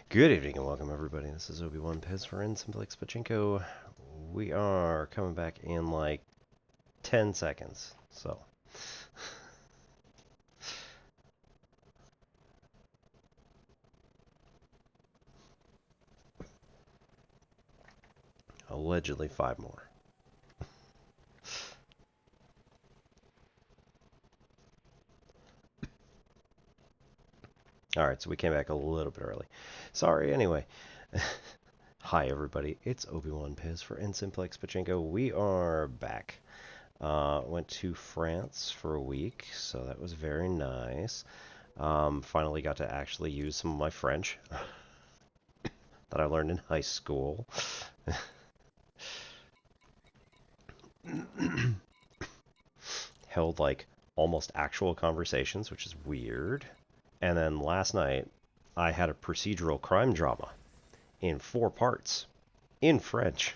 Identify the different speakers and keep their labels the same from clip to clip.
Speaker 1: Good evening and welcome everybody. This is Obi-Wan Pez for Simplex Pachinko. We are coming back in like 10 seconds, so. Allegedly 5 more. Alright, so we came back a little bit early. Sorry, anyway. Hi everybody, it's Obi-Wan Pez for Simplex Pachinko. We are back. Went to France for a week, so that was very nice. Finally got to actually use some of my French that I learned in high school. Held like almost actual conversations, which is weird. And then last night, I had a procedural crime drama in 4 parts in French.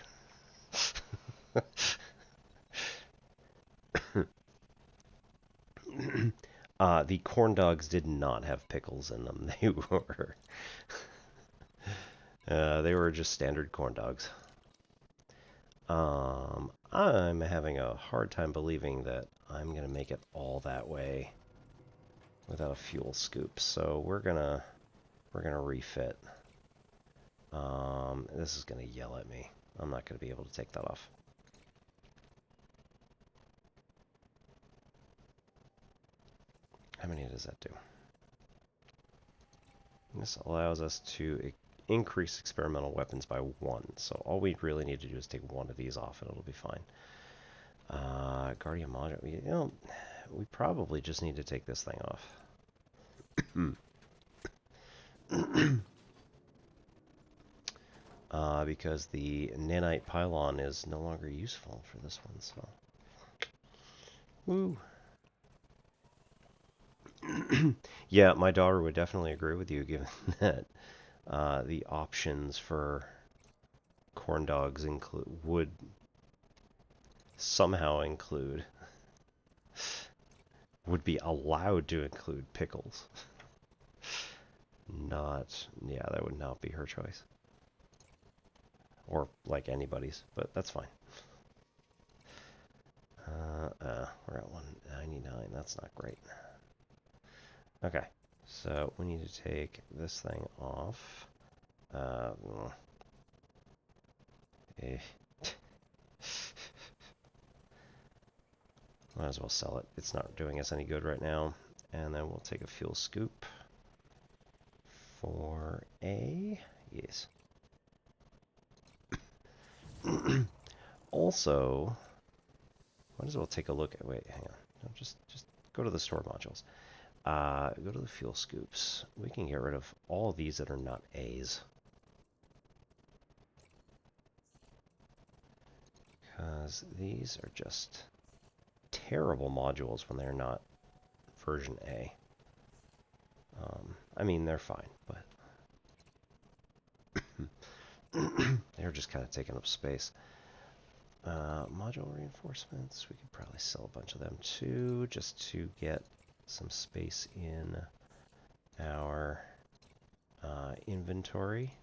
Speaker 1: The corn dogs did not have pickles in them. They were just standard corn dogs. I'm having a hard time believing that I'm gonna make it all that way without a fuel scoop. So we're gonna refit. This is gonna yell at me. I'm not gonna be able to take that off. How many does that do? This allows us to increase experimental weapons by 1. So all we really need to do is take 1 of these off and it'll be fine. Guardian module, we probably just need to take this thing off. Because the nanite pylon is no longer useful for this one, so. Woo! Yeah, my daughter would definitely agree with you, given that the options for corn dogs would somehow would be allowed to include pickles. Yeah, that would not be her choice. Or like anybody's, but that's fine. We're at 199, that's not great. Okay, so we need to take this thing off. Might as well sell it. It's not doing us any good right now. And then we'll take a fuel scoop for A. Yes. Also, might as well take a look at. Wait, hang on. No, just go to the store modules. Go to the fuel scoops. We can get rid of all of these that are not A's. Because these are just terrible modules when they're not version A. I mean, they're fine, but they're just kind of taking up space. Module reinforcements, we could probably sell a bunch of them too, just to get some space in our inventory.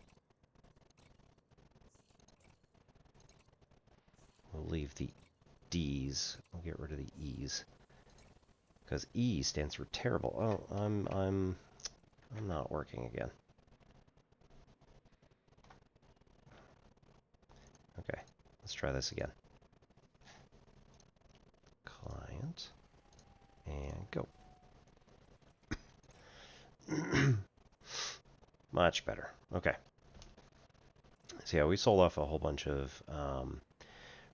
Speaker 1: We'll leave the D's. We'll get rid of the E's, because E stands for terrible. Oh, I'm not working again. Okay, let's try this again. Client, and go. Much better. Okay. So yeah, we sold off a whole bunch of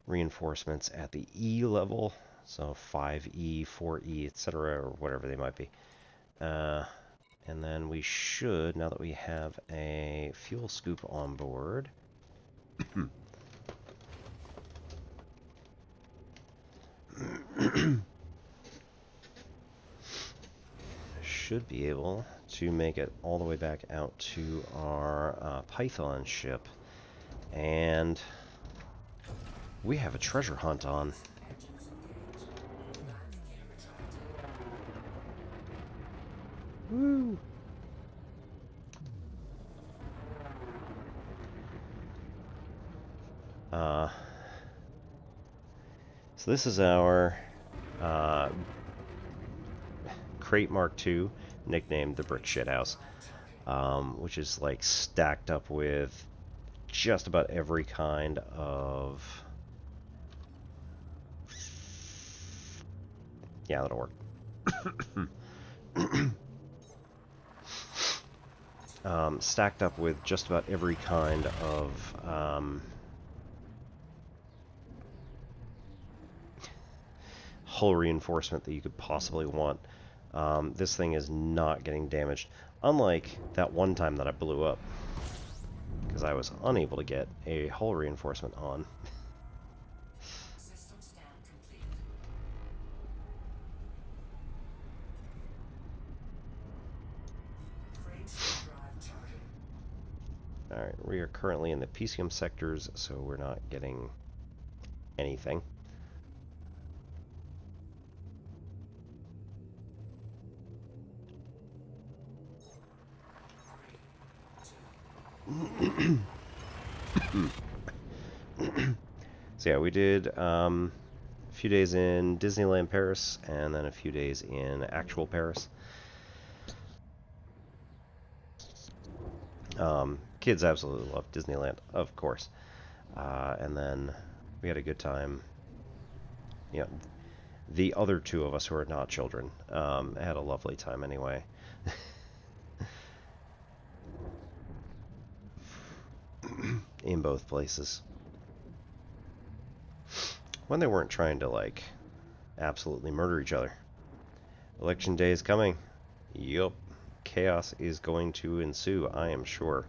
Speaker 1: reinforcements at the E level, so 5E, 4E, etc., or whatever they might be. And then we should, now that we have a fuel scoop on board, should be able to make it all the way back out to our Python ship. And we have a treasure hunt on. Woo! So this is our Crate Mark II, nicknamed the Brick Shithouse, which is like stacked up with just about every kind of... Yeah, that'll work. Stacked up with just about every kind of hull reinforcement that you could possibly want. This thing is not getting damaged, unlike that one time that I blew up, because I was unable to get a hull reinforcement on. Alright, we are currently in the PCM sectors, so we're not getting anything. So yeah, we did a few days in Disneyland Paris, and then a few days in actual Paris. Kids absolutely love Disneyland, of course. And then we had a good time. You know, the other two of us who are not children had a lovely time anyway. In both places. When they weren't trying to, like, absolutely murder each other. Election day is coming. Yup. Chaos is going to ensue, I am sure.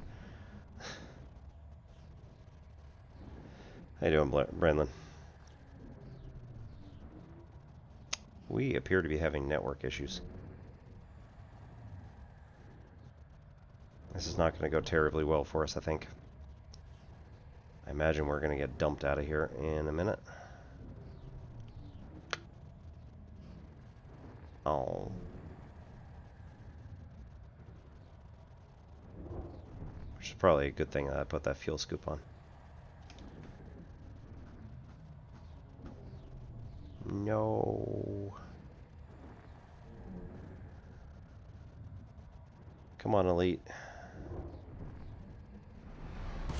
Speaker 1: How you doing, Brandon? We appear to be having network issues. This is not going to go terribly well for us, I think. I imagine we're going to get dumped out of here in a minute. Oh. Which is probably a good thing that I put that fuel scoop on. No. Come on, Elite.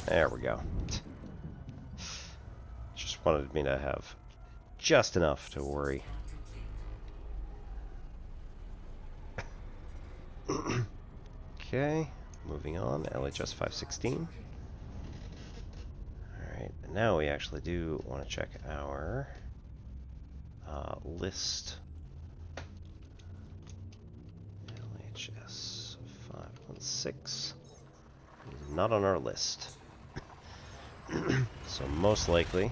Speaker 1: There we go. Just wanted me to have just enough to worry. Okay, moving on. LHS 516. Alright, and now we actually do want to check our list. LHS 516 is not on our list. So most likely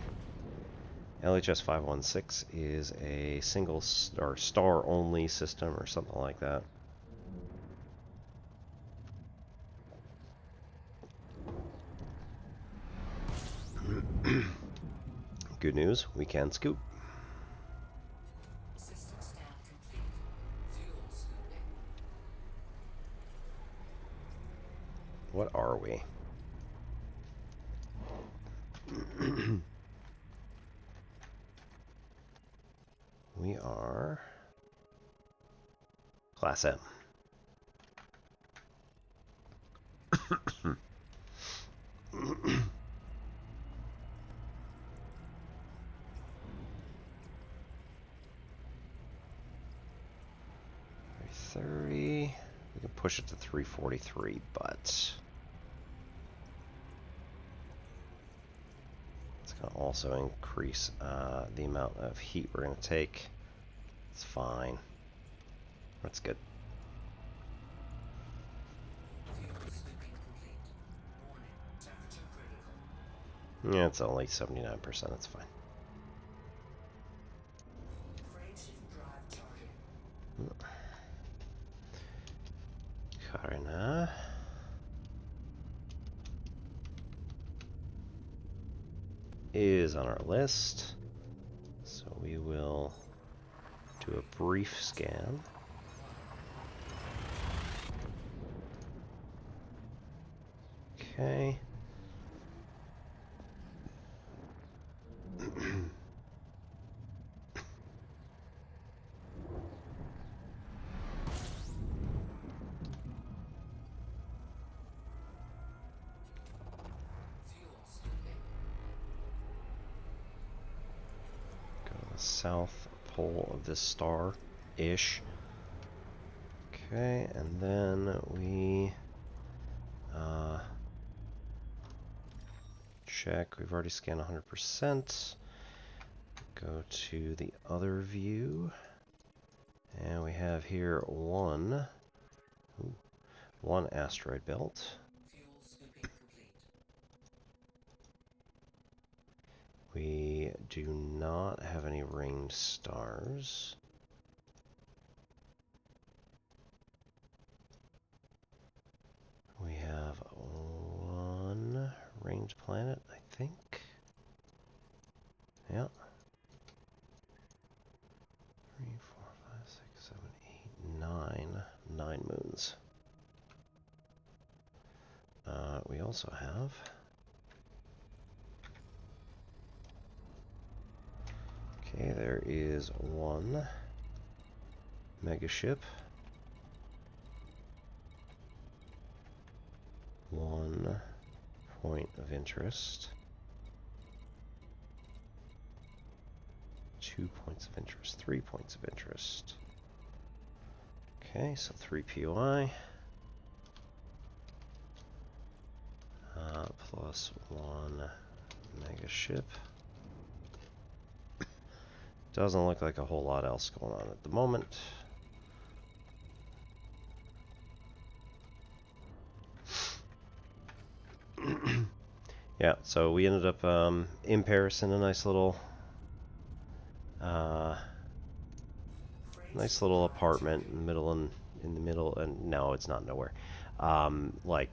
Speaker 1: LHS 516 is a single or star only system or something like that. Good news, we can scoop. What are we? We are Class M. $330. We can push it to 343, but it's going to also increase the amount of heat we're going to take. It's fine. That's good. Yeah, it's only 79%. It's fine. Karina. Is on our list. So we will do a brief scan. Okay. south pole of this star-ish. Okay, and then we check. We've already scanned 100%. Go to the other view, and we have here one asteroid belt. We do not have any ringed stars. We have one ringed planet, I think. Yeah. 3, 4, 5, 6, 7, 8, 9. 9 moons. We also have okay, there is one megaship, one point of interest, 2 points of interest, 3 points of interest. Okay, so 3 POI. Plus 1 megaship. Doesn't look like a whole lot else going on at the moment. Yeah, so we ended up in Paris in a nice little apartment in the middle, and no, it's not nowhere. Like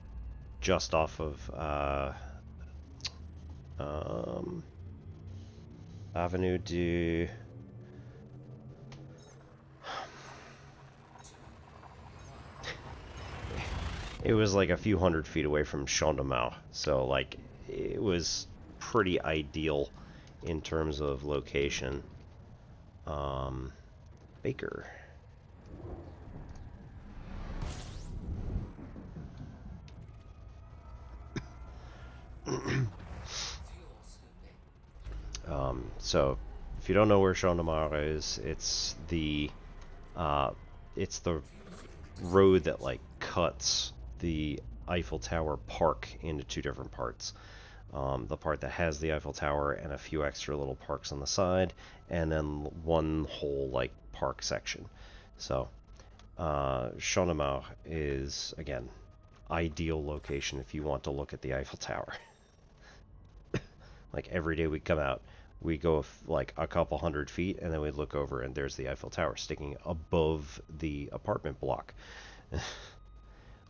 Speaker 1: just off of Avenue du it was like a few hundred feet away from Champ de Mars, so like it was pretty ideal in terms of location. Baker. So if you don't know where Champ de Mars is, it's the road that like cuts the Eiffel Tower park into two different parts. The part that has the Eiffel Tower and a few extra little parks on the side, and then one whole like park section. So Champ de Mars is, again, ideal location if you want to look at the Eiffel Tower. Like every day we come out, we go like a couple hundred feet, and then we look over, and there's the Eiffel Tower sticking above the apartment block.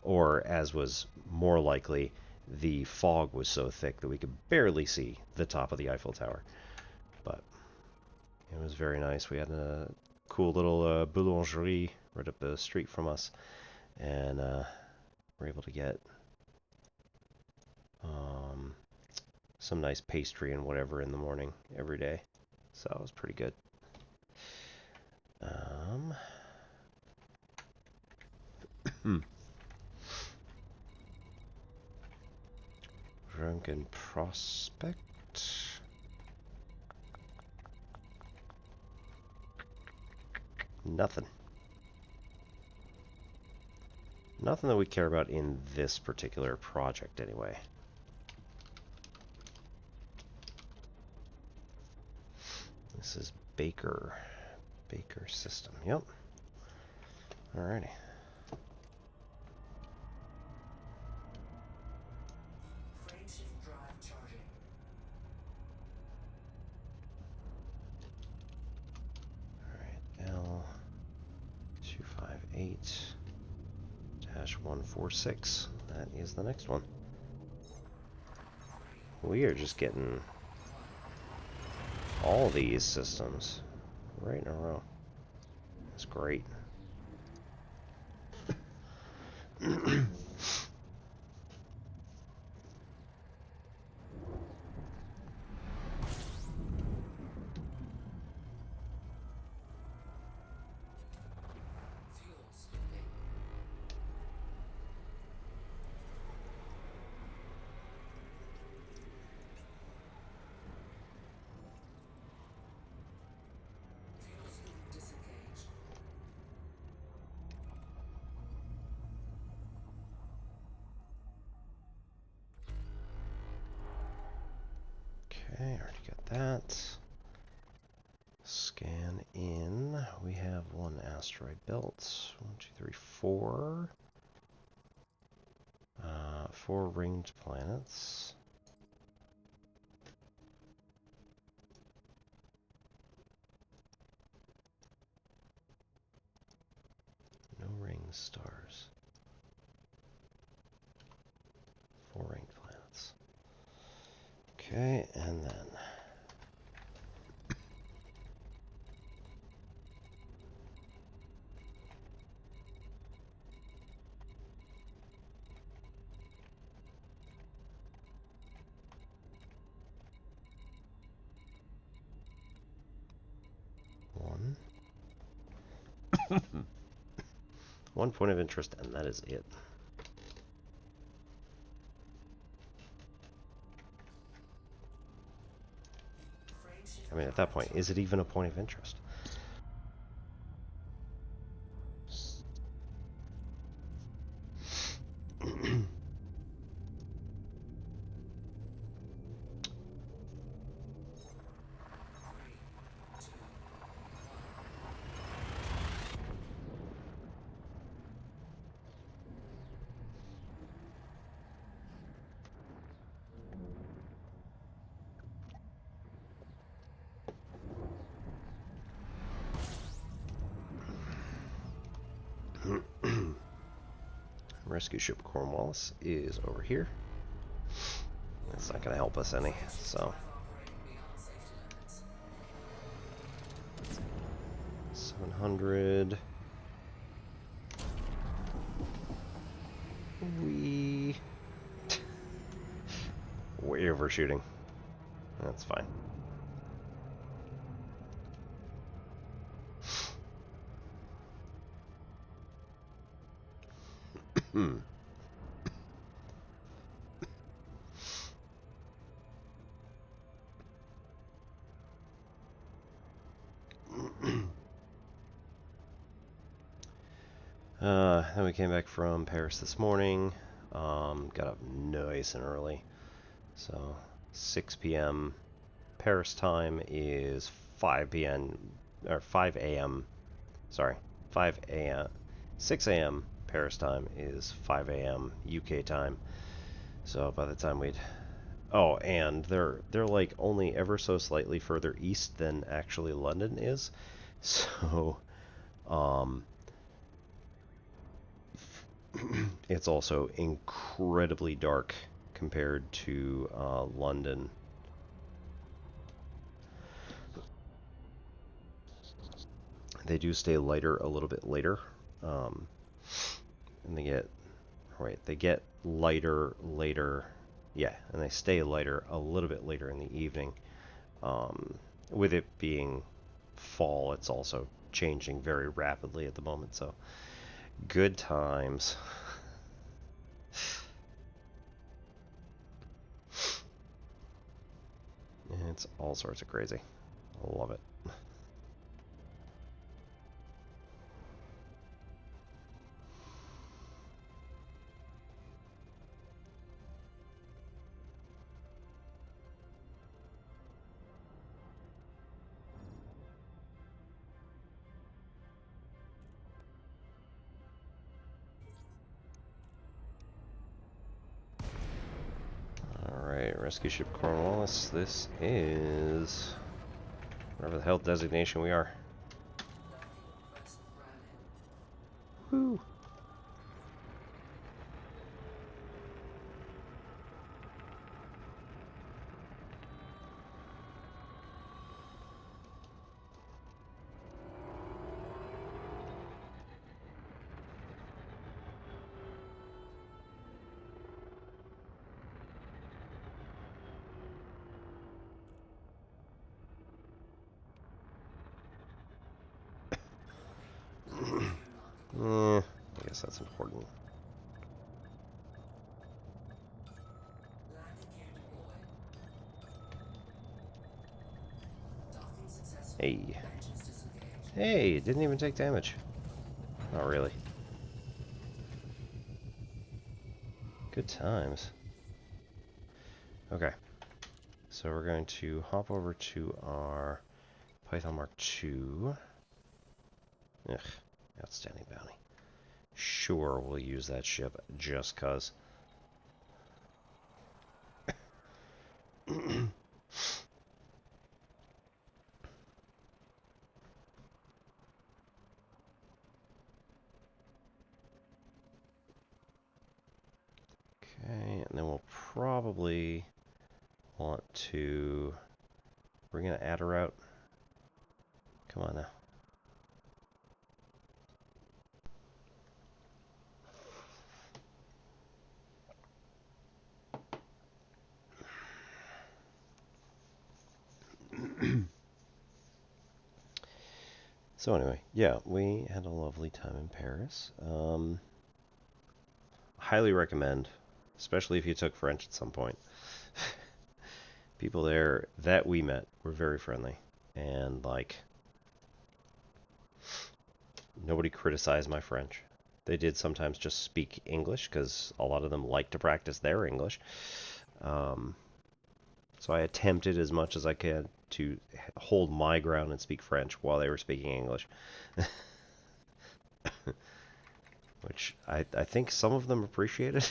Speaker 1: Or, as was more likely, the fog was so thick that we could barely see the top of the Eiffel Tower. But it was very nice. We had a cool little boulangerie right up the street from us, and we're able to get some nice pastry and whatever in the morning every day. So it was pretty good. Drunken Prospect. Nothing. Nothing that we care about in this particular project, anyway. This is Baker. Baker system. Yep. Alrighty. Alright, L258-146. That is the next one. We are just getting all these systems right in a row. That's great. Okay, already got that. Scan in. We have one asteroid belt. 1, 2, 3, 4. 4 ringed planets. No ring stars. 4 ringed planets. Okay, and then one point of interest, and that is it. I mean, at that point, is it even a point of interest? Rescue ship Cornwallis is over here. That's not going to help us any, so. 700. Way overshooting. That's fine. Then we came back from Paris this morning. Got up nice and early. So 6 p.m. Paris time is 5 p.m. or 5 a.m. Sorry, 5 a.m. 6 a.m. Paris time is 5 a.m. UK time. So by the time we'd and they're like only ever so slightly further east than actually London is. So it's also incredibly dark compared to London. They do stay lighter a little bit later, and they get lighter later. Yeah, and they stay lighter a little bit later in the evening. With it being fall, it's also changing very rapidly at the moment, so good times. It's all sorts of crazy. I love it. Alright, rescue ship Cornwallis. This is whatever the hell designation we are. Woo! I guess that's important. Hey. Hey, didn't even take damage. Not really. Good times. Okay. So we're going to hop over to our Python Mark II. Ugh, outstanding bounty. Sure, we'll use that ship just 'cause. Okay, and then we'll probably want to... We're going to add a route. Come on now. So anyway, yeah, we had a lovely time in Paris. Highly recommend, especially if you took French at some point. People there that we met were very friendly, and like nobody criticized my French. They did sometimes just speak English because a lot of them like to practice their English. So I attempted as much as I could to hold my ground and speak French while they were speaking English. Which I think some of them appreciated.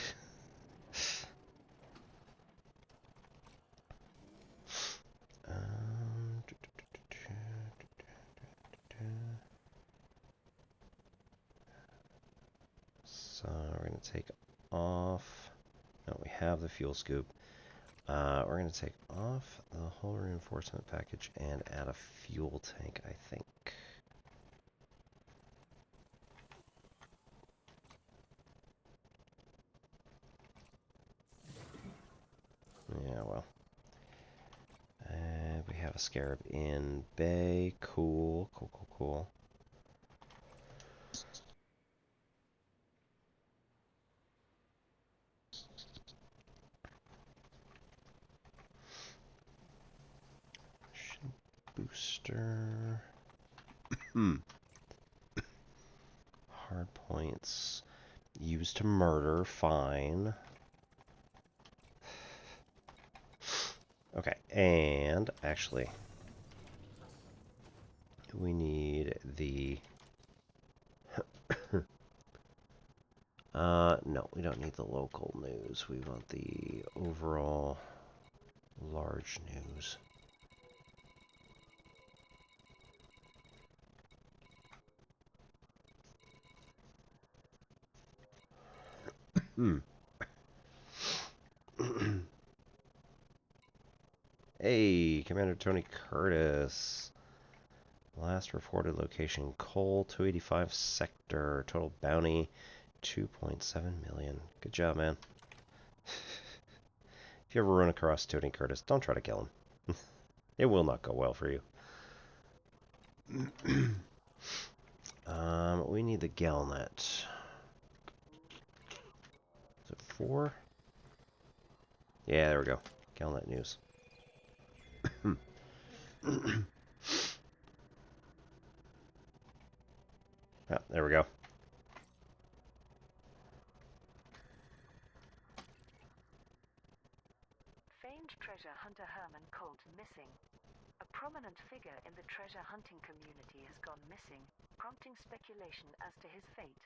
Speaker 1: So we're going to take off. No, we have the fuel scoop. We're going to take off the hull reinforcement package and add a fuel tank, I think. Yeah, well. We have a Scarab in bay. Cool, cool, cool, cool. Booster. Hard points. Used to murder. Fine. Okay, and actually, we need the... no, we don't need the local news. We want the overall large news. Hey, Commander Tony Curtis. Last reported location, Cole, 285 sector. Total bounty, 2.7 million. Good job, man. If you ever run across Tony Curtis, don't try to kill him. It will not go well for you. We need the Galnet. Is it 4? Yeah, there we go. Galnet news. Ah, there we go.
Speaker 2: Famed treasure hunter Herman Colt missing. A prominent figure in the treasure hunting community has gone missing, prompting speculation as to his fate.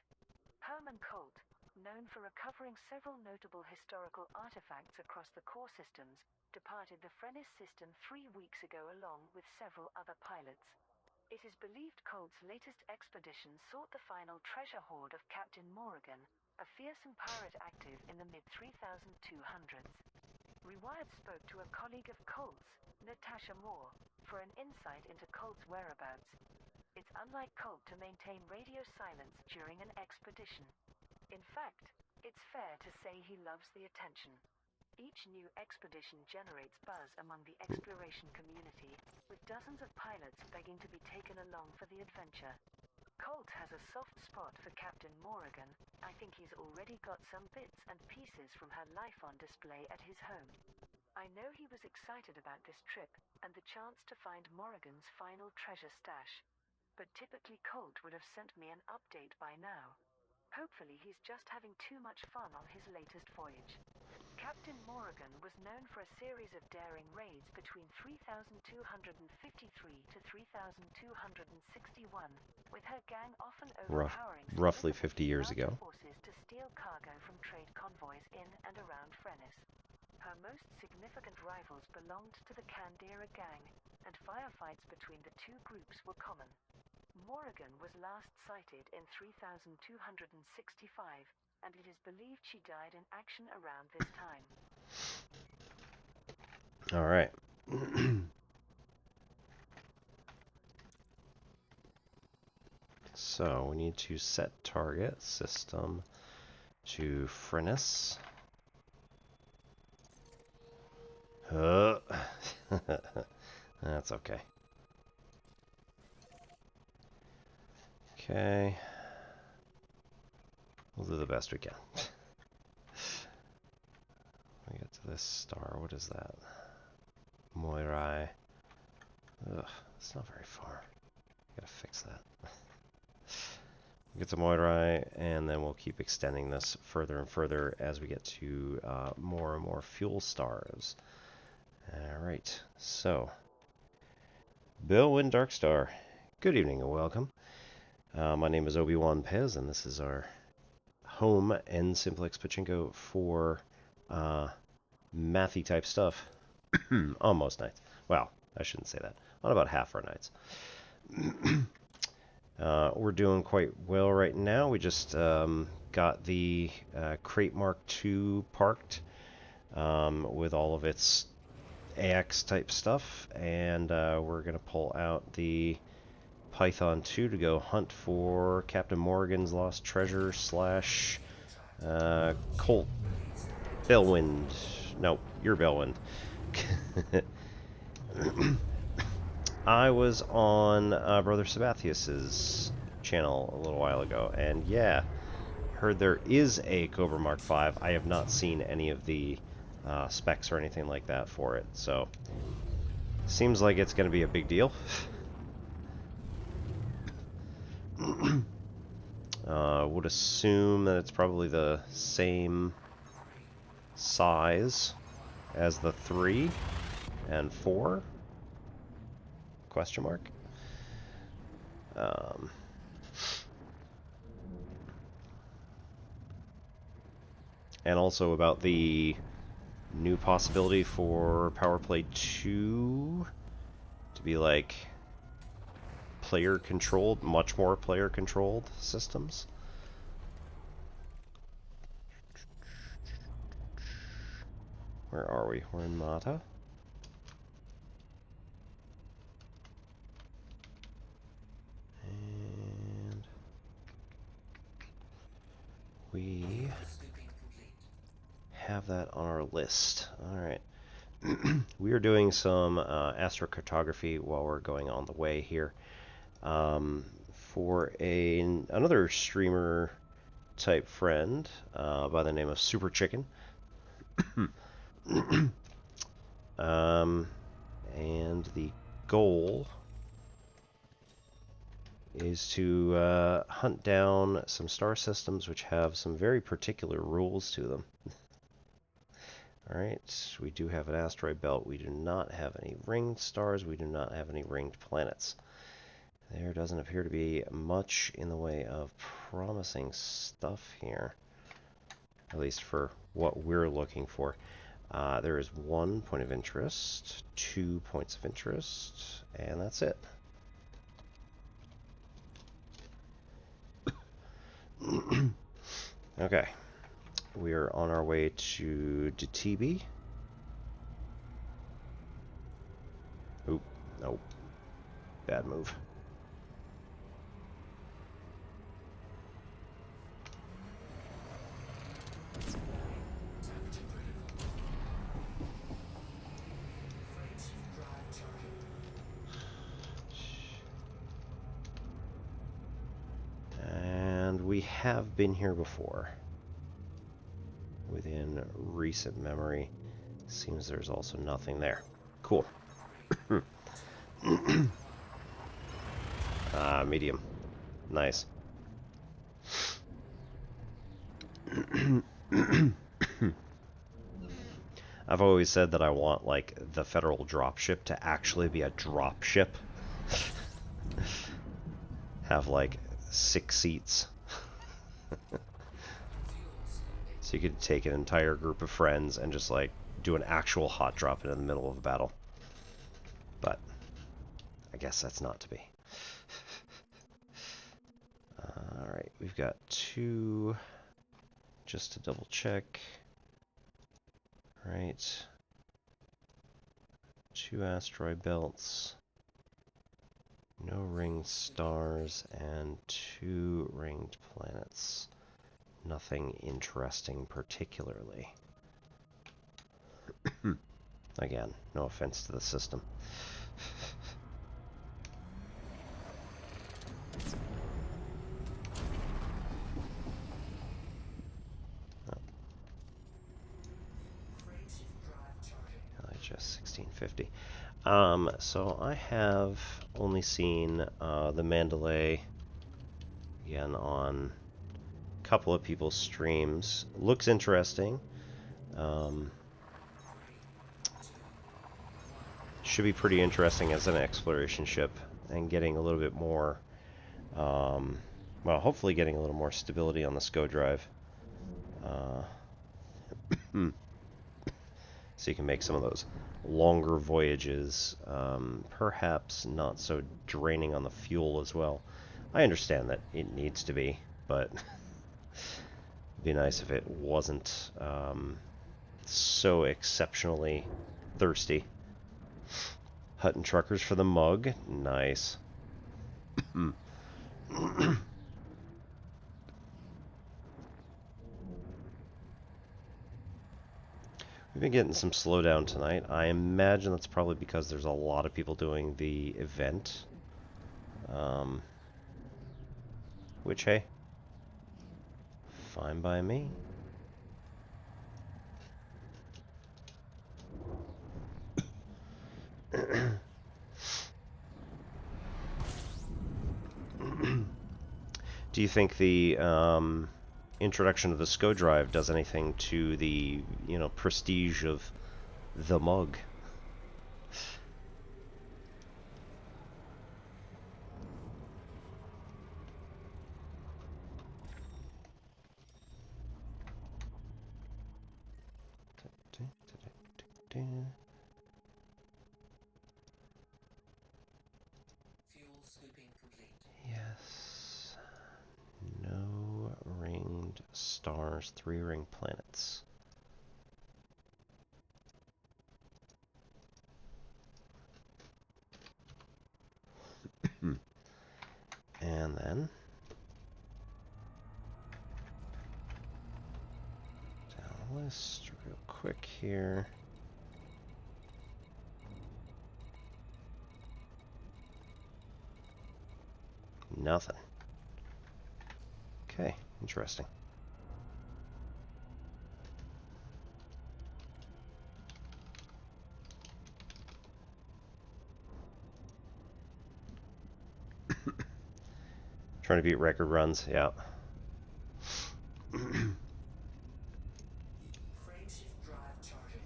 Speaker 2: Herman Colt, known for recovering several notable historical artifacts across the core systems, departed the Frenis system 3 weeks ago along with several other pilots. It is believed Colt's latest expedition sought the final treasure hoard of Captain Morrigan, a fearsome pirate active in the mid-3200s. Rewired spoke to a colleague of Colt's, Natasha Moore, for an insight into Colt's whereabouts. It's unlike Colt to maintain radio silence during an expedition. In fact, it's fair to say he loves the attention. Each new expedition generates buzz among the exploration community, with dozens of pilots begging to be taken along for the adventure. Colt has a soft spot for Captain Morrigan. I think he's already got some bits and pieces from her life on display at his home. I know he was excited about this trip and the chance to find Morrigan's final treasure stash. But typically Colt would have sent me an update by now. Hopefully he's just having too much fun on his latest voyage. Captain Morrigan was known for a series of daring raids between 3253 to 3261, with her gang often overpowering
Speaker 1: roughly
Speaker 2: significantly
Speaker 1: 50 years
Speaker 2: larger
Speaker 1: ago.
Speaker 2: forces to steal cargo from trade convoys in and around Frennis. Her most significant rivals belonged to the Kandera gang, and firefights between the two groups were common. Morrigan was last sighted in 3265, and it is believed she died in action around this time.
Speaker 1: All right. So we need to set target system to Frennis. That's okay. Okay. We'll do the best we can. We get to this star. What is that? Moirai. Ugh, it's not very far. Gotta fix that. We get to Moirai, and then we'll keep extending this further and further as we get to more and more fuel stars. Alright, so Billwind Darkstar, good evening and welcome. My name is Obi-Wan Pez, and this is our home and Simplex Pachinko for mathy type stuff on most nights. Well, I shouldn't say that. On about half our nights. We're doing quite well right now. We just got the Crate Mark II parked with all of its AX type stuff, and we're going to pull out the Python 2 to go hunt for Captain Morrigan's lost treasure slash Colt Bellwind. No, you're Bellwind. I was on Brother Sabathius's channel a little while ago, and yeah, heard there is a Cobra Mark V. I have not seen any of the specs or anything like that for it, so seems like it's going to be a big deal. Would assume that it's probably the same size as the 3 and 4? Question mark. And also about the new possibility for Power Play 2 to be like player controlled, much more player controlled systems. Where are we? We're in Mata. And we have that on our list. Alright. We are doing some astrocartography while we're going on the way here. For another streamer type friend by the name of Super Chicken. And the goal is to hunt down some star systems which have some very particular rules to them. Alright, we do have an asteroid belt. We do not have any ringed stars. We do not have any ringed planets. There doesn't appear to be much in the way of promising stuff here, at least for what we're looking for. There is 1 point of interest, 2 points of interest, and that's it. Okay, we are on our way to Detibi. Oop, nope, bad move. We have been here before. Within recent memory. Seems there's also nothing there. Cool. Medium. Nice. I've always said that I want, like, the Federal dropship to actually be a dropship. Have, like, 6 seats. So you could take an entire group of friends and just, like, do an actual hot drop in the middle of a battle. But I guess that's not to be. Alright, we've got 2, just to double check. Right. 2 asteroid belts, no ringed stars, and 2 ringed planets. Nothing interesting particularly. Again, no offense to the system. LHS 1650. So I have only seen the Mandalay again on a couple of people's streams. Looks interesting. Should be pretty interesting as an exploration ship, and getting a little bit more, well, hopefully getting a little more stability on the SCO drive. So you can make some of those longer voyages, perhaps not so draining on the fuel as well. I understand that it needs to be, but it'd be nice if it wasn't so exceptionally thirsty. Hutton Truckers for the mug. Nice. We've been getting some slowdown tonight. I imagine that's probably because there's a lot of people doing the event. Which, hey, fine by me. Do you think the introduction of the SCO drive does anything to the, prestige of the mug?
Speaker 3: Fuel scooping complete.
Speaker 1: Yes. No ringed stars, 3 ring planets. And then down the list real quick here. Nothing. Okay, interesting. Trying to beat record runs, yeah.
Speaker 3: Frameshift drive charging.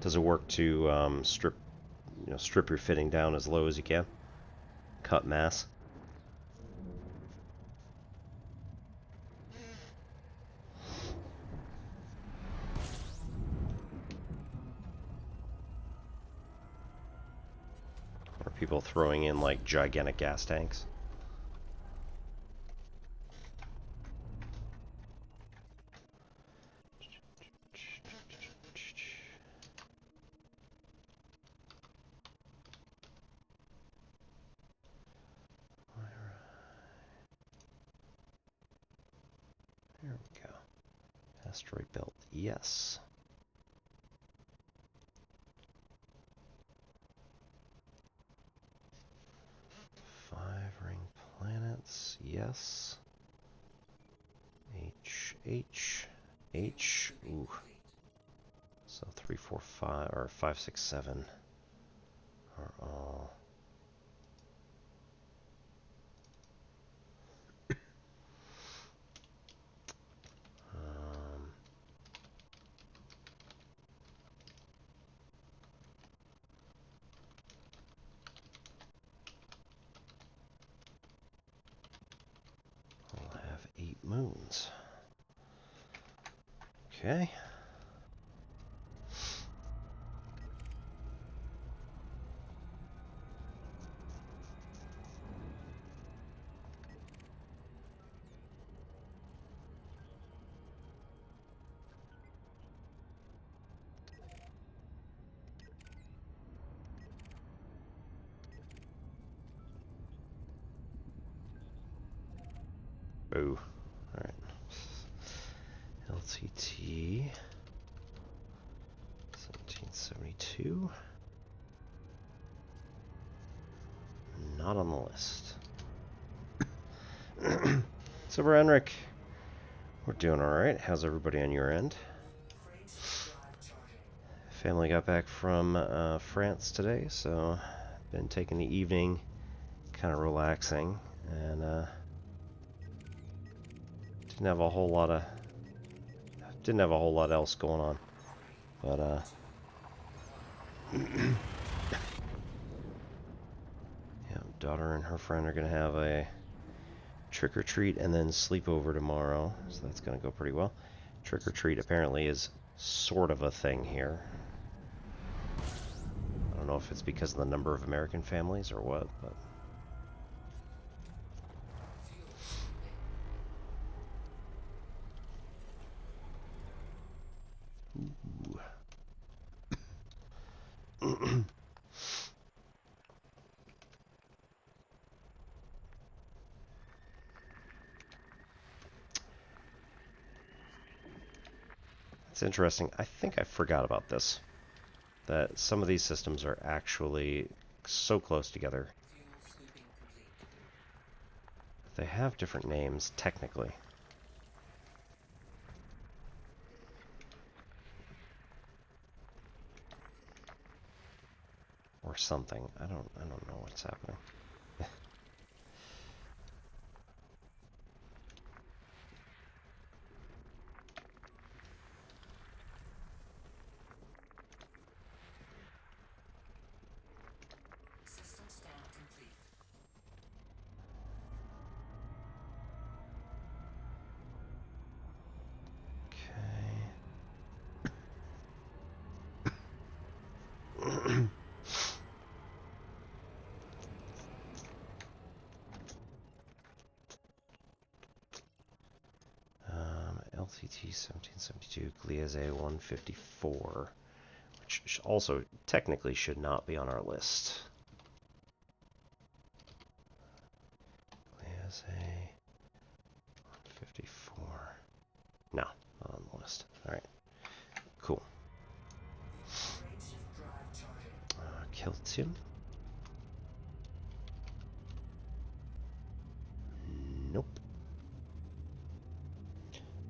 Speaker 1: Does it work to strip your fitting down as low as you can? Cut mass? Or people throwing in like gigantic gas tanks? There we go. Asteroid belt, yes. Five ring planets, yes. H. H. Ooh. So 3, 4, 5, or 5, 6, 7 are all. I'll have 8 moons. Okay. Boo. Alright. LTT 1772. Not on the list. Silver Enric. We're doing alright. How's everybody on your end? Family got back from France today, so been taking the evening kind of relaxing, and didn't have a whole lot else going on, but yeah, daughter and her friend are gonna have a trick or treat and then sleep over tomorrow, so that's gonna go pretty well. Trick or treat apparently is sort of a thing here. I don't know if it's because of the number of American families or what, but it's interesting. I think I forgot about this. That some of these systems are actually so close together. They have different names, technically. Or something. I don't know what's happening.
Speaker 3: System scan complete.
Speaker 1: Okay. LTT 1772, Gliese 154, which also technically should not be on our list. Gliese 154. No, not on the list. Alright, cool. Kiltium. Nope.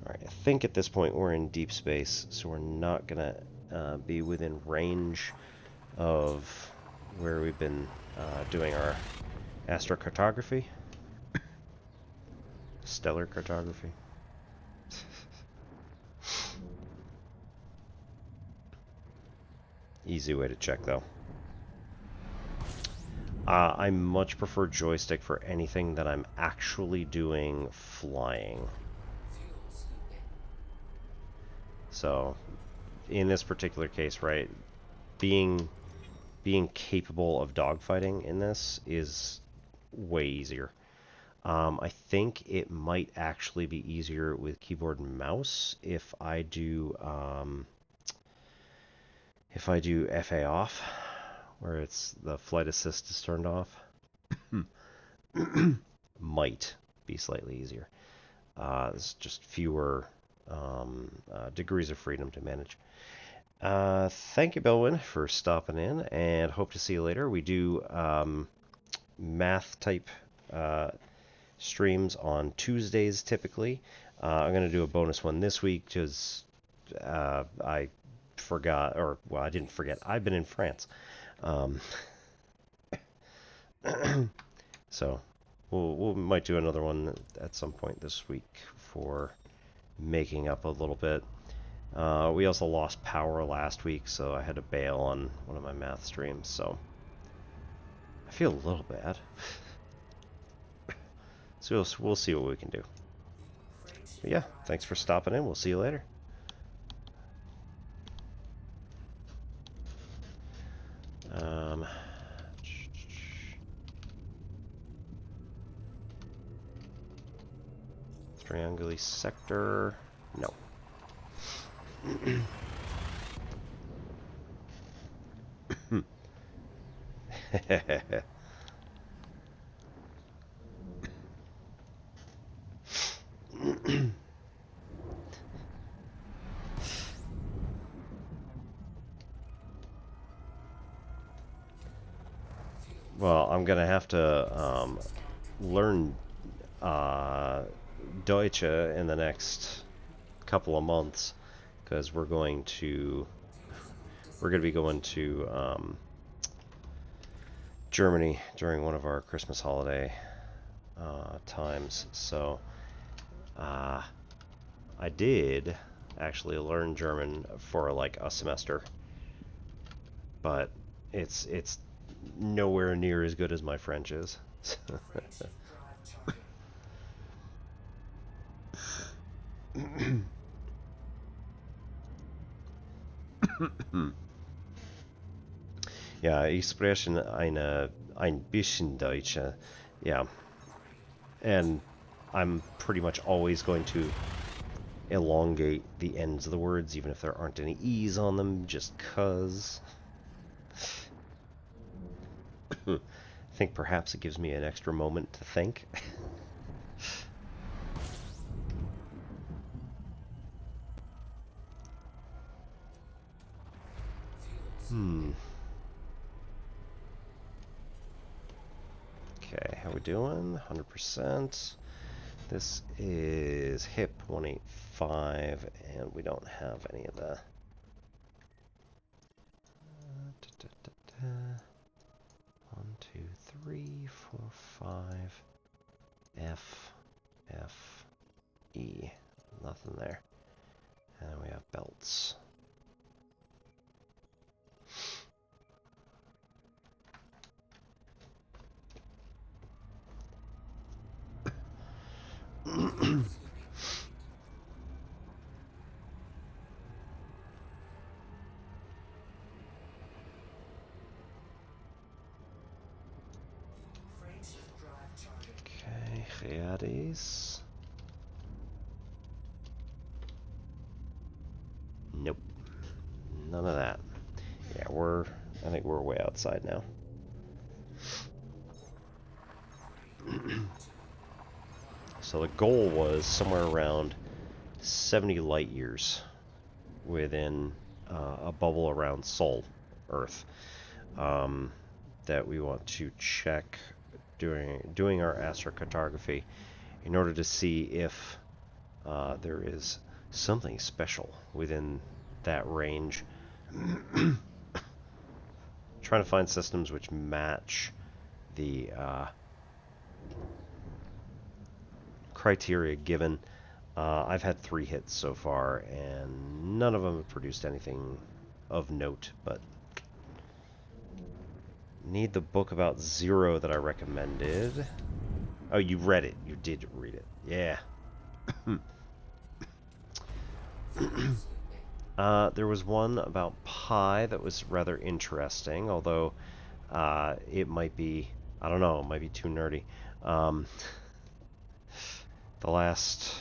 Speaker 1: Alright, I think at this point we're in deep space, so we're not gonna be within range of where we've been doing our astrocartography. Stellar cartography. Easy way to check, though. I much prefer joystick for anything that I'm actually doing flying. So, in this particular case, right, being capable of dogfighting in this is way easier. I think it might actually be easier with keyboard and mouse if I do FA off, where it's the flight assist is turned off. Might be slightly easier. There's just fewer degrees of freedom to manage. Thank you, Belwyn, for stopping in, and hope to see you later. We do math type streams on Tuesdays typically. I'm going to do a bonus one this week because I forgot, or, well, I didn't forget. I've been in France. So we might do another one at some point this week for making up a little bit. We also lost power last week, so I had to bail on one of my math streams, so I feel a little bad. So we'll see what we can do. But yeah, thanks for stopping in. We'll see you later. Trianguli sector. No. Well, I'm gonna have to learn Deutsche in the next couple of months because we're going to be going to Germany during one of our Christmas holiday times. So I did actually learn German for like a semester, but it's nowhere near as good as my French is. Ja, ich spreche ein bisschen Deutsch. Yeah. And I'm pretty much always going to elongate the ends of the words, even if there aren't any E's on them, just 'cause. I think perhaps it gives me an extra moment to think. Okay, how we doing? 100%. This is HIP 185, and we don't have any of the... 1, 2, 3, 4, 5, F, F, E. Nothing there. And then we have belts. Okay, Hades. Nope. None of that. Yeah, I think we're way outside now. So the goal was somewhere around 70 light years within a bubble around Sol, Earth, that we want to check doing our astrocartography in order to see if there is something special within that range. Trying to find systems which match the criteria given. I've had 3 hits so far, and none of them have produced anything of note, but need the book about Zero that I recommended. Oh, you read it. You did read it. Yeah. There was one about pi that was rather interesting, although it might be, I don't know, it might be too nerdy. The last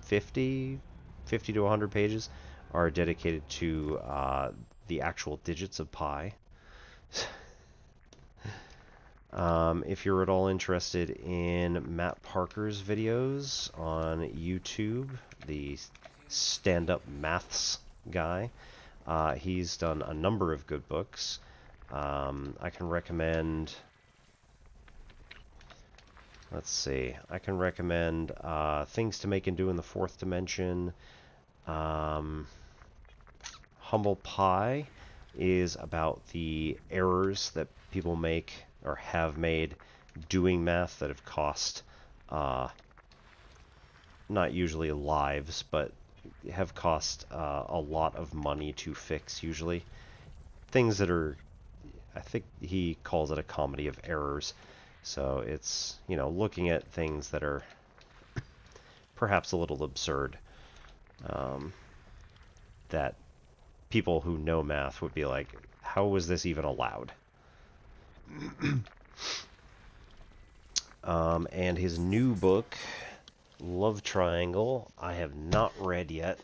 Speaker 1: 50 to 100 pages are dedicated to the actual digits of pi. If you're at all interested in Matt Parker's videos on YouTube, the stand-up maths guy, he's done a number of good books. I can recommend let's see. I can recommend things to make and do in the fourth dimension. Humble Pie is about the errors that people make or have made doing math that have cost, not usually lives, but have cost a lot of money to fix usually. Things that are, I think he calls it a comedy of errors. So it's, you know, looking at things that are perhaps a little absurd, that people who know math would be like, how was this even allowed? And his new book, Love Triangle, I have not read yet.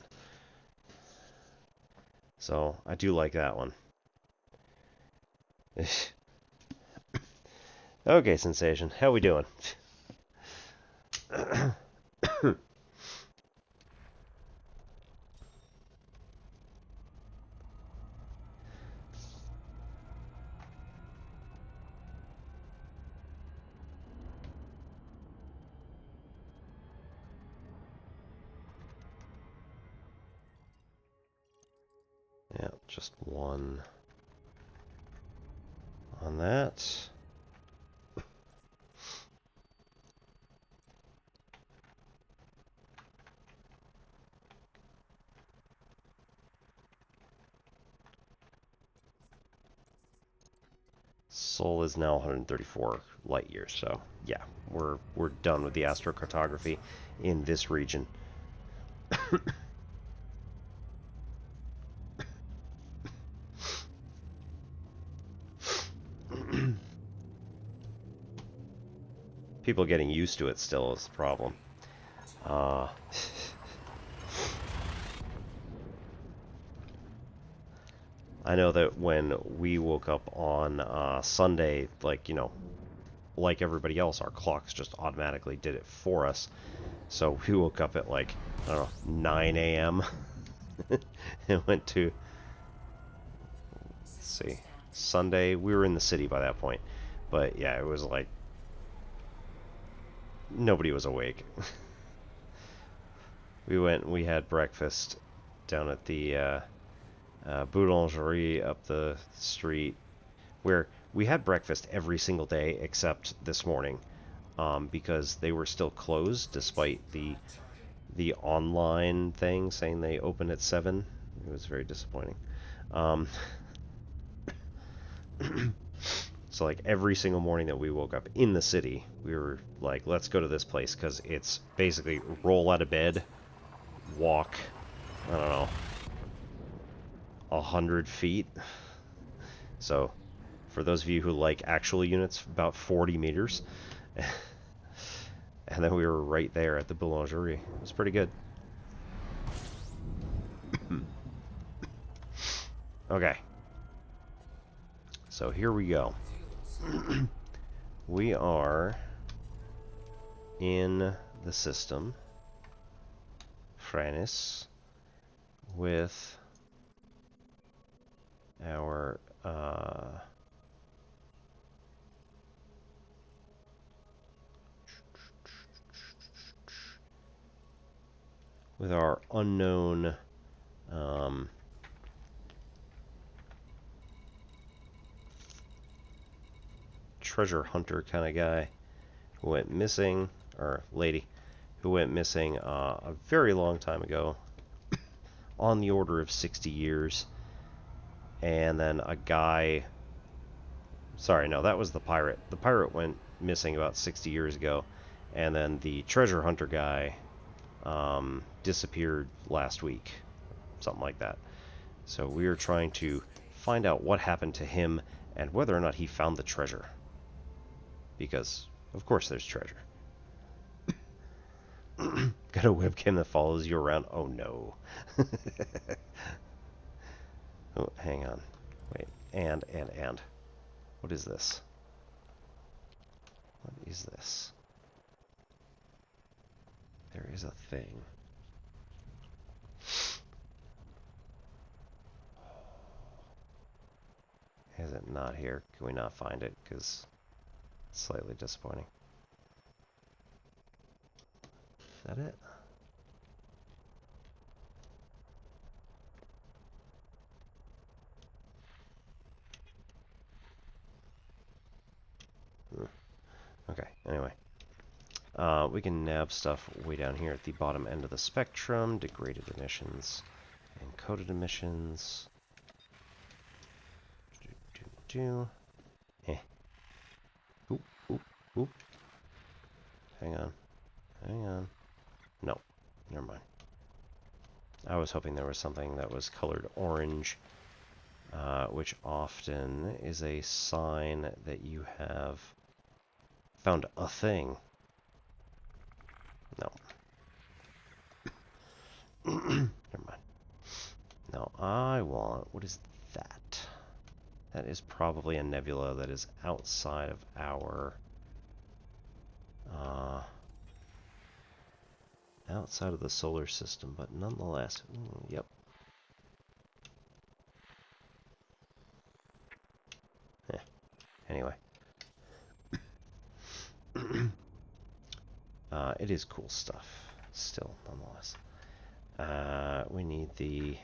Speaker 1: So I do like that one. Okay, Sensation, how we doing? Yeah, just one on that. Sol is now 134 light years, so yeah, we're done with the astrocartography in this region. People getting used to it still is the problem. I know that when we woke up on Sunday, like, you know, like everybody else, our clocks just automatically did it for us. So we woke up at like, I don't know, 9 a.m. and went to, let's see, Sunday. We were in the city by that point. But yeah, it was like, nobody was awake. We had breakfast down at the boulangerie up the street, where we had breakfast every single day except this morning, because they were still closed despite the online thing saying they open at 7. It was very disappointing. So like every single morning that we woke up in the city, we were like, let's go to this place, because it's basically roll out of bed, walk, I don't know, 100 feet. So for those of you who like actual units, about 40 meters. And then we were right there at the boulangerie. It was pretty good. Okay. So here we go. We are in the system, Franis, with our unknown treasure hunter kind of guy who went missing, or lady, who went missing a very long time ago, on the order of 60 years. And then a guy, sorry, no, that was the pirate. The pirate went missing about 60 years ago, and then the treasure hunter guy disappeared last week, something like that. So we are trying to find out what happened to him and whether or not he found the treasure. Because, of course, there's treasure. Got a webcam that follows you around? Oh, no. Oh, hang on. Wait. And. What is this? What is this? There is a thing. Is it not here? Can we not find it? Because it's slightly disappointing. that it? Okay, anyway. We can nab stuff way down here at the bottom end of the spectrum. Degraded emissions. Encoded emissions. Eh. Oop, oop, oop. Hang on. Hang on. No. Never mind. I was hoping there was something that was colored orange, which often is a sign that you have found a thing. No. Never mind. No, I want... What is that? That is probably a nebula that is outside of our... outside of the solar system, but nonetheless... yep. Anyway. It is cool stuff. Still, nonetheless. We need the...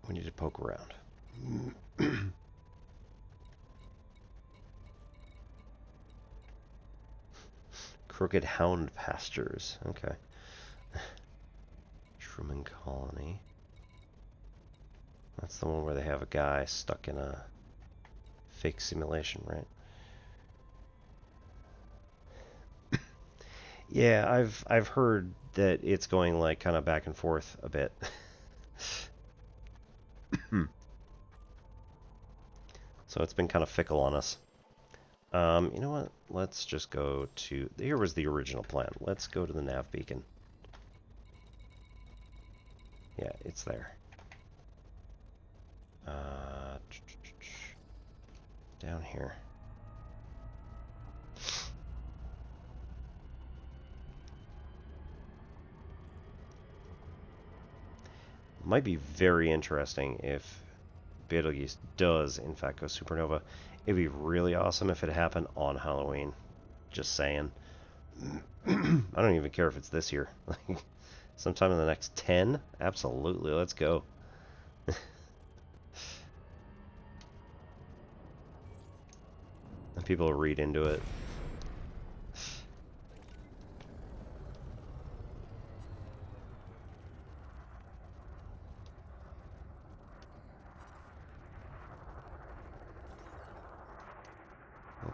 Speaker 1: We need to poke around. Crooked Hound Pastures. Okay. Truman Colony. That's the one where they have a guy stuck in a fake simulation, right? Yeah, I've heard that it's going like kind of back and forth a bit. So it's been kind of fickle on us. You know what? Let's just go to... Here was the original plan. Let's go to the nav beacon. Yeah, it's there. Down here. Might be very interesting if Betelgeuse does, in fact, go supernova. It'd be really awesome if it happened on Halloween. Just saying. I don't even care if it's this year. Like, sometime in the next 10? Absolutely, let's go. And people read into it.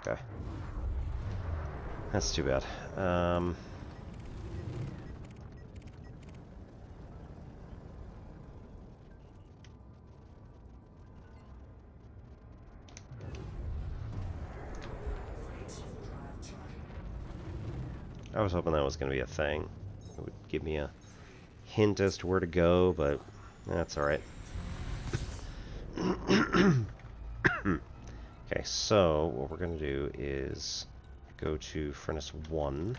Speaker 1: Okay. That's too bad. I was hoping that was going to be a thing. It would give me a hint as to where to go, but that's alright. Okay, so what we're going to do is go to Furnace 1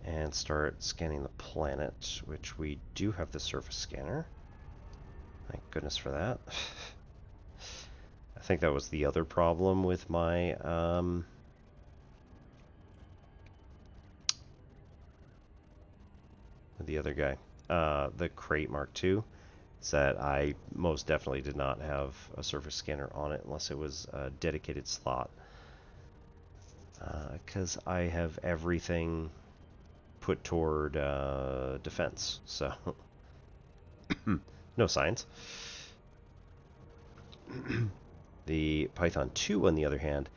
Speaker 1: and start scanning the planet, which we do have the surface scanner. Thank goodness for that. I think that was the other problem with my with the other guy, the Crate Mark II, is that I most definitely did not have a surface scanner on it unless it was a dedicated slot, because I have everything put toward defense, so no science. The Python 2, on the other hand,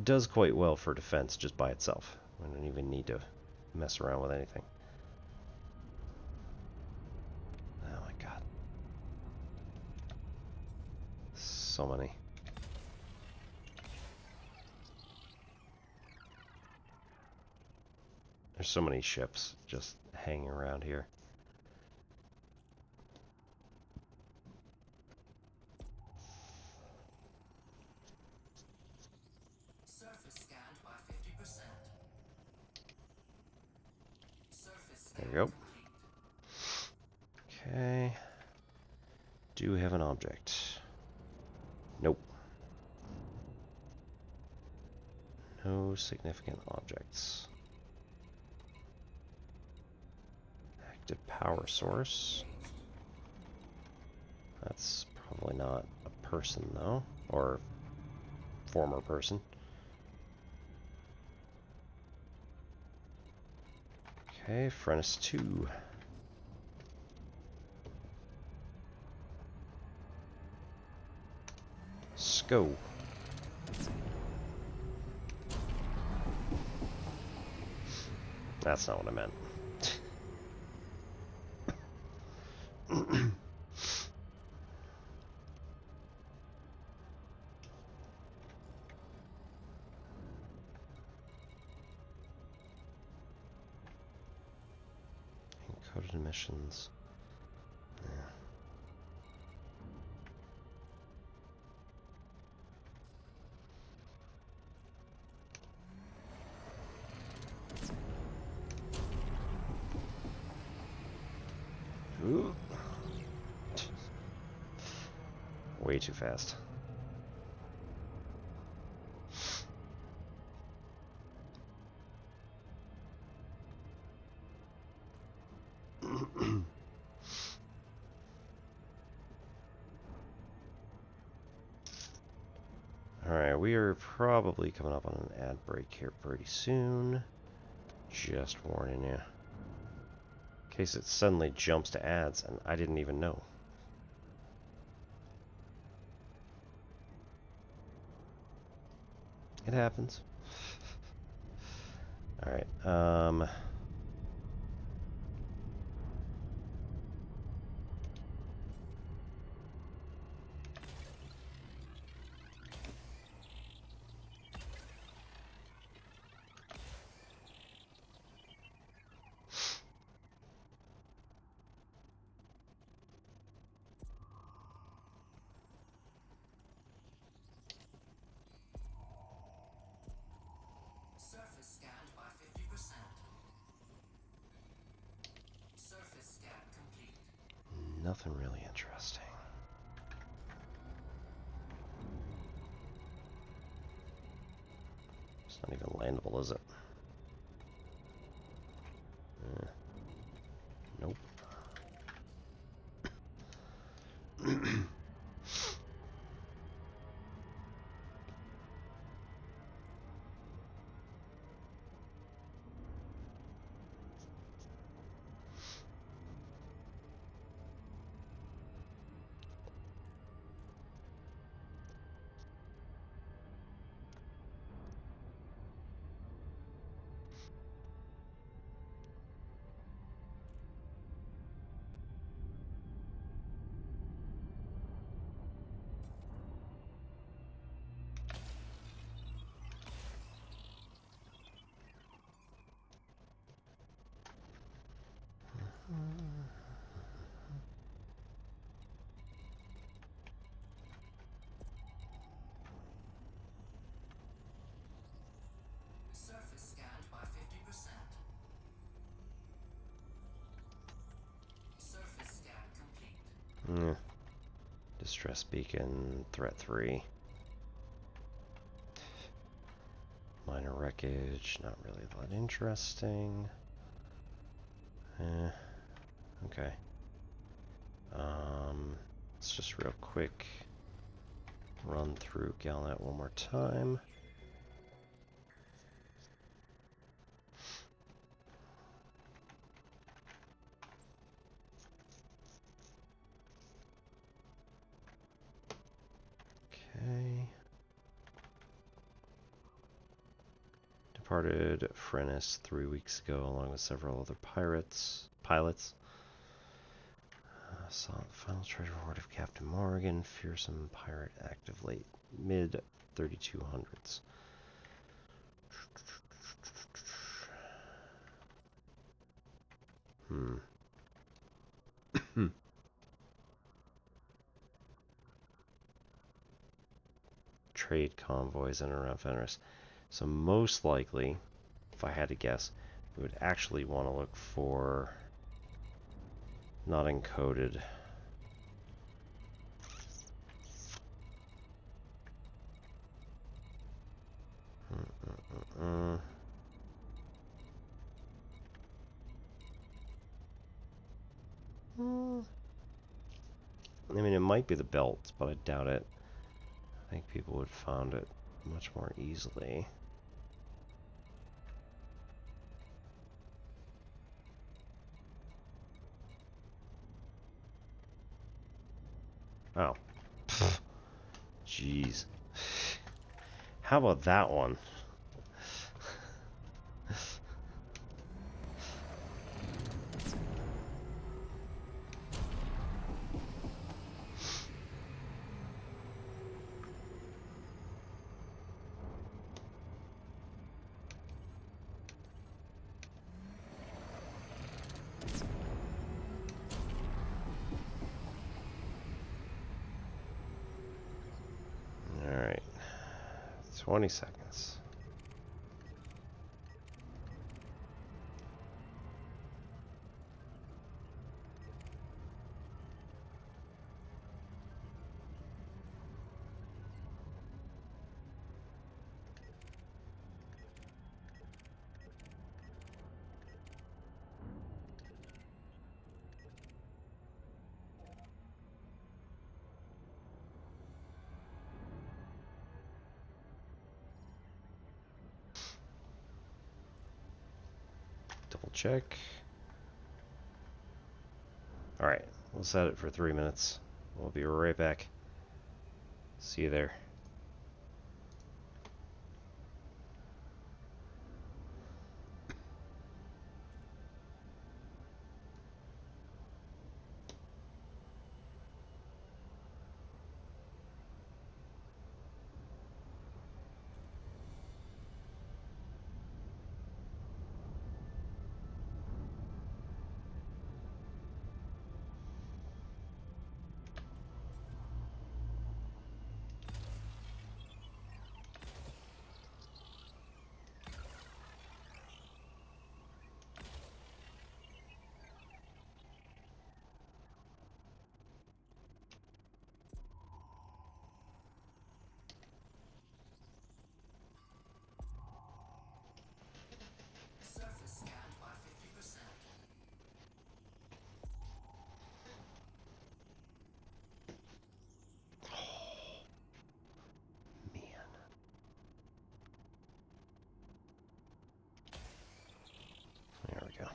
Speaker 1: does quite well for defense just by itself. I don't even need to mess around with anything. Oh my god. So many. There's so many ships just hanging around here.
Speaker 3: Surface scanned by 50%.
Speaker 1: There we go. Okay. Do we have an object? Nope. No significant objects. Active power source. That's probably not a person, though. Or former person. Okay, Furnace 2. Go. That's not what I meant. Encoded emissions. Yeah. Ooh. Way too fast. Alright, we are probably coming up on an ad break here pretty soon. Just warning you. In case it suddenly jumps to ads and I didn't even know. It happens. Alright,
Speaker 3: Surface scanned by 50%. Surface scan complete.
Speaker 1: nothing really interesting. It's not even landable, is it? Nope.
Speaker 3: Surface scanned by 50%. Surface scan complete.
Speaker 1: Yeah. Distress beacon, threat 3. Minor wreckage, not really that interesting. Okay. Let's just real quick run through Galnet one more time. Okay. Departed Frennis 3 weeks ago along with several other pilots. Saw the final treasure hoard of Captain Morgan, fearsome pirate active late mid 3200s. Trade convoys in and around Fenris. So most likely, if I had to guess, we would actually want to look for not encoded. I mean, it might be the belts, but I doubt it. I think people would find it much more easily. Oh. Jeez. How about that one? Alright. 20 seconds. Double check. Alright, we'll set it for 3 minutes. We'll be right back. See you there.
Speaker 3: Surface scanned by 50%.
Speaker 1: Man. There we go.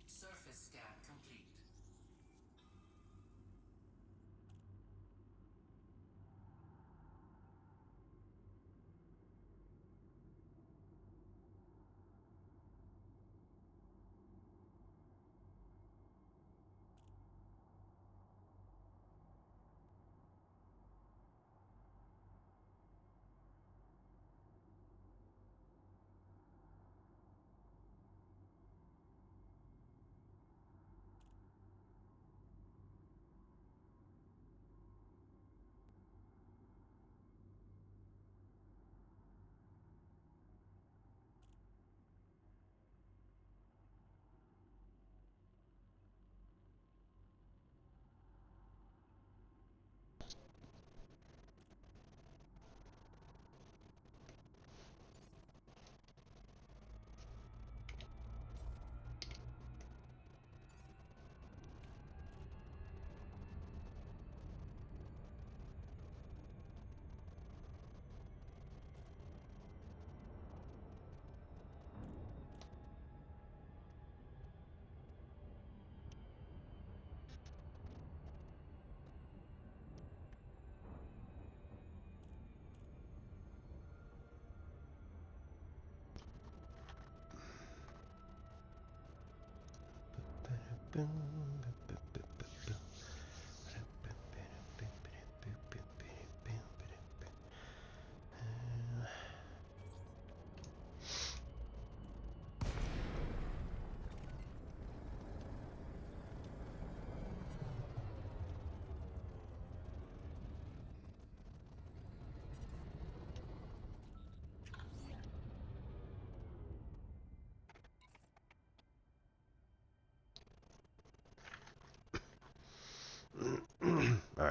Speaker 3: Surface scan complete.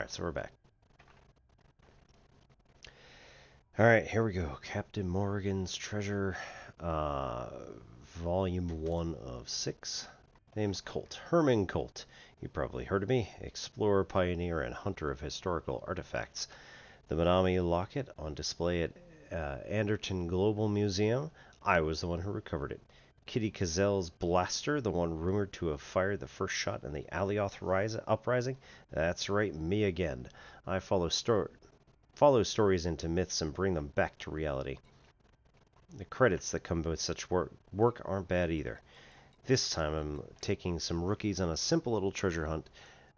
Speaker 1: Alright, so we're back. Alright, here we go. Captain Morrigan's Treasure, Volume 1 of 6. Name's Colt. Herman Colt. You probably heard of me. Explorer, pioneer, and hunter of historical artifacts. The Manami locket on display at Anderton Global Museum. I was the one who recovered it. Kitty Cazel's blaster, the one rumored to have fired the first shot in the Alioth uprising. That's right, me again. I follow stories into myths and bring them back to reality. The credits that come with such work aren't bad either. This time I'm taking some rookies on a simple little treasure hunt,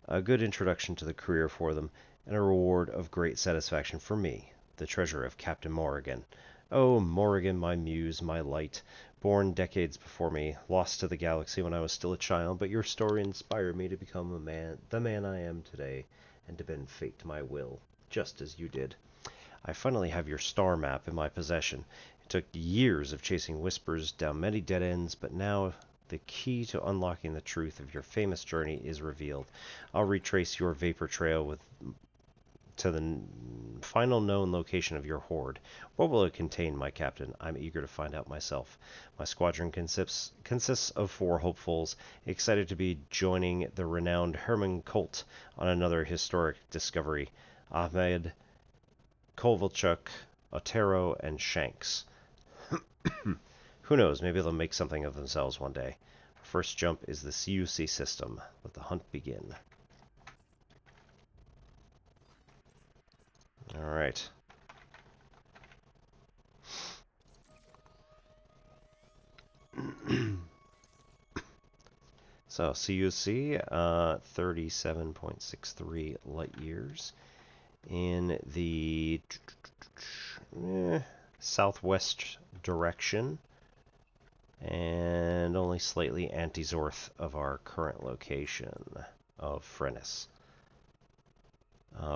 Speaker 1: a good introduction to the career for them, and a reward of great satisfaction for me, the treasure of Captain Morrigan. Oh, Morrigan, my muse, my light, born decades before me, lost to the galaxy when I was still a child, but your story inspired me to become the man I am today, and to bend fate to my will, just as you did. I finally have your star map in my possession. It took years of chasing whispers down many dead ends, but now the key to unlocking the truth of your famous journey is revealed. I'll retrace your vapor trail to the final known location of your hoard. What will it contain, my captain? I'm eager to find out myself. My squadron consists of 4 hopefuls, excited to be joining the renowned Herman Colt on another historic discovery. Ahmed, Kovalchuk, Otero, and Shanks. Who knows, maybe they'll make something of themselves one day. First jump is the CUC system. Let the hunt begin. Alright. So, CUC, 37.63 light years in the southwest direction, and only slightly anti-north of our current location of Phrenis.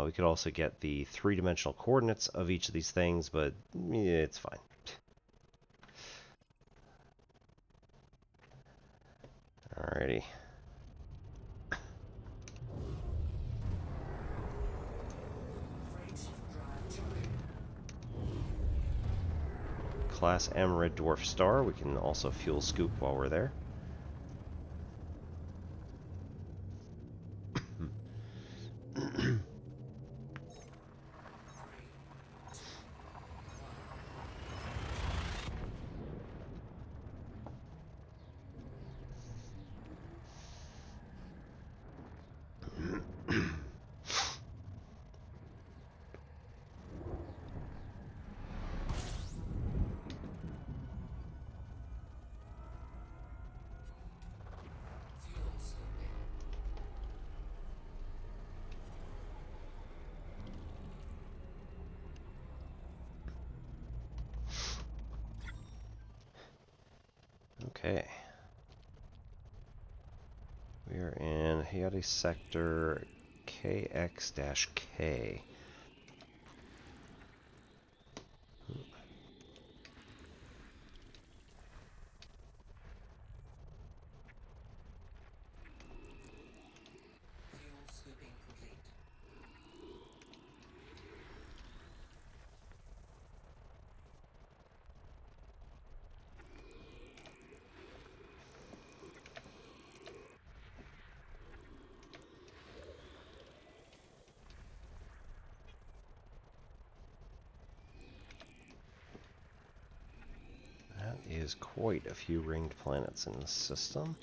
Speaker 1: We could also get the 3-dimensional coordinates of each of these things, but it's fine. Alrighty. Class M Red Dwarf Star. We can also fuel scoop while we're there. Okay. We are in Hayate Sector KX-K.
Speaker 3: Fuel scooping complete.
Speaker 1: That is quite a few ringed planets in the system.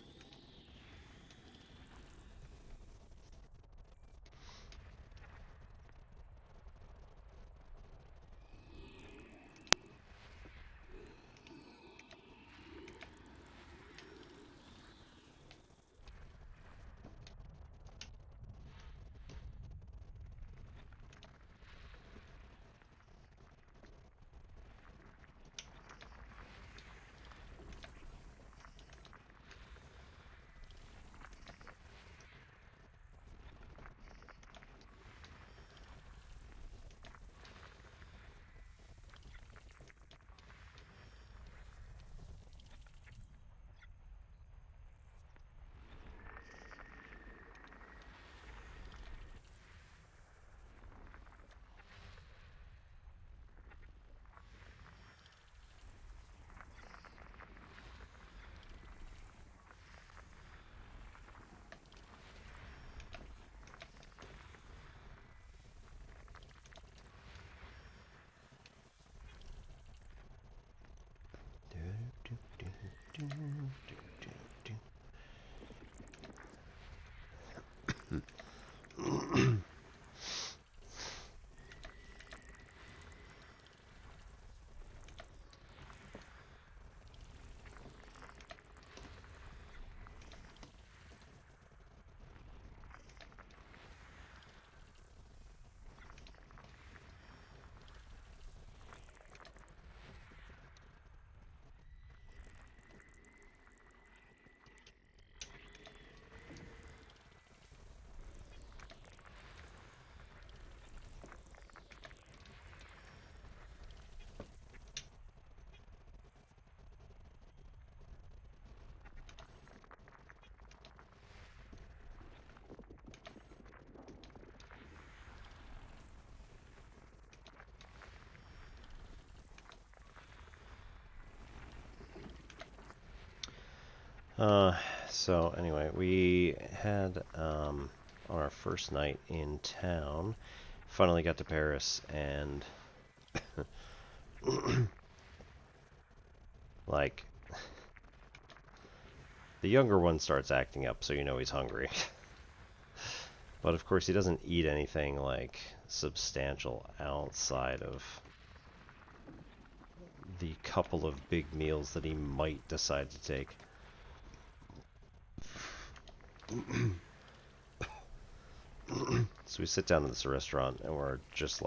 Speaker 1: So anyway, we had on our first night in town, finally got to Paris, and like the younger one starts acting up, so you know he's hungry. But of course, he doesn't eat anything like substantial outside of the couple of big meals that he might decide to take. So we sit down at this restaurant and we're just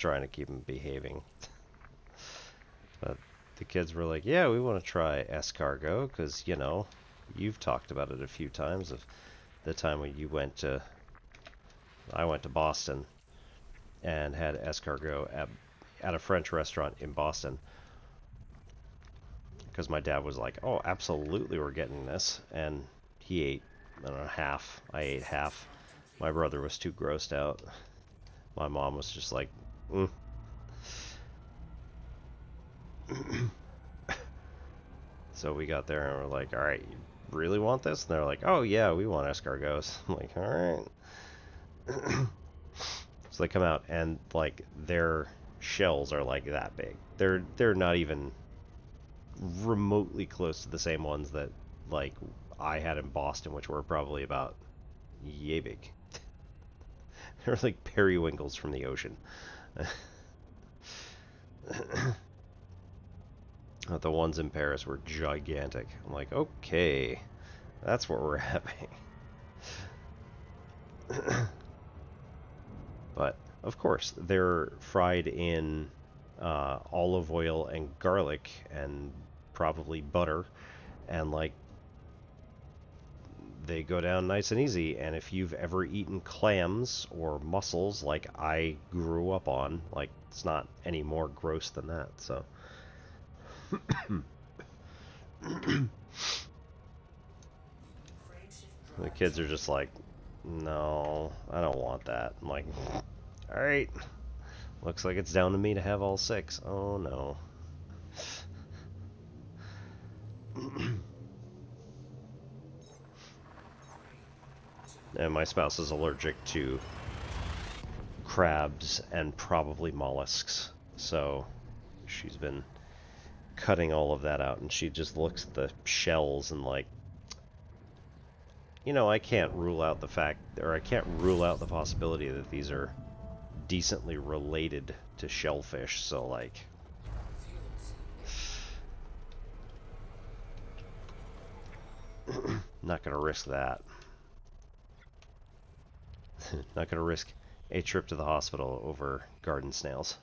Speaker 1: trying to keep him behaving. But the kids were like, yeah, we want to try escargot because, you know, you've talked about it a few times of the time when I went to Boston and had escargot at a French restaurant in Boston. Because my dad was like, oh, absolutely, we're getting this. And he ate, I don't know, half. I ate half. My brother was too grossed out. My mom was just like, So we got there and we're like, all right, you really want this? And they're like, oh, yeah, we want escargots. I'm like, all right. So they come out and, like, their shells are like that big. They're not even remotely close to the same ones that, like, I had in Boston, which were probably about yay big. They're like periwinkles from the ocean. The ones in Paris were gigantic. I'm like, okay, that's what we're having. But, of course, they're fried in olive oil and garlic and probably butter. And, like, they go down nice and easy. And if you've ever eaten clams or mussels like I grew up on, like, it's not any more gross than that, so... The kids are just like, no, I don't want that. I'm like, alright, looks like it's down to me to have all 6. Oh no. And my spouse is allergic to crabs and probably mollusks, so she's been cutting all of that out, and she just looks at the shells and like, you know, I can't rule out the possibility that these are decently related to shellfish, so like, not gonna risk that. Not gonna risk a trip to the hospital over garden snails.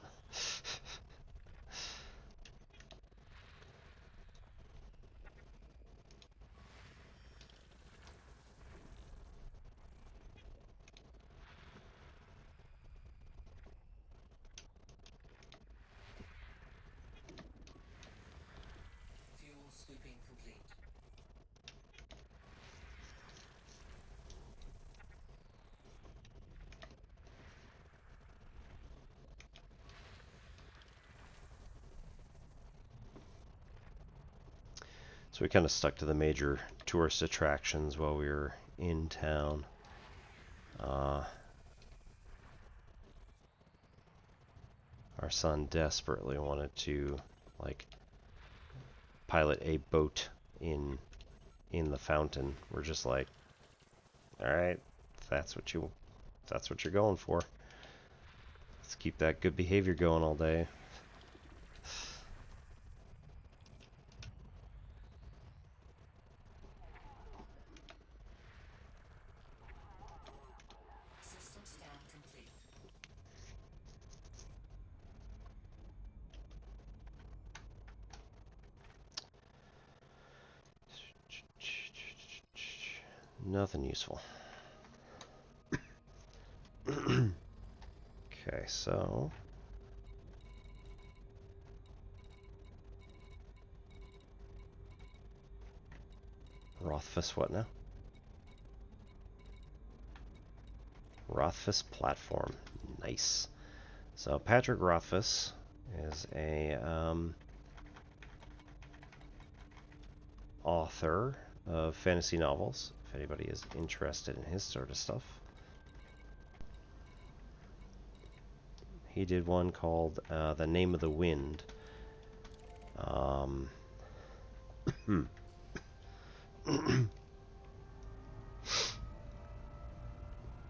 Speaker 3: Fuel scooping complete.
Speaker 1: So we kind of stuck to the major tourist attractions while we were in town. Our son desperately wanted to, like, pilot a boat in the fountain. We're just like, all right, if that's what you're going for. Let's keep that good behavior going all day.
Speaker 3: System scan complete.
Speaker 1: Nothing useful. Okay, so Rothfuss what now? Rothfuss platform. Nice. So Patrick Rothfuss is a author of fantasy novels, if anybody is interested in his sort of stuff. He did one called The Name of the Wind.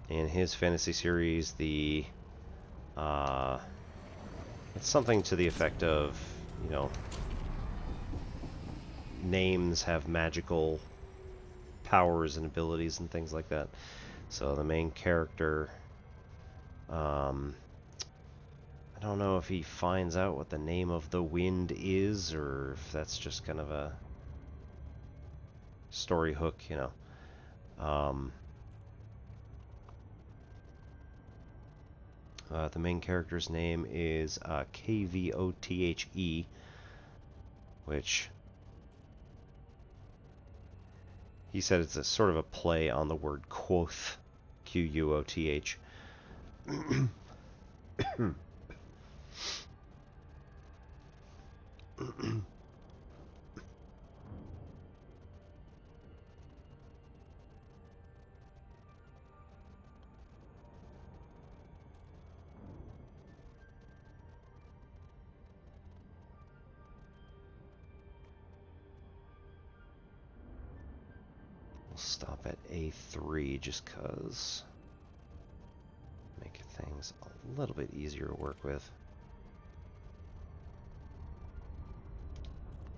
Speaker 1: In his fantasy series, it's something to the effect of, you know, names have magical powers and abilities and things like that. So the main character, I don't know if he finds out what the name of the wind is, or if that's just kind of a story hook, you know. The main character's name is Kvothe, which he said it's a sort of a play on the word quoth, Quoth. Stop at A3 just because make things a little bit easier to work with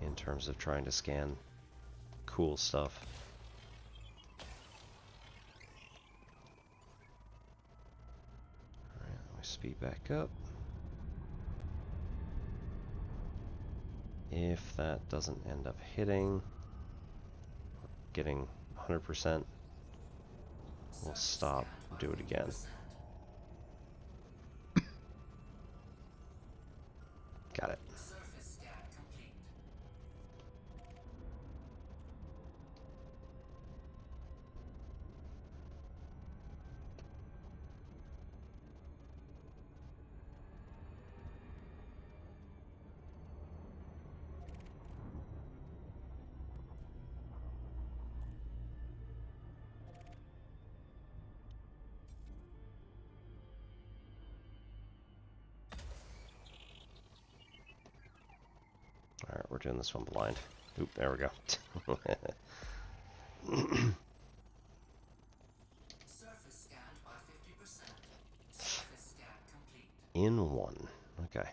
Speaker 1: in terms of trying to scan cool stuff. Alright, let me speed back up. If that doesn't end up hitting, getting 100%, we'll stop and do it again. Got it.
Speaker 3: Surface scan complete.
Speaker 1: Alright, we're doing this one blind. Oop, there we go.
Speaker 3: Surface scanned by 50%. Surface scan complete.
Speaker 1: In one. Okay.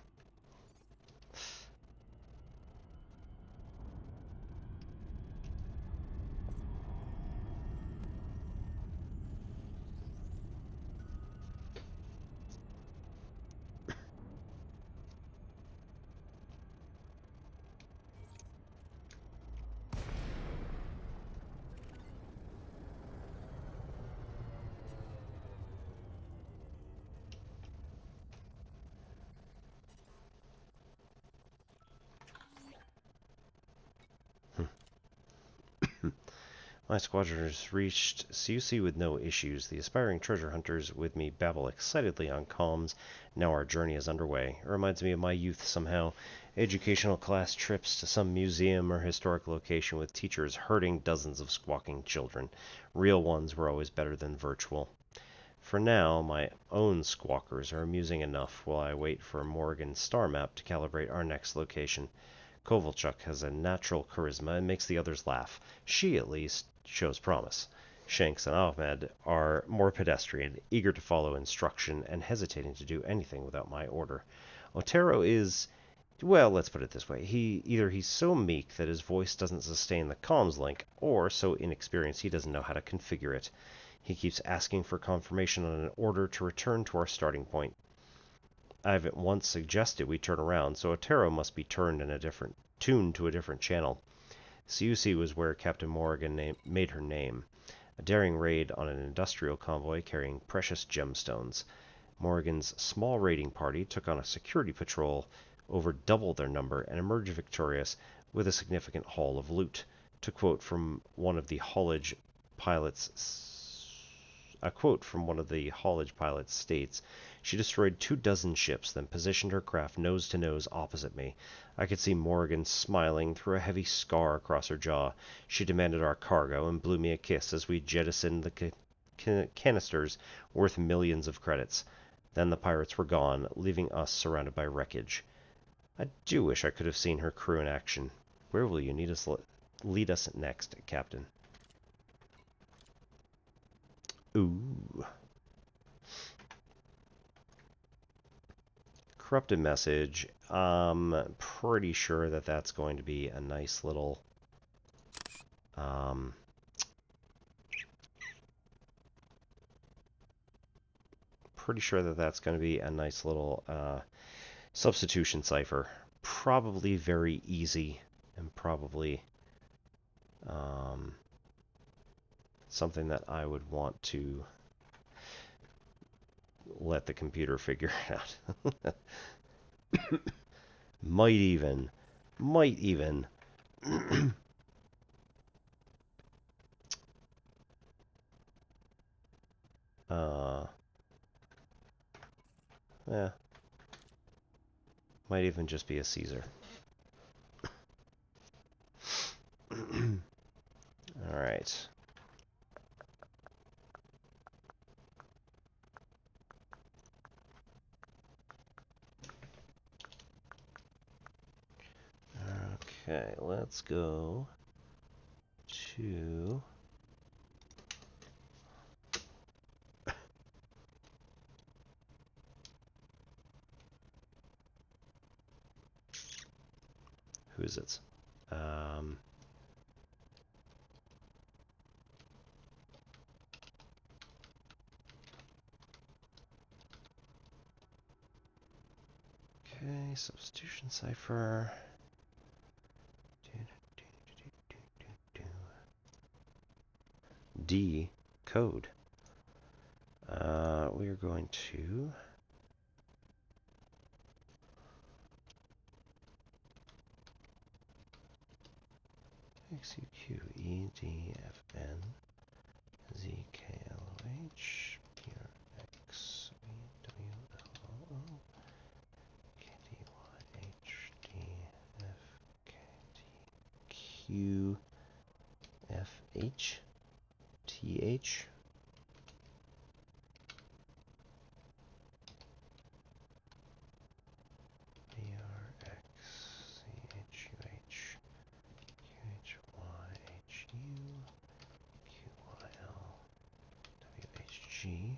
Speaker 1: My squadron has reached CUC with no issues. The aspiring treasure hunters with me babble excitedly on comms. Now our journey is underway. It reminds me of my youth somehow. Educational class trips to some museum or historic location with teachers herding dozens of squawking children. Real ones were always better than virtual. For now, my own squawkers are amusing enough while I wait for Morrigan's star map to calibrate our next location. Kovalchuk has a natural charisma and makes the others laugh. She, at least, shows promise. Shanks and Ahmed are more pedestrian, eager to follow instruction and hesitating to do anything without my order. Otero is, well, let's put it this way. Either he's so meek that his voice doesn't sustain the comms link, or so inexperienced he doesn't know how to configure it. He keeps asking for confirmation on an order to return to our starting point. I've at once suggested we turn around, so Otero must be tuned to a different channel. CUC was where Captain Morrigan made her name. A daring raid on an industrial convoy carrying precious gemstones. Morrigan's small raiding party took on a security patrol over double their number and emerged victorious with a significant haul of loot. To quote from one of the haulage pilots' a quote from one of the haulage pilots states, "She destroyed 24 ships, then positioned her craft nose to nose opposite me. I could see Morrigan smiling through a heavy scar across her jaw. She demanded our cargo and blew me a kiss as we jettisoned the canisters worth millions of credits. Then the pirates were gone, leaving us surrounded by wreckage. I do wish I could have seen her crew in action. Where will you lead us next, Captain?" Ooh. Corrupted message. Pretty sure that that's going to be a nice little... pretty sure that that's going to be a nice little substitution cipher. Probably very easy and probably something that I would want to let the computer figure out. Might even. Yeah. Might even just be a Caesar. Alright. Okay, let's go to... Who is it? Okay, substitution cipher. D code. We are going to XUQEDFN ZKLOH PRXVWLO KDYHDFKTQFHTH G.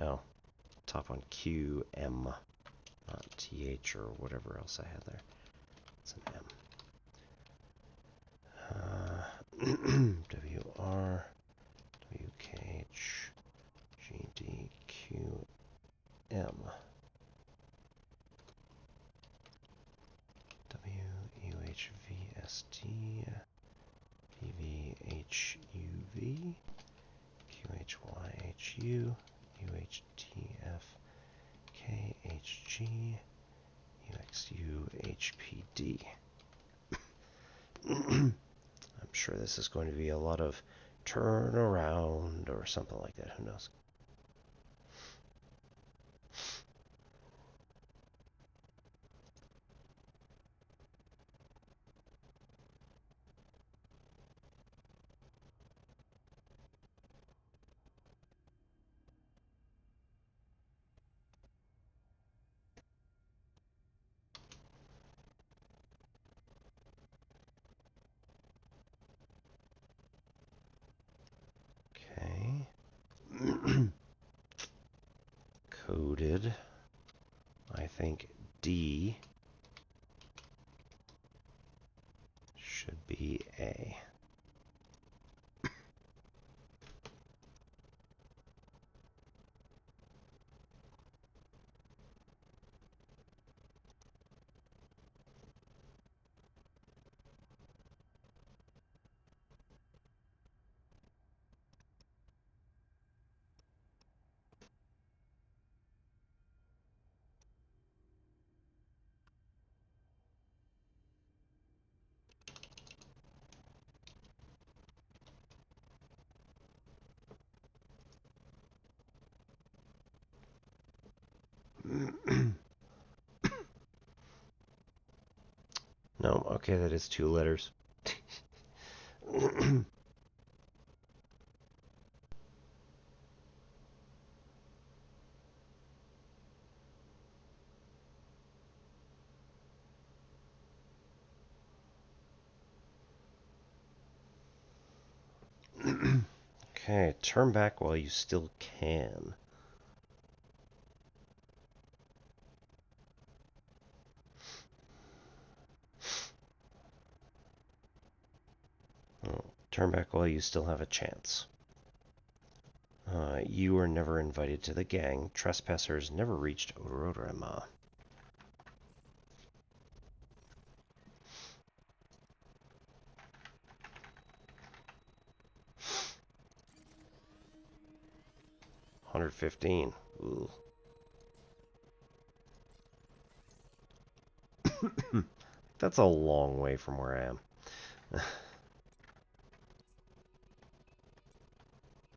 Speaker 1: Oh, top on QM, not TH or whatever else I had there. It's an M. WR, WKH, GDQM, WUHVST, PVHUV, QHYHU, UHTF, KHG, UXUHPD. I'm sure this is going to be a lot of turn around or something like that. Who knows? Coded. I think D should be A. Okay, that is 2 letters. Okay, turn back while you still can. Oh, turn back while you still have a chance. You were never invited to the gang. Trespassers never reached Ororema. $115. Ooh. That's a long way from where I am.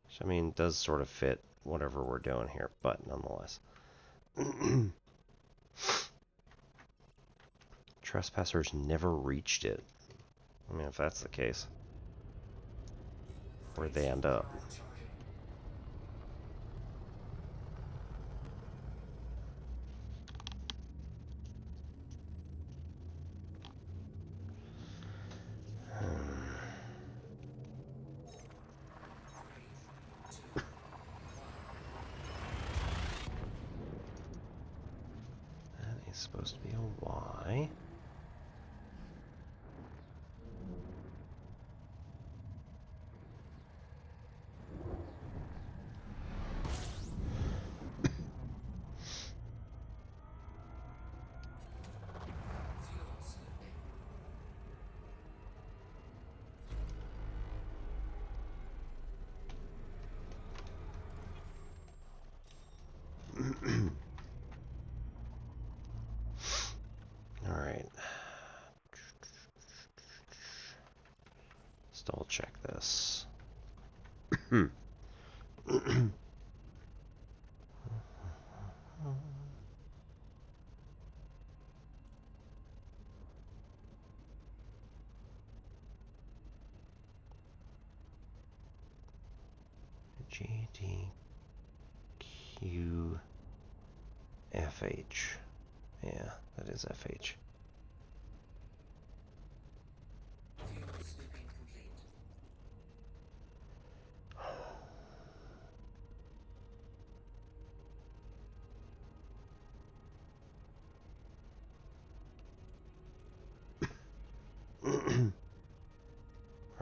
Speaker 1: Which, I mean, does sort of fit whatever we're doing here, but nonetheless. Trespassers never reached it. I mean, if that's the case, where'd they end up? That is supposed to be a Y. Alright. Let's double check this. GDQFH. Yeah, that is FH.
Speaker 3: Fuel sweeping complete.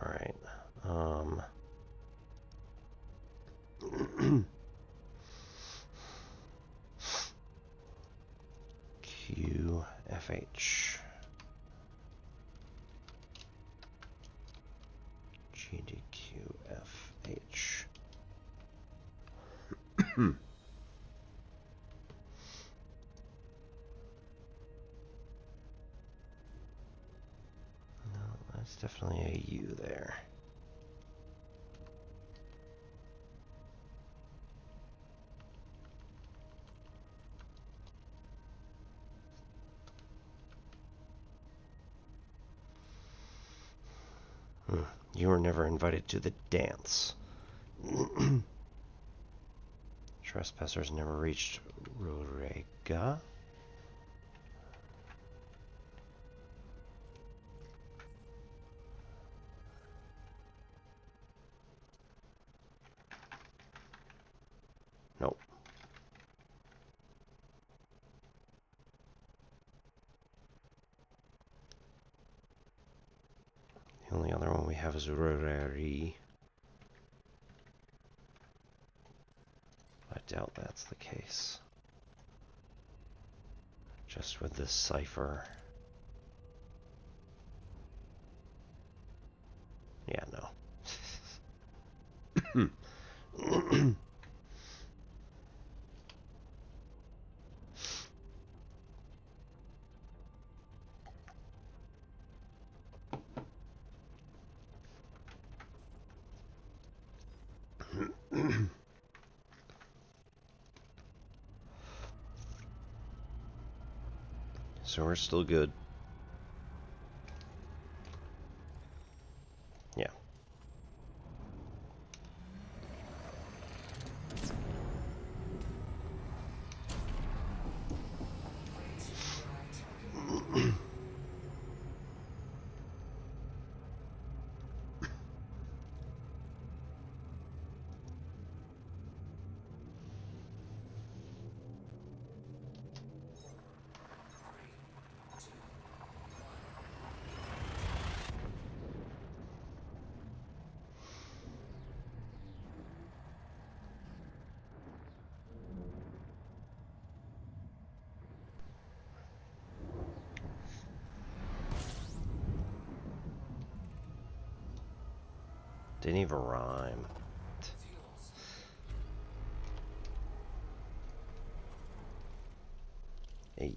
Speaker 1: Alright. QFH. GDQFH. No, that's definitely a U there. You were never invited to the dance. Trespassers never reached Rorega. Nope. The only other one we have is Roreri. I doubt that's the case. Just with this cipher. Yeah, no. So we're still good. Didn't even rhyme.
Speaker 3: Fuels.
Speaker 1: Hey.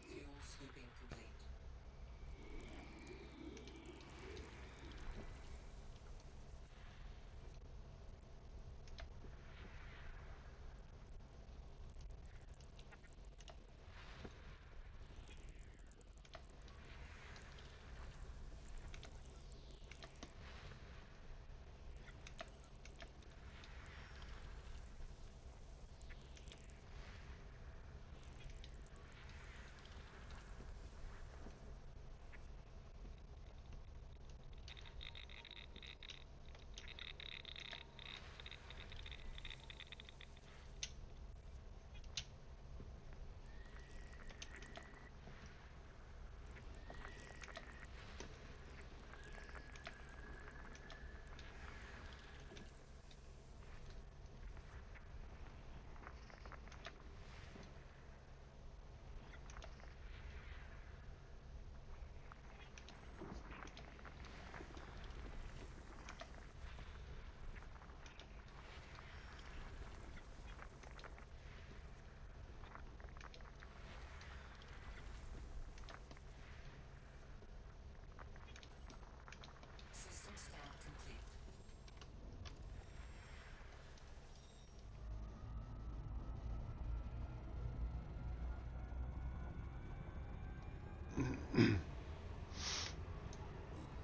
Speaker 3: Fuel scooping complete. System scan complete.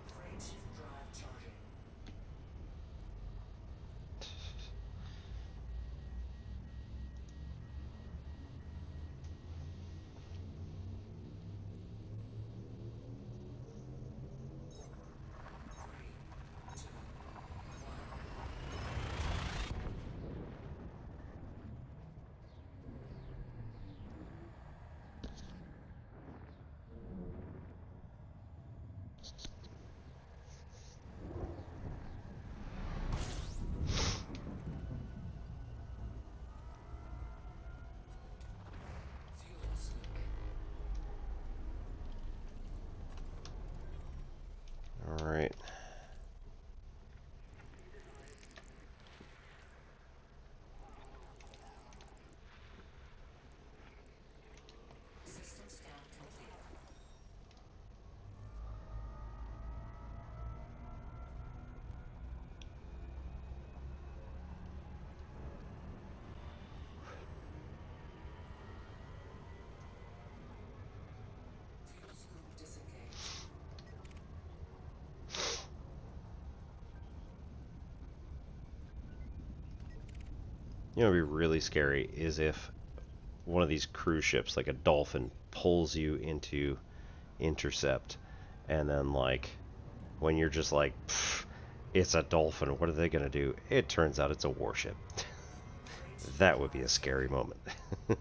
Speaker 3: Frameshift drive charging. Three, two, fuel scooping.
Speaker 1: All right.
Speaker 3: System scan complete. Fuel scoop disengaged.
Speaker 1: You know, what'd be really scary is if one of these cruise ships, like a dolphin, pulls you into intercept, and then like when you're just like, "Pfft, it's a dolphin. What are they gonna do?" It turns out it's a warship.
Speaker 3: Frameshift
Speaker 1: That would be a
Speaker 3: drive
Speaker 1: scary
Speaker 3: charging.
Speaker 1: moment.
Speaker 3: Three,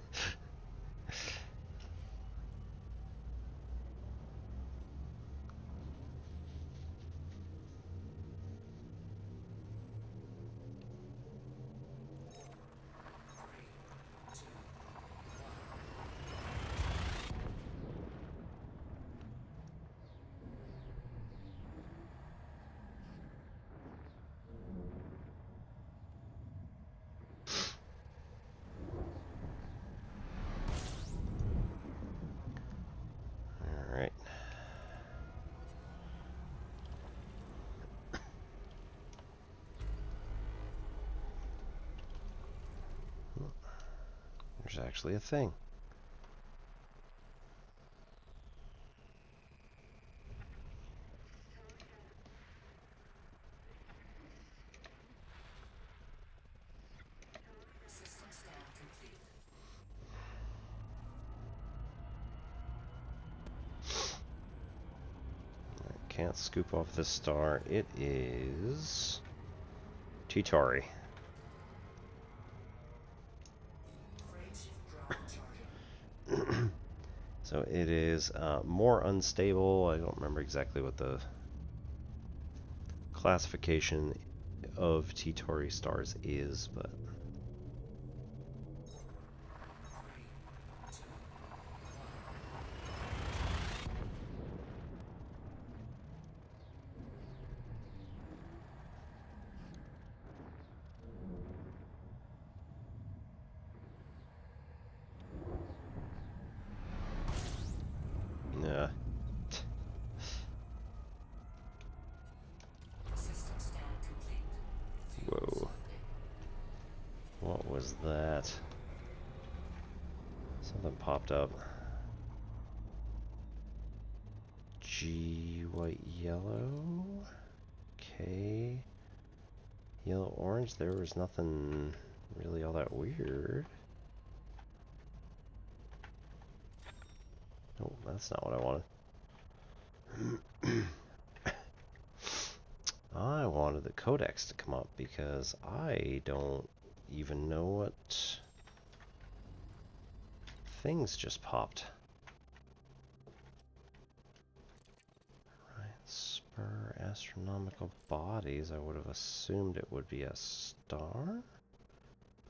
Speaker 3: two,
Speaker 1: All right. There's actually a thing.
Speaker 3: system scan complete.
Speaker 1: can't scoop off this star. It is Titari. So it is more unstable. I don't remember exactly what the classification of Titari stars is, but yeah.
Speaker 3: System scan complete.
Speaker 1: Whoa. What was that? Something popped up. G, white, yellow. K, yellow, orange. There was nothing really all that weird. Nope, that's not what I wanted. I wanted the codex to come up because I don't even know what things just popped. Right, spur, astronomical bodies. I would have assumed it would be a star,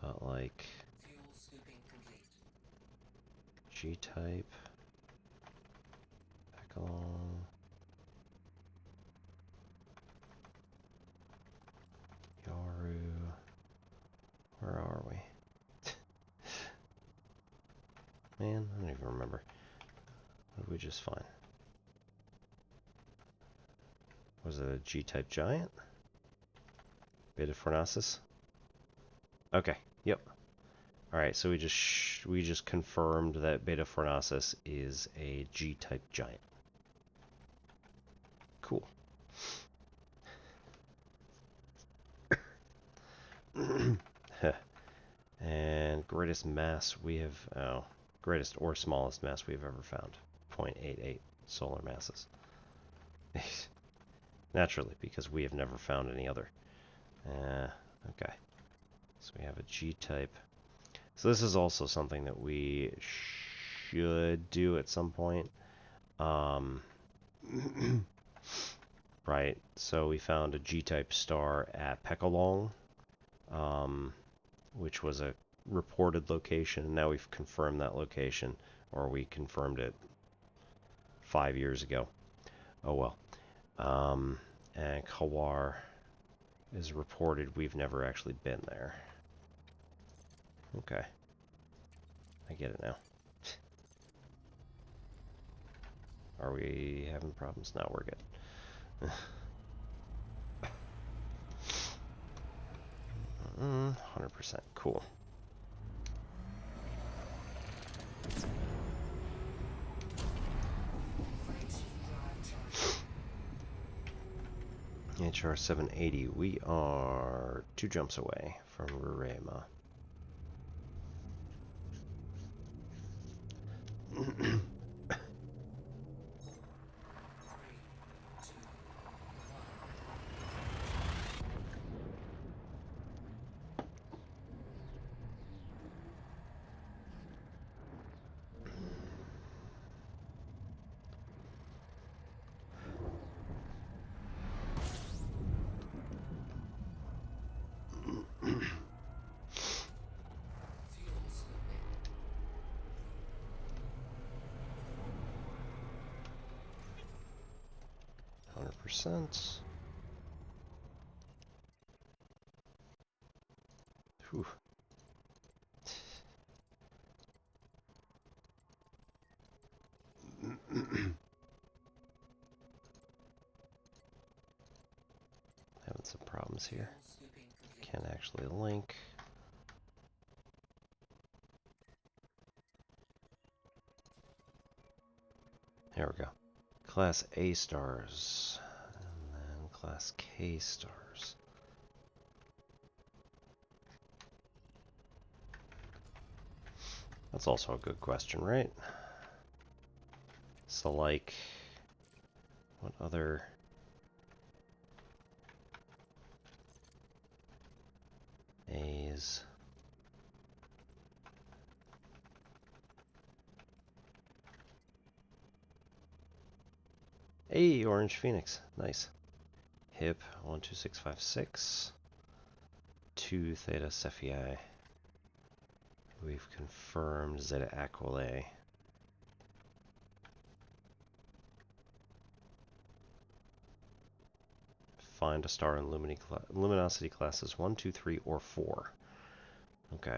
Speaker 1: but like
Speaker 3: Fuel scooping complete.
Speaker 1: G-type, Pecalong, Yaru. Where are we? Man, I don't even remember. What did we just find? Was it a G-type giant? Beta Phronesis? Okay, yep. Alright, so we just confirmed that Beta Phronesis is a G-type giant. Cool. And greatest mass we have, greatest or smallest mass we've ever found. 0.88 solar masses. Naturally, because we have never found any other. Okay. So we have a G-type. So this is also something that we should do at some point. Right, so we found a G-type star at Pecalong, which was a reported location, and now we've confirmed that location, or we confirmed it 5 years ago. Oh well. And Kawar is reported. We've never actually been there. Okay. I get it now. Are we having problems? No, we're good. 100%. Cool. HR 780. We are 2 jumps away from Rurema.
Speaker 3: Fuel scooping.
Speaker 1: 100%. Whew. Having some problems here.
Speaker 3: Fuel scooping complete.
Speaker 1: Can't actually link. There we go. Class A stars. And then Class K stars. That's also a good question, right? So, like, what other is. Hey, Orange Phoenix. Nice. Hip 12656. 2 Theta Cephei. We've confirmed Zeta Aquilae. Find a star in luminosity classes 1, 2, 3, or 4. Okay.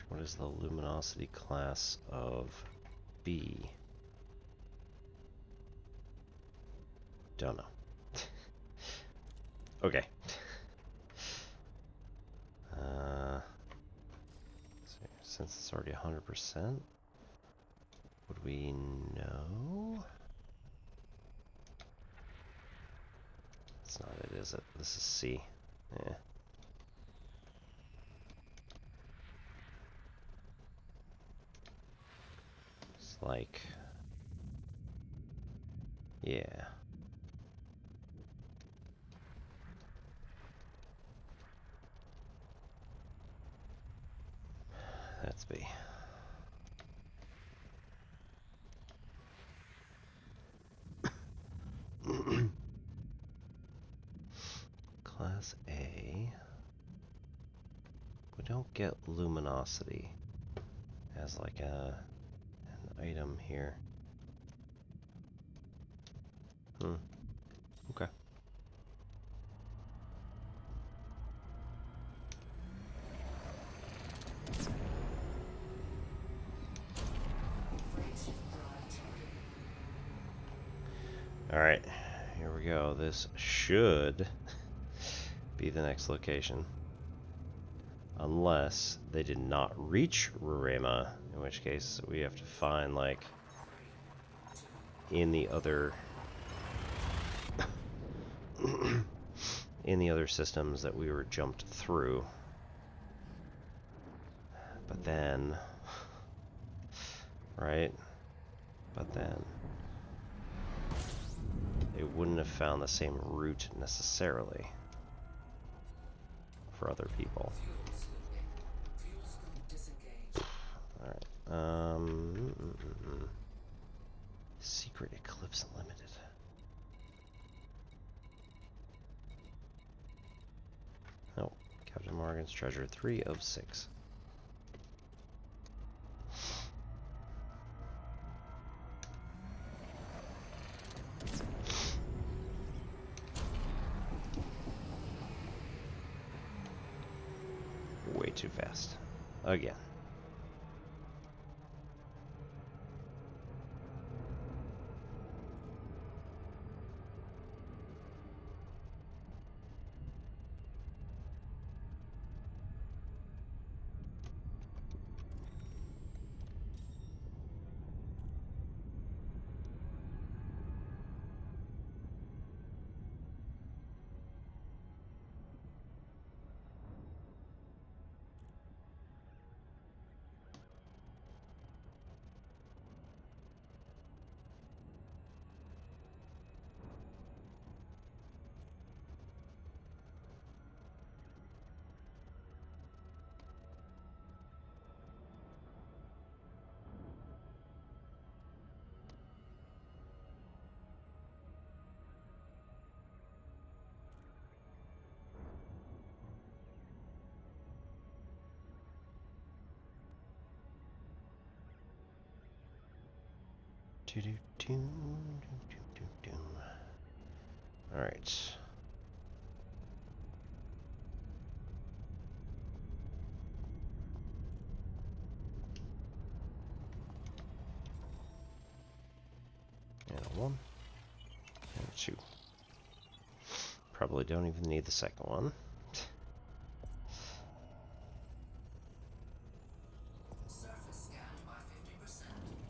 Speaker 1: What is the luminosity class of B? Don't know. Okay. Since it's already 100%, would we know? That's not it, is it? This is C. Yeah. It's like, yeah. That's B. Class A. We don't get luminosity as like an item here. Okay. Alright, here we go. This should be the next location. Unless they did not reach Rurema, in which case we have to find, like, in the other in the other systems that we were jumped through. But then, right? But then they wouldn't have found the same route necessarily for other people. Alright, Secret Eclipse Limited. Oh, Captain Morgan's treasure, 3 of 6. Way too fast. Again. Alright. And a 1. And a 2. Probably don't even need the second one.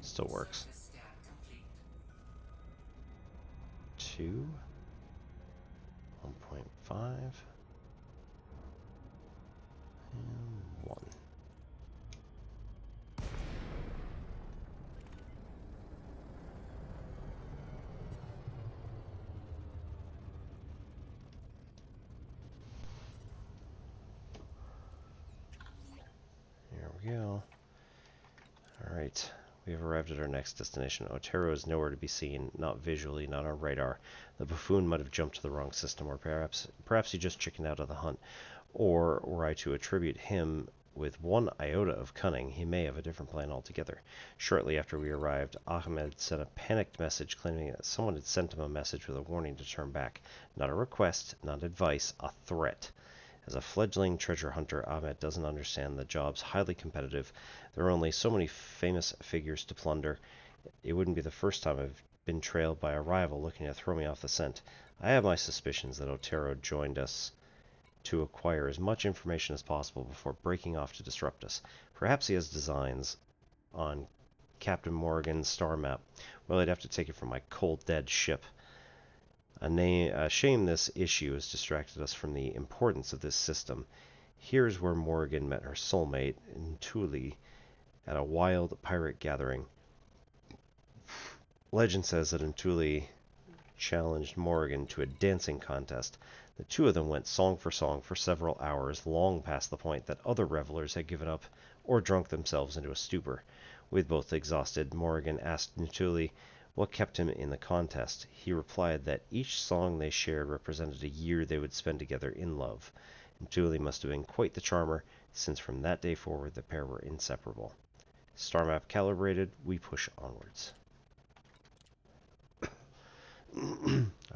Speaker 1: Still works. 2, 1.5, and 1. we go. Alright, we have arrived at our next destination. Otero is nowhere to be seen, not visually, not on radar. The buffoon might have jumped to the wrong system, or perhaps he just chickened out of the hunt. Or, were I to attribute him with one iota of cunning, he may have a different plan altogether. Shortly after we arrived, Ahmed sent a panicked message claiming that someone had sent him a message with a warning to turn back. Not a request, not advice, a threat. As a fledgling treasure hunter, Ahmed doesn't understand the job's highly competitive. There are only so many famous figures to plunder. It wouldn't be the first time I've been trailed by a rival looking to throw me off the scent. I have my suspicions that Otero joined us to acquire as much information as possible before breaking off to disrupt us. Perhaps he has designs on Captain Morgan's star map. Well, I'd have to take it from my cold, dead ship. A shame this issue has distracted us from the importance of this system. Here's where Morgan met her soulmate, Ntuli, at a wild pirate gathering. Legend says that Ntuli challenged Morgan to a dancing contest. The two of them went song for several hours, long past the point that other revelers had given up or drunk themselves into a stupor. With both exhausted, Morgan asked Ntuli what kept him in the contest. He replied that each song they shared represented a year they would spend together in love. Ntuli must have been quite the charmer, since from that day forward the pair were inseparable. Star map calibrated, we push onwards.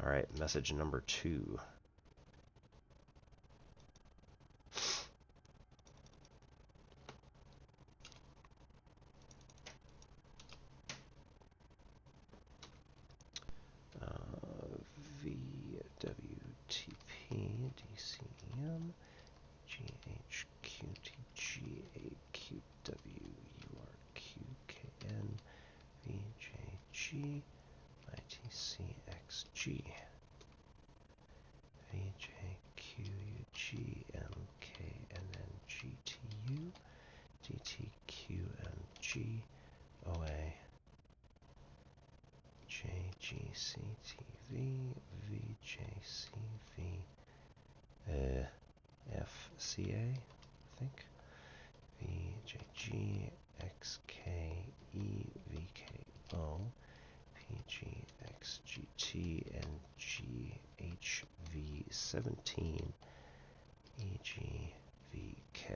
Speaker 1: Alright, message number 2. VWTP DCM GHQTG AQW URQKN VJG ITCXG VJQUGMKNNGTU DTQMG OA JGCTV VJCV FCA, I think. VJG XKEVKO PGXGT and GHV17 EGVK.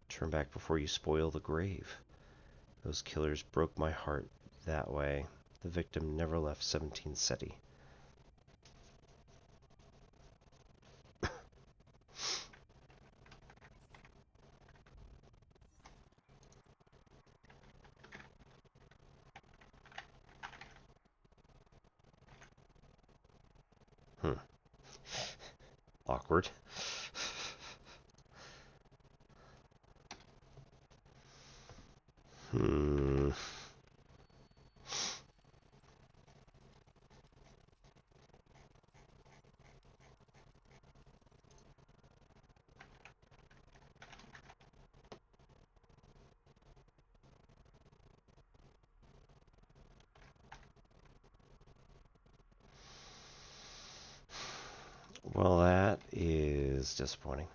Speaker 1: Turn back before you spoil the grave. Those killers broke my heart that way. The victim never left 17 SETI. Awkward. Well, that is disappointing.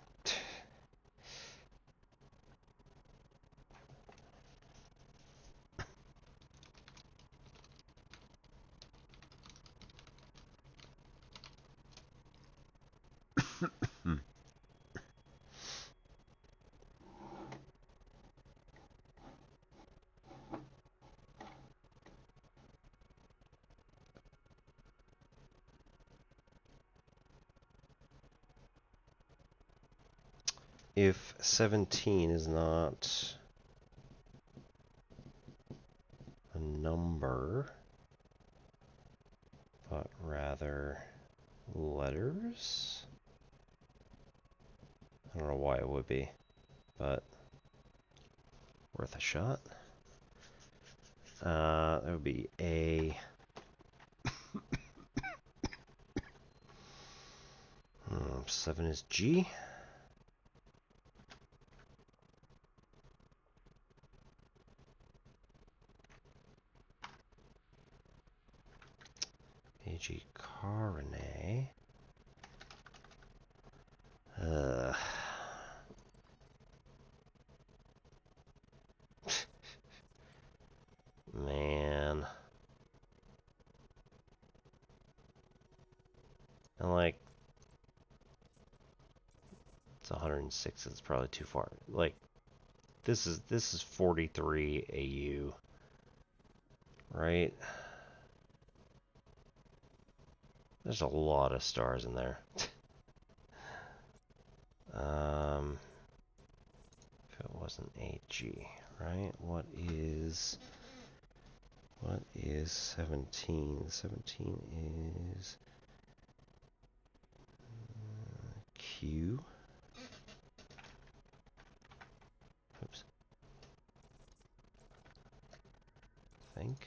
Speaker 1: If 17 is not a number, but rather letters, I don't know why it would be, but worth a shot. That would be A. 7 is G. AG Carne. And like, it's 106. It's probably too far. Like, this is 43 AU, right? There's a lot of stars in there. If it wasn't AG, right? What is 17? 17 is Q. Oops. I think.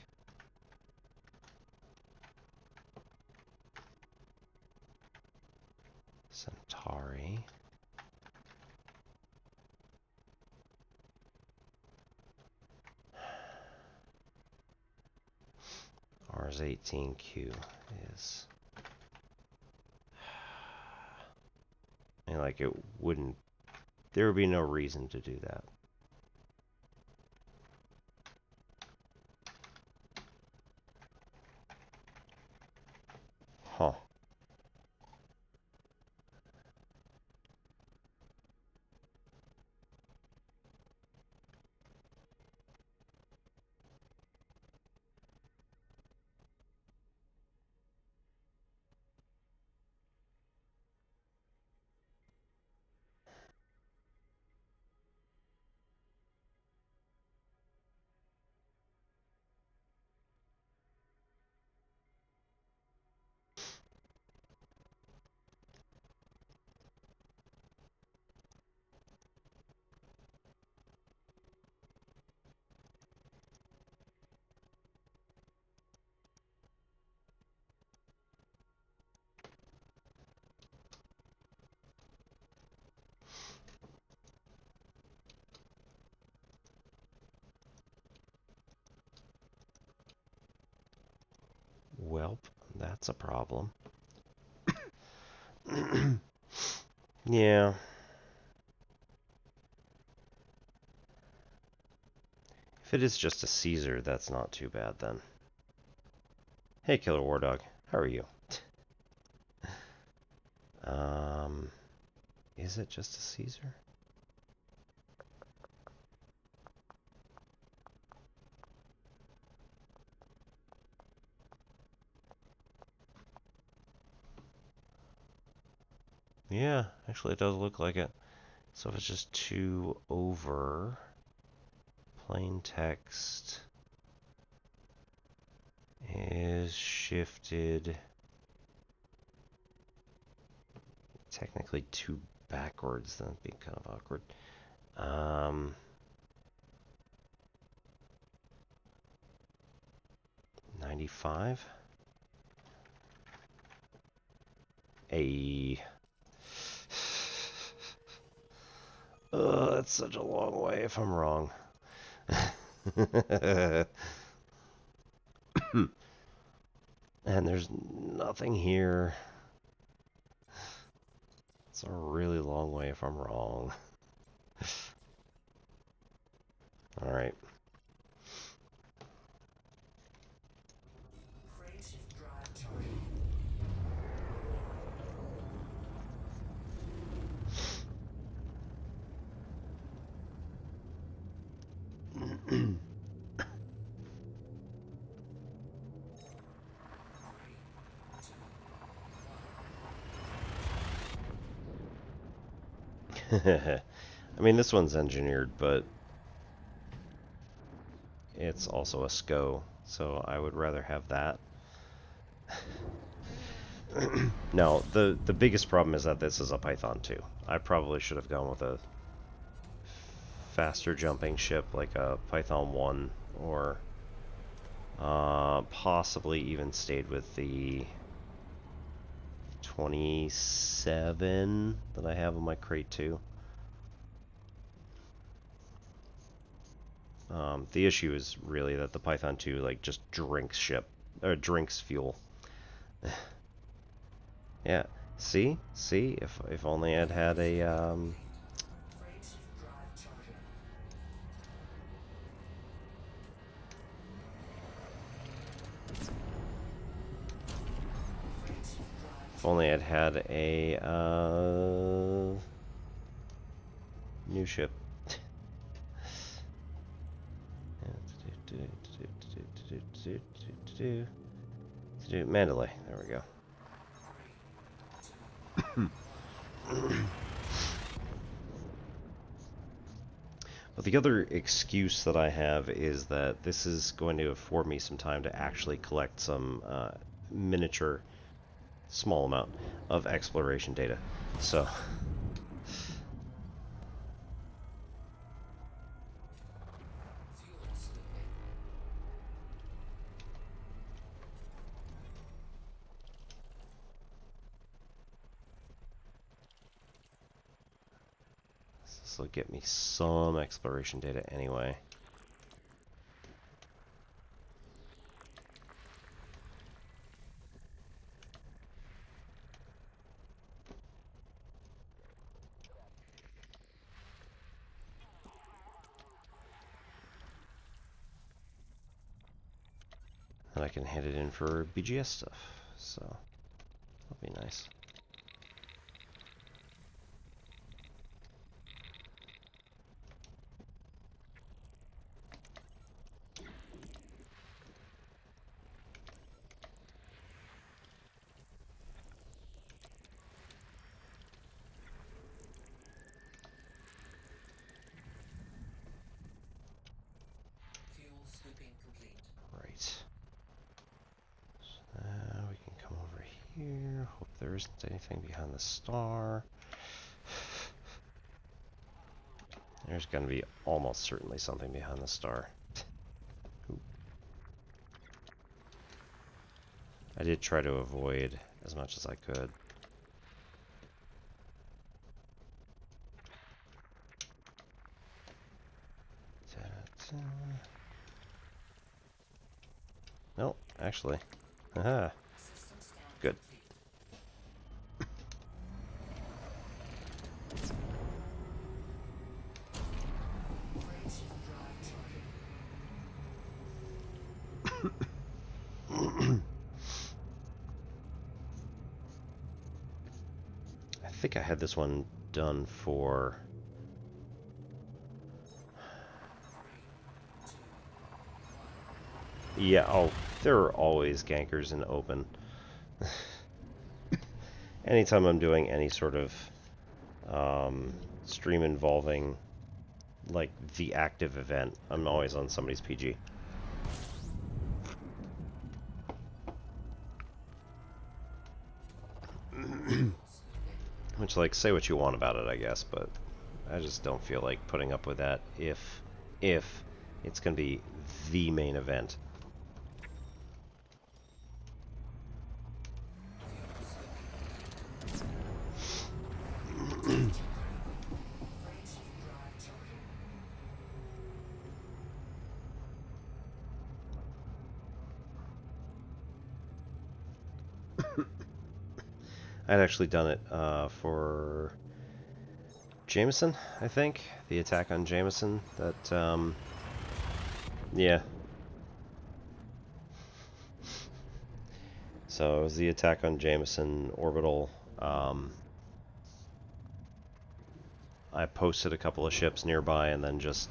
Speaker 1: Centauri. R's 18Q is. I mean, like, it wouldn't. There would be no reason to do that. Huh. Welp, that's a problem. Yeah. If it is just a Caesar, that's not too bad then. Hey, Killer War Dog, how are you? Is it just a Caesar? Yeah, actually it does look like it. So if it's just 2 over plain text is shifted technically 2 backwards, then it'd be kind of awkward. 95. That's such a long way if I'm wrong. And there's nothing here. It's a really long way if I'm wrong. Alright.
Speaker 3: Frameshift drive charging.
Speaker 1: I mean, this one's engineered, but it's also a SCO, so I would rather have that. No, the biggest problem is that this is a Python 2. I probably should have gone with a faster jumping ship like a Python 1, or possibly even stayed with the 27 that I have on my crate 2. The issue is really that the Python 2 like just drinks fuel. Yeah, see, if only I'd had a
Speaker 3: Frameshift drive charging. Frameshift drive
Speaker 1: If only I'd had a new ship. Mandalay. There we go. But the other excuse that I have is that this is going to afford me some time to actually collect some miniature, small amount of exploration data. So this will get me some exploration data anyway. And I can hand it in for BGS stuff, so that'll be nice.
Speaker 3: Fuel scooping complete.
Speaker 1: Right. So now we can come over here. Hope there isn't anything behind the star. There's going to be almost certainly something behind the star. Ooh. I did try to avoid as much as I could. No, actually. Haha.
Speaker 3: System scan
Speaker 1: Good.
Speaker 3: complete. Frameshift drive charging.
Speaker 1: I think I had this one done for... Yeah, oh, there are always gankers in open. Anytime I'm doing any sort of stream involving like the active event, I'm always on somebody's PG. Which, like, say what you want about it, I guess, but I just don't feel like putting up with that if it's gonna be the main event.
Speaker 3: Frameshift drive charging.
Speaker 1: I'd actually done it for Jameson, I think. The attack on Jameson. That, yeah. So it was the attack on Jameson orbital. I posted a couple of ships nearby and then just,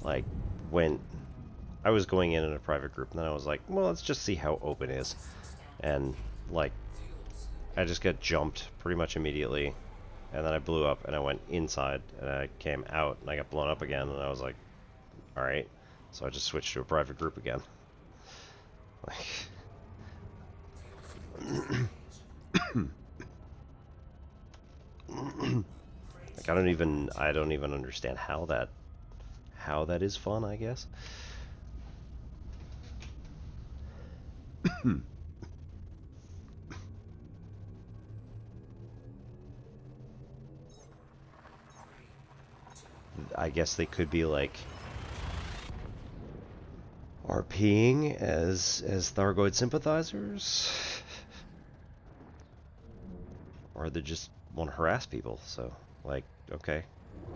Speaker 1: like, went... I was going in a private group, and then I was like, well, let's just see how open it is. And, like, I just got jumped pretty much immediately, and then I blew up, and I went inside, and I came out, and I got blown up again, and I was like, alright. So I just switched to a private group again. Like... Like, I don't even understand how that is fun, I guess. I guess they could be like RPing as Thargoid sympathizers, or they just want to harass people. So, like, okay,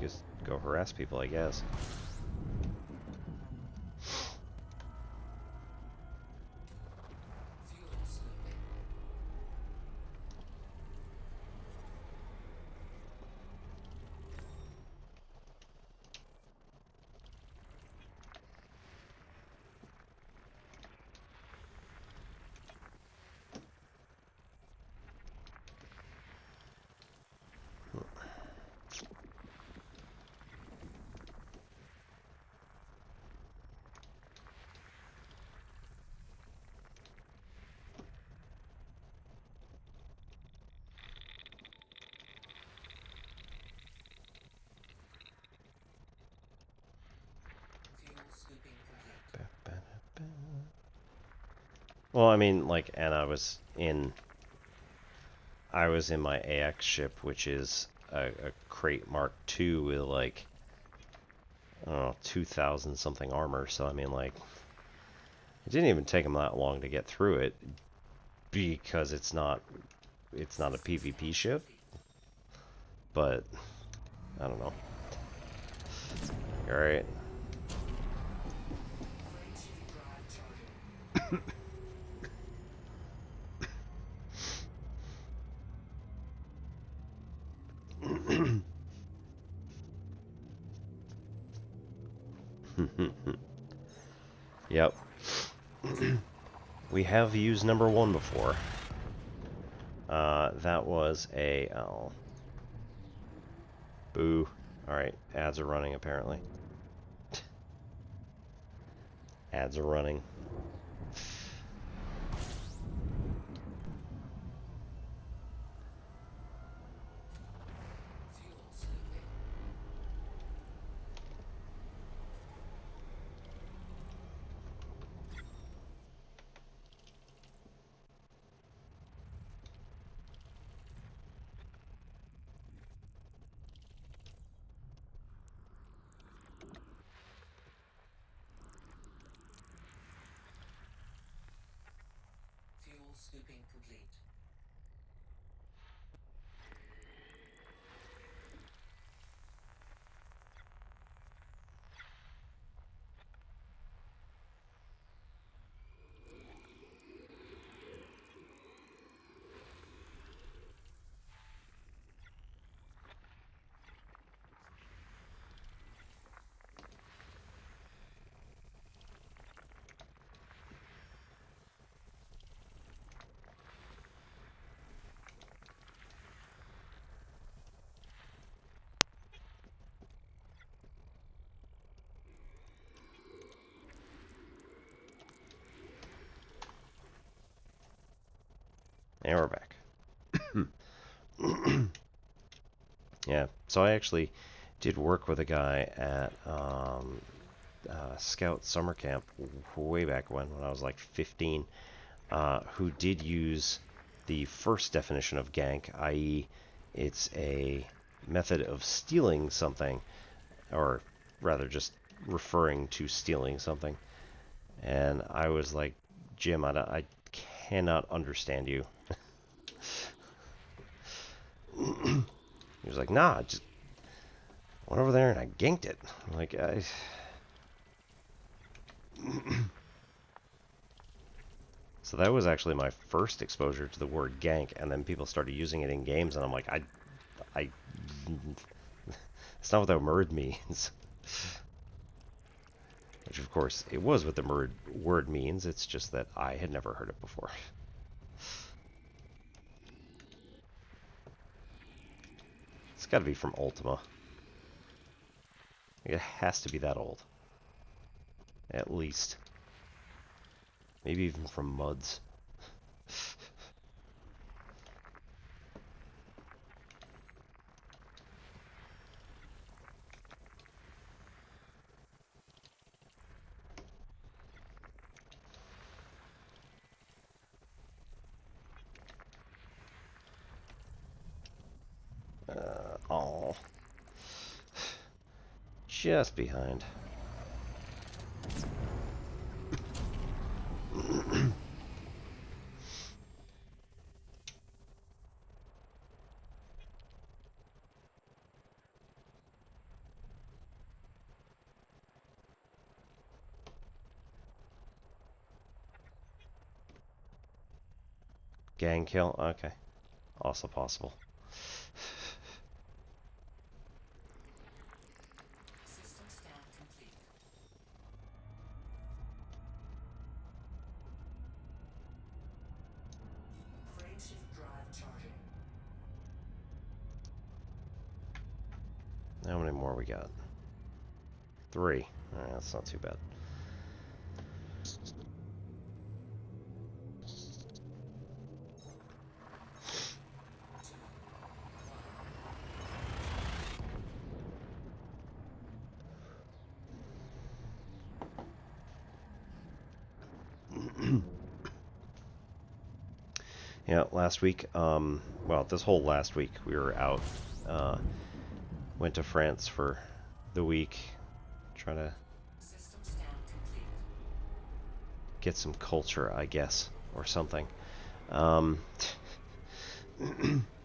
Speaker 1: just go harass people, I guess.
Speaker 3: Fuel scooping.
Speaker 1: Well, I mean, like, and I was in my AX ship, which is a Crate Mark II with like, I don't know, 2,000 something armor. So I mean, like, it didn't even take them that long to get through it because it's not a PvP ship. But I don't know. All right.
Speaker 3: Frameshift drive charging.
Speaker 1: Yep. We have used number 1 before. That was a... Oh. Boo. Alright, ads are running apparently. Ads are running.
Speaker 3: Fuel scooping. Fuel scooping complete.
Speaker 1: And we're back. Yeah, so I actually did work with a guy at Scout Summer Camp way back when I was like 15, who did use the first definition of gank, i.e. it's a method of stealing something, or rather just referring to stealing something. And I was like, Jim, I cannot understand you. He was like, nah, just went over there and I ganked it. I'm like, So that was actually my first exposure to the word gank, and then people started using it in games, and I'm like, it's not what that word means. Which, of course, it was what the word means, it's just that I had never heard it before. It's gotta be from Ultima. It has to be that old. At least. Maybe even from Muds. Oh. Just behind. Gang kill? Okay. Also possible.
Speaker 3: System scan complete. Frameshift drive charging.
Speaker 1: How many more we got? 3. Alright, that's not too bad. Yeah, last week, well, this whole last week we were out. Went to France for the week, trying to
Speaker 3: System scan complete.
Speaker 1: get some culture, I guess, or something. Um,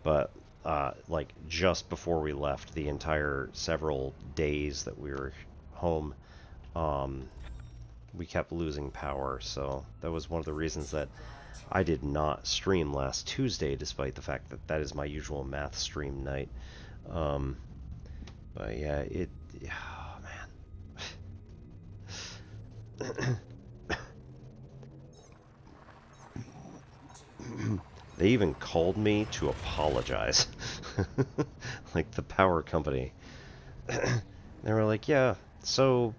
Speaker 1: but like just before we left, the entire several days that we were home, um, we kept losing power. So that was one of the reasons that I did not stream last Tuesday, despite the fact that that is my usual math stream night. But yeah, oh man. They even called me to apologize. Like the power company. They were like, yeah, so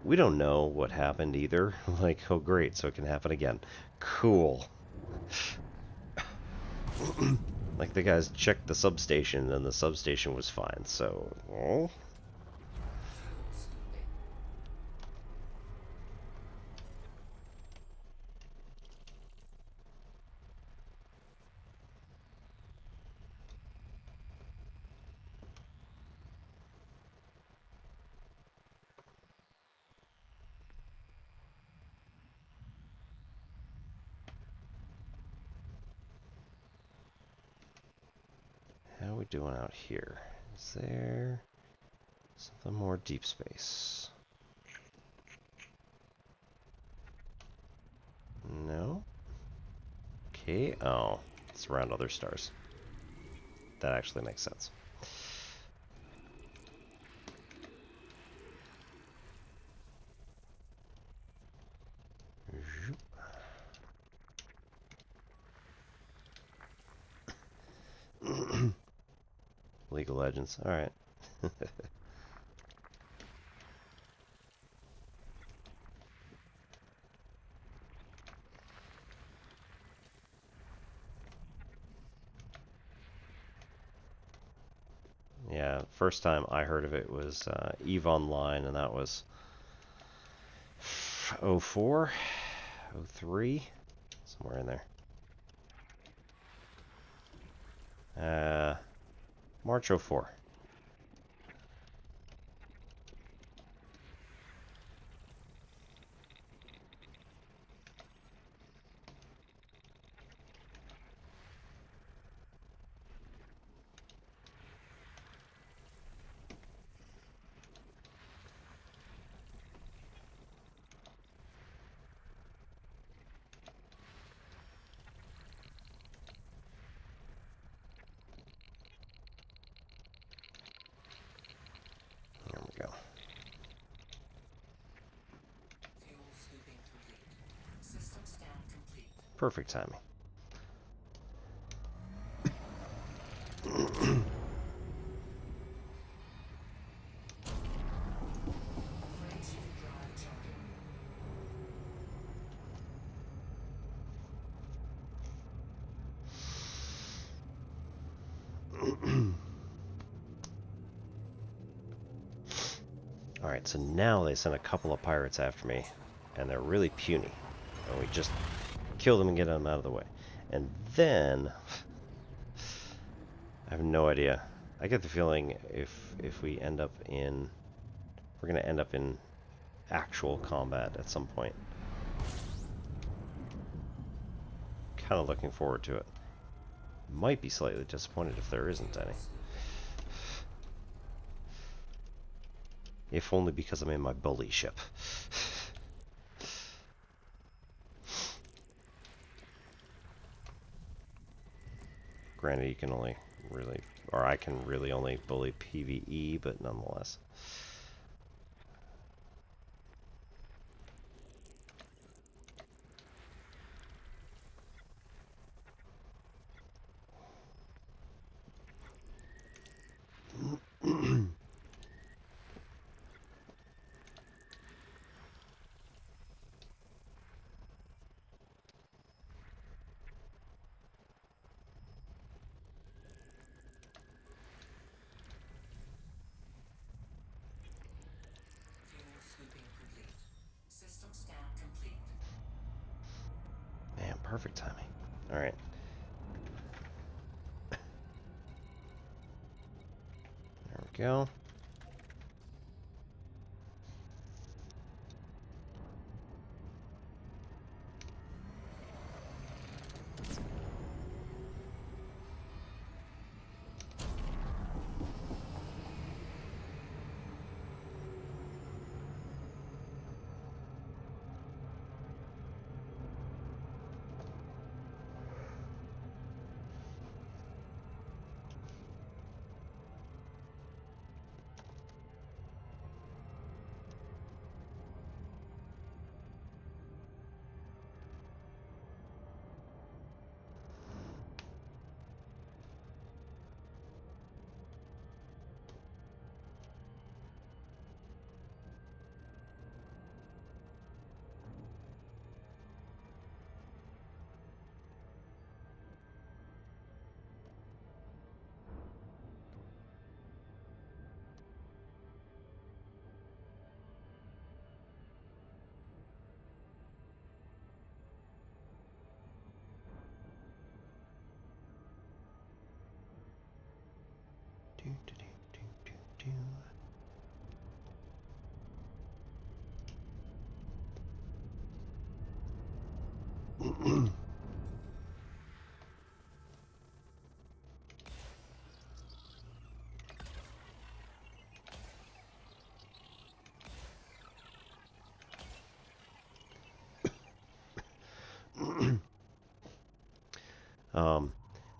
Speaker 1: we don't know what happened either. Like, oh great, so it can happen again. Cool. Like the guys checked the substation and the substation was fine, so... Oh.
Speaker 3: Fuel scooping.
Speaker 1: How are we doing out here? Is there something more deep space? No? Okay, oh, it's around other stars. That actually makes sense. League of Legends, alright. Yeah, first time I heard of it was EVE Online, and that was 04, 03, somewhere in there. March 04. There we go.
Speaker 3: Fuel scooping complete. System scan complete.
Speaker 1: Perfect timing.
Speaker 3: Crane shift drive charging.
Speaker 1: Alright, so now they sent a couple of pirates after me, and they're really puny. And we just kill them and get them out of the way. And then... I have no idea. I get the feeling if we end up in... We're going to end up in actual combat at some point. Kind of looking forward to it. Might be slightly disappointed if there isn't any. If only because I'm in my bully ship. Granted, you can only really, or I can really only bully PvE, but nonetheless.
Speaker 3: Fuel scooping complete. System scan complete.
Speaker 1: Man, perfect timing. Alright. go. Do, do, do, do, do, do.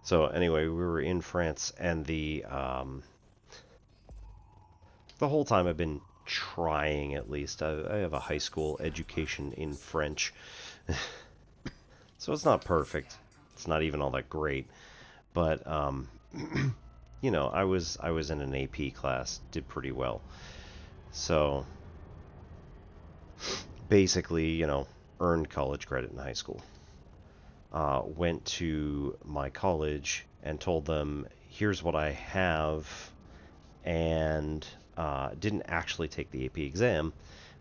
Speaker 1: So anyway, we were in France, and the whole time I've been trying, at least. I have a high school education in French, so it's not perfect. It's not even all that great, but you know, I was in an AP class, did pretty well. So basically, you know, earned college credit in high school. Went to my college and told them, here's what I have, and didn't actually take the AP exam,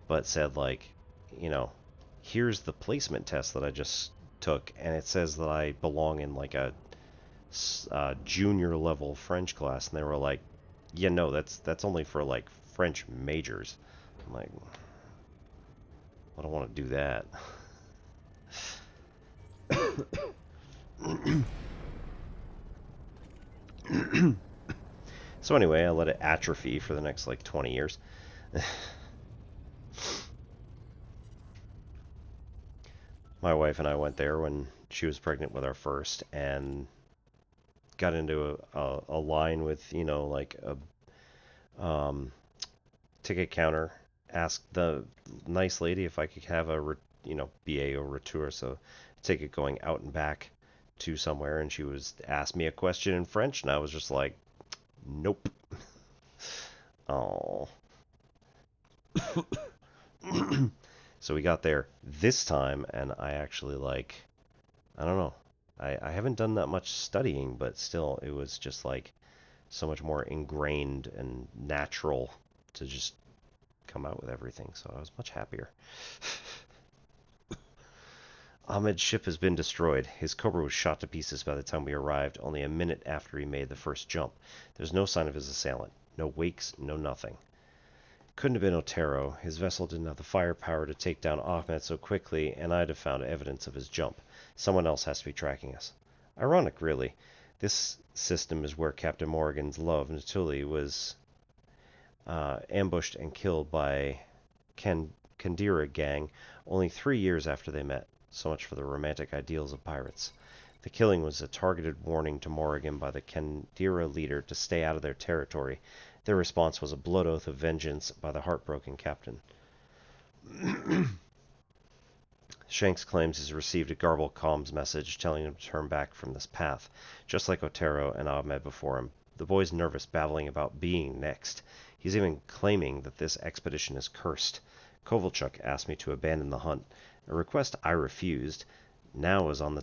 Speaker 1: but said, like, you know, here's the placement test that I just took, and it says that I belong in like a junior level French class, and they were like, yeah, no, that's only for like French majors. I'm like, I don't want to do that. So anyway, I let it atrophy for the next like 20 years. My wife and I went there when she was pregnant with our first, and got into a line with, you know, like a ticket counter. Asked the nice lady if I could have a, you know, BA or retour, so ticket going out and back to somewhere, and she was asked me a question in French, and I was just like, nope. Oh. So we got there this time, and I actually, like, I don't know. I haven't done that much studying, but still, it was just like so much more ingrained and natural to just come out with everything. So I was much happier. Ahmed's ship has been destroyed. His Cobra was shot to pieces by the time we arrived, only a minute after he made the first jump. There's no sign of his assailant. No wakes, no nothing. Couldn't have been Otero. His vessel didn't have the firepower to take down Ahmed so quickly, and I'd have found evidence of his jump. Someone else has to be tracking us. Ironic, really. This system is where Captain Morgan's love, Natuli, was ambushed and killed by Kandira gang only 3 years after they met. So much for the romantic ideals of pirates. The killing was a targeted warning to Morrigan by the Kandira leader to stay out of their territory. Their response was a blood oath of vengeance by the heartbroken captain. Shanks claims he's received a garbled comms message telling him to turn back from this path, just like Otero and Ahmed before him. The boy's nervous, babbling about being next. He's even claiming that this expedition is cursed. Kovalchuk asked me to abandon the hunt, a request I refused. Now is not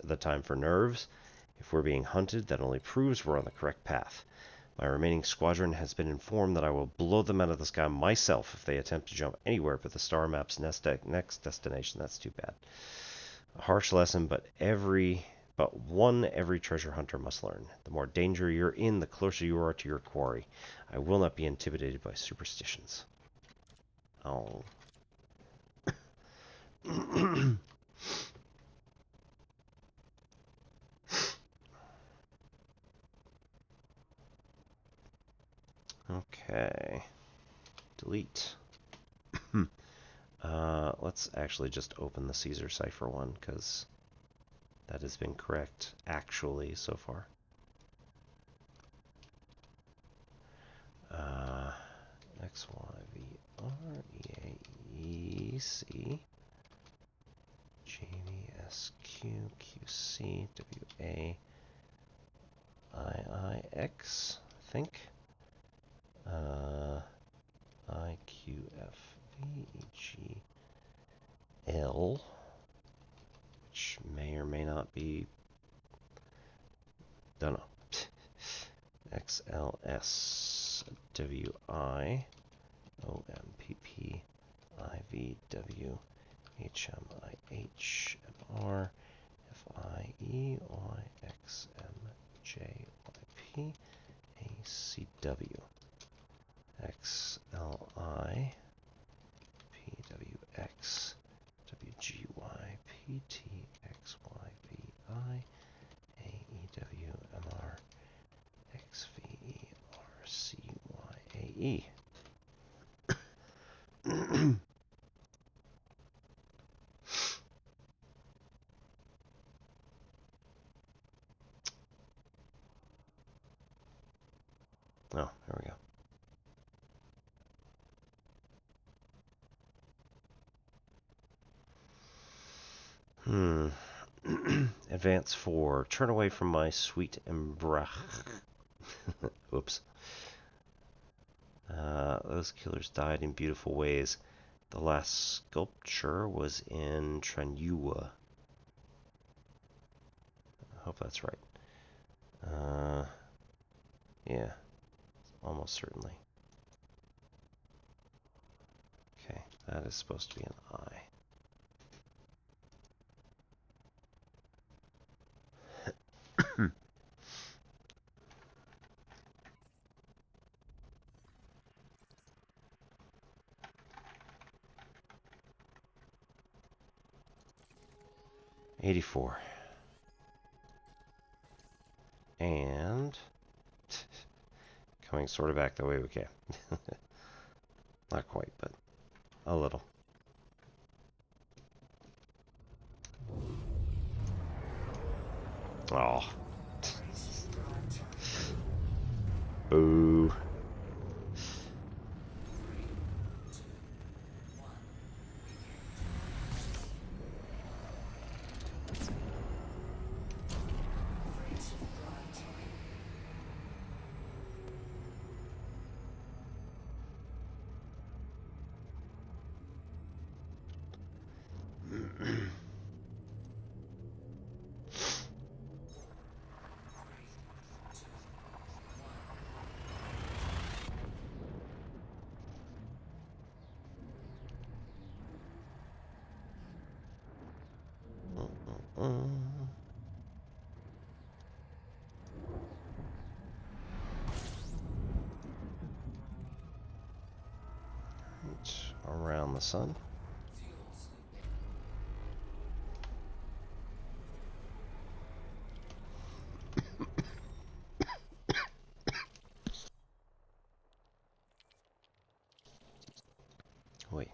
Speaker 1: the time for nerves. If we're being hunted, that only proves we're on the correct path. My remaining squadron has been informed that I will blow them out of the sky myself if they attempt to jump anywhere but the star map's next destination. That's too bad. A harsh lesson, but but one every treasure hunter must learn. The more danger you're in, the closer you are to your quarry. I will not be intimidated by superstitions. Oh. Okay. Delete. Let's actually just open the Caesar cipher one, because that has been correct, actually, so far. X, Y, V, R, E, A, E, C, Jamie, S, Q, Q, C, W, A, I, X, I think. I, Q, F, V, E, G, L, which may or may not be, don't know. X, L, S, W, I, O, M, P, P, I, V, W, H, M, I, H, M, R, F, I, E, Y, X, M, J, Y, P, A, C, W, X, L, I, P, W, X, W, G, Y, P, T, X, Y, V, I, A, E, W, M, R, X, V, E, R, C, Y, A, E. Oh, there we go. Advance 4. Turn away from my sweet embrach. Oops. Those killers died in beautiful ways. The last sculpture was in Tranua. I hope that's right. Yeah, almost certainly. Okay, that is supposed to be an I. $84. And coming sort of back the way we came. Not quite, but a little. Oh. Boo. Around the sun. Wait.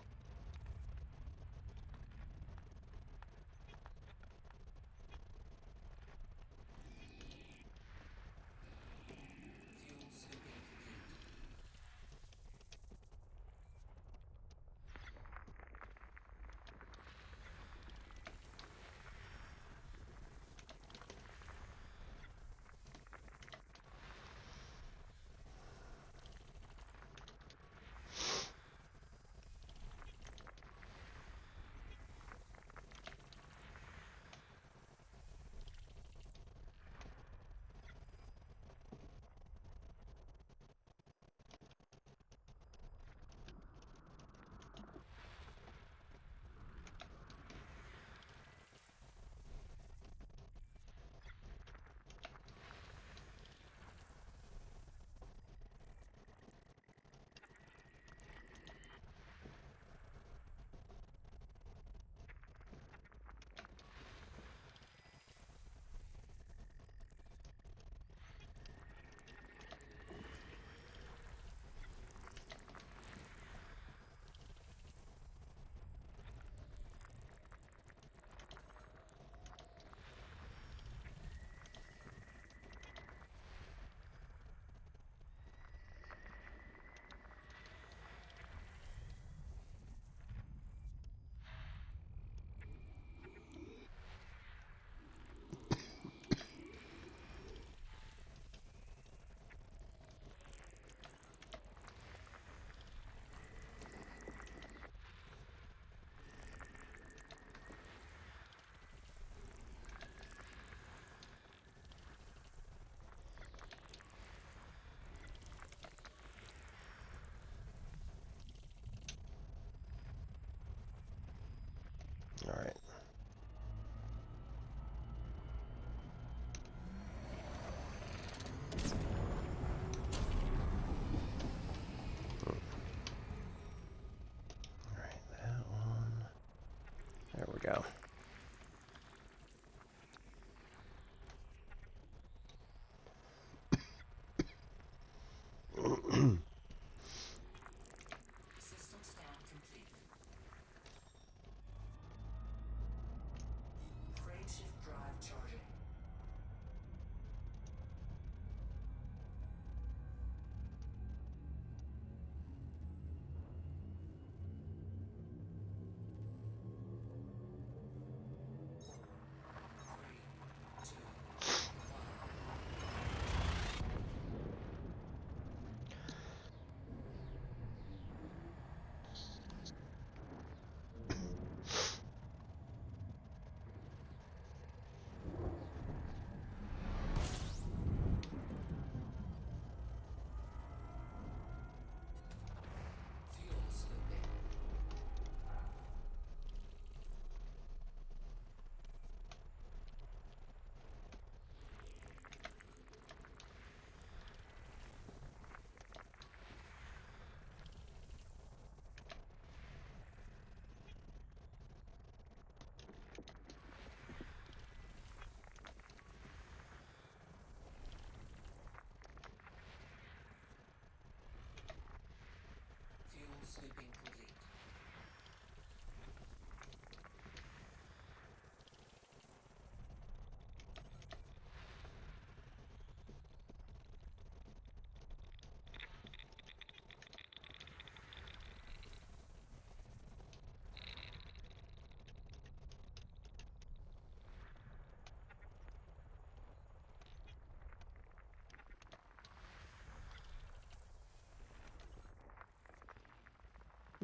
Speaker 3: scooping complete.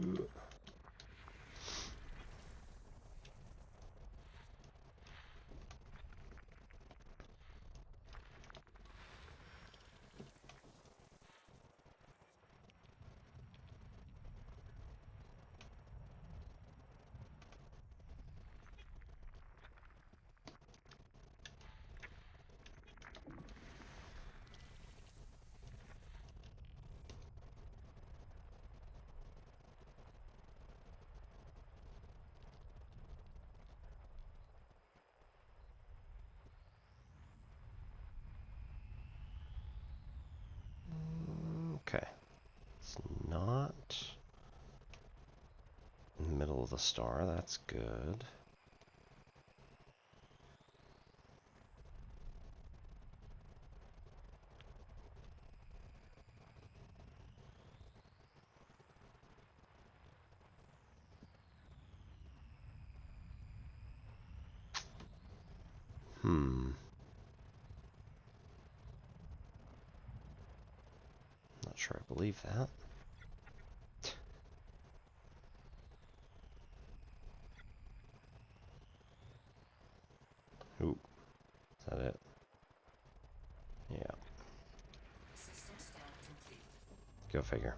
Speaker 1: Ooh. Okay. It's not in the middle of the star. That's good. Not sure I believe that. Ooh. Is that it? Yeah.
Speaker 3: System scan complete.
Speaker 1: Go figure.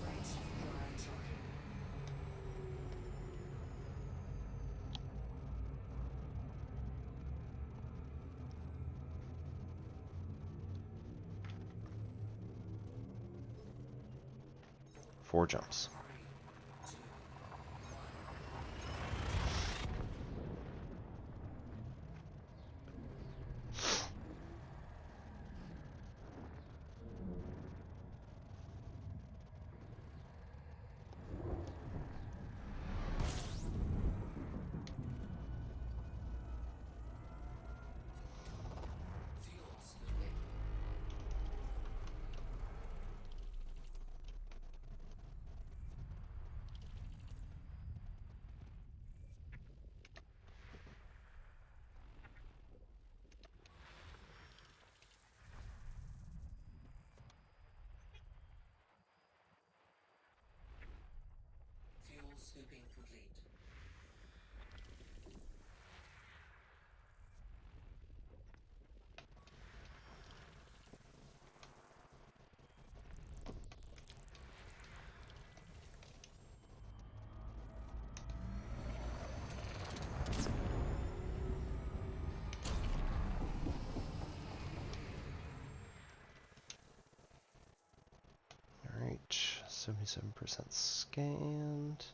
Speaker 3: Frame shift drive charging.
Speaker 1: Four jumps.
Speaker 3: 3, 2, 1. Fuel scooping. Fuel scooping complete.
Speaker 1: Alright. 77% scanned.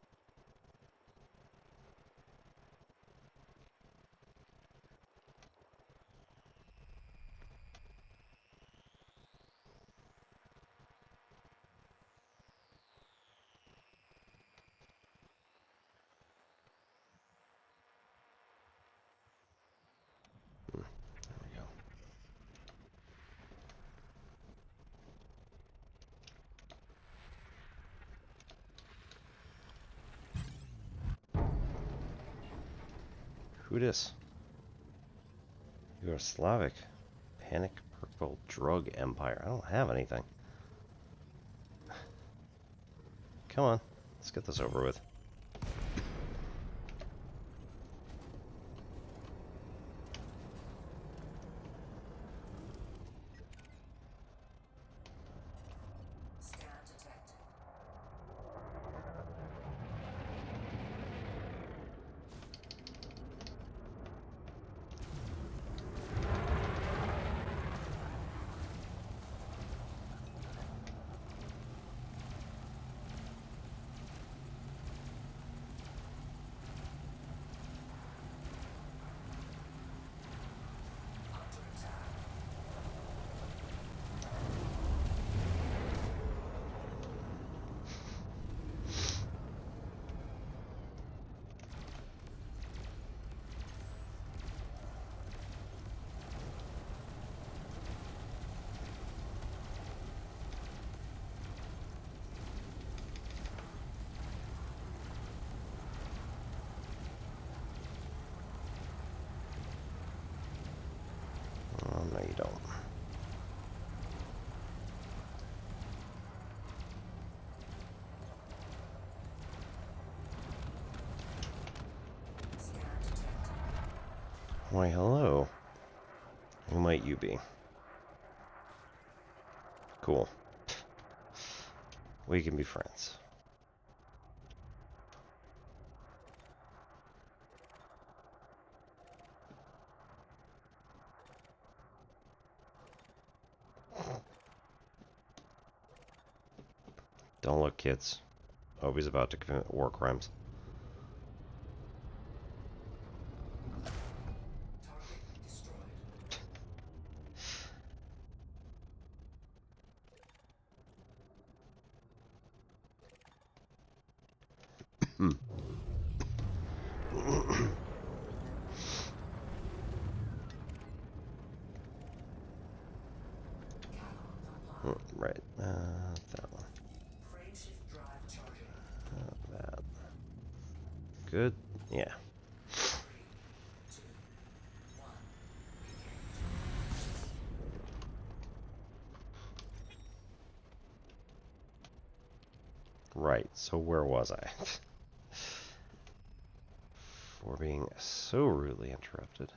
Speaker 1: There we go. Who dis? Yugoslavic. Panic Purple Drug Empire. I don't have anything. Come on. Let's get this over with.
Speaker 3: Scan detected.
Speaker 1: Why, hello. Who might you be? Cool. We can be friends. Don't look, kids. Obi's about to commit war crimes.
Speaker 3: Target destroyed.
Speaker 1: Right. That one.
Speaker 3: Frame shift drive charging.
Speaker 1: That. Good. Yeah.
Speaker 3: 3, 2, 1.
Speaker 1: Right. So where was I? For being so rudely interrupted.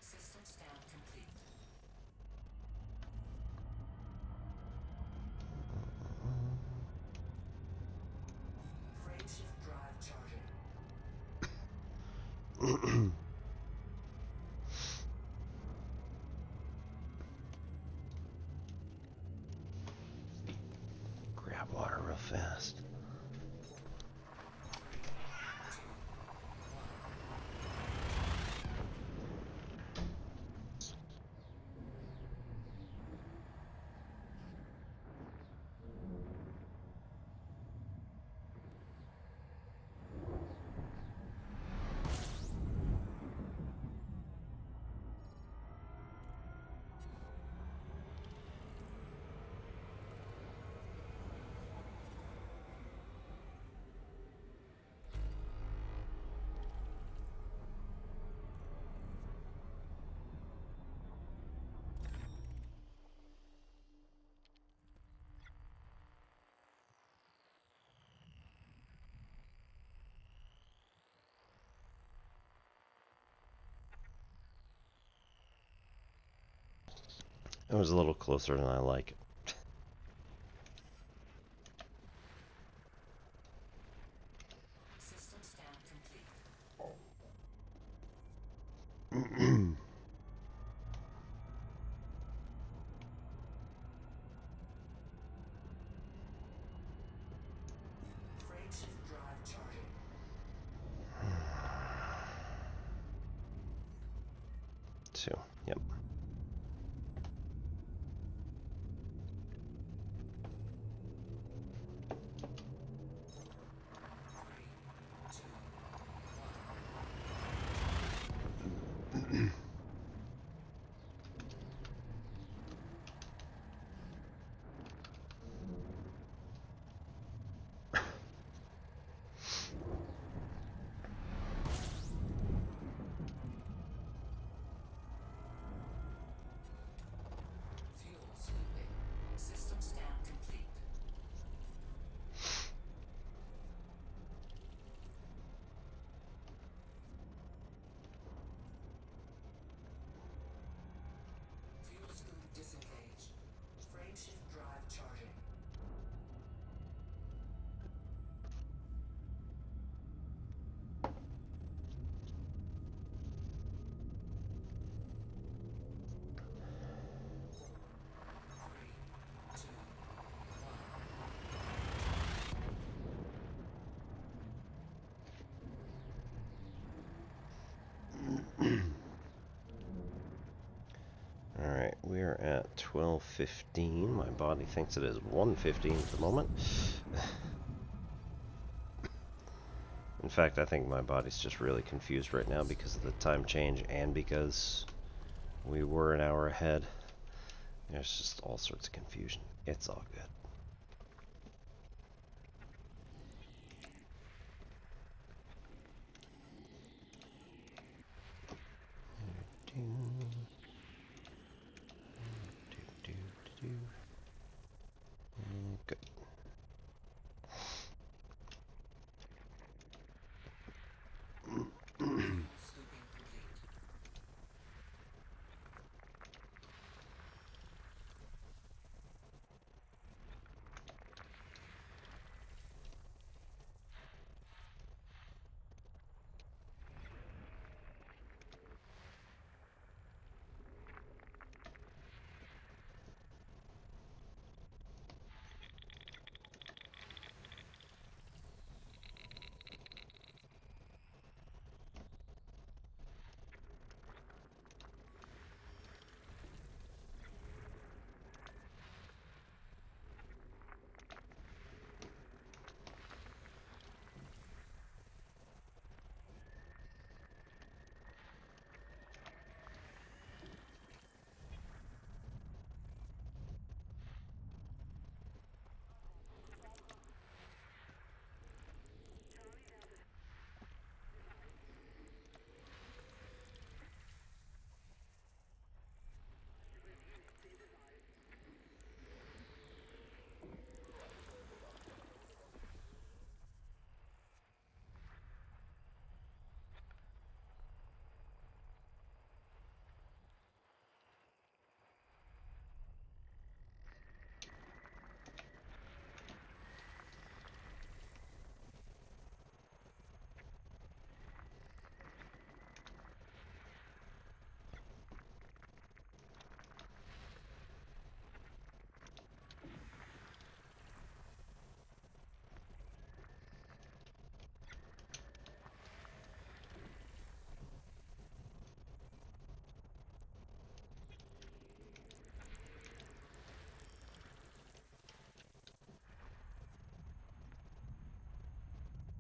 Speaker 3: System scan complete. Frame shift drive charging.
Speaker 1: Grab water real fast. It was a little closer than I like.
Speaker 3: System scan complete. Frame shift drive charging.
Speaker 1: Two. Yep. we're at 12:15. My body thinks it is 1:15 at the moment. In fact, I think my body's just really confused right now because of the time change and because we were an hour ahead. There's just all sorts of confusion. It's all good. Good.
Speaker 3: Scooping complete.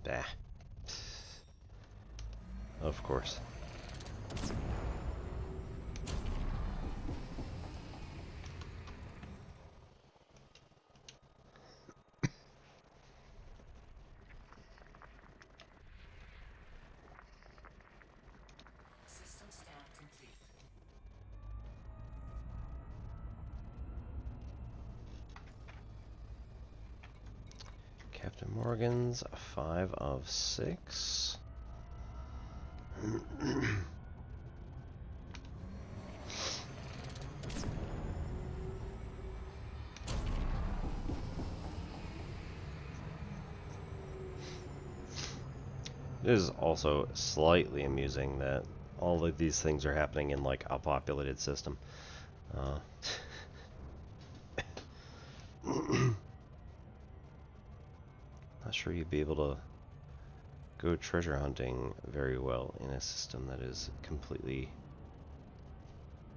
Speaker 1: Bah. Of course.
Speaker 3: System scan complete.
Speaker 1: Captain Morgan's 5 of 6. It is also slightly amusing that all of these things are happening in like a populated system. Not sure you'd be able to go treasure hunting very well in a system that is completely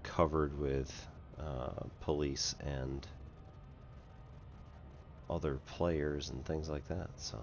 Speaker 1: covered with police and other players and things like that, so...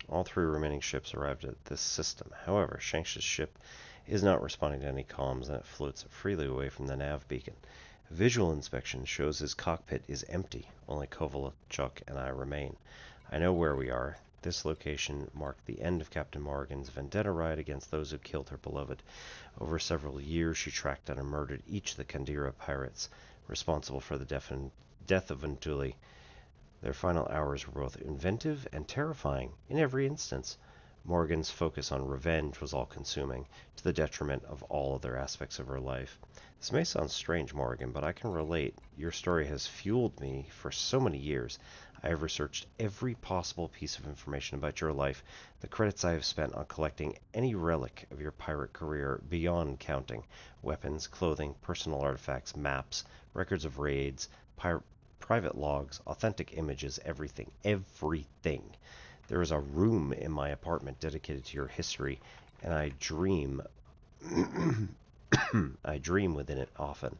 Speaker 1: All 3 remaining ships arrived at this system. However, Shanks' ship is not responding to any comms, and it floats freely away from the nav beacon. Visual inspection shows his cockpit is empty. Only Kovalchuk and I remain. I know where we are. This location marked the end of Captain Morrigan's vendetta ride against those who killed her beloved. Over several years, she tracked down and murdered each of the Kandira pirates responsible for the death of Ventuli. Their final hours were both inventive and terrifying in every instance. Morrigan's focus on revenge was all-consuming, to the detriment of all other aspects of her life. This may sound strange, Morrigan, but I can relate. Your story has fueled me for so many years. I have researched every possible piece of information about your life, the credits I have spent on collecting any relic of your pirate career beyond counting. Weapons, clothing, personal artifacts, maps, records of raids, private logs, authentic images, everything. Everything. There is a room in my apartment dedicated to your history, and I dream I dream within it often.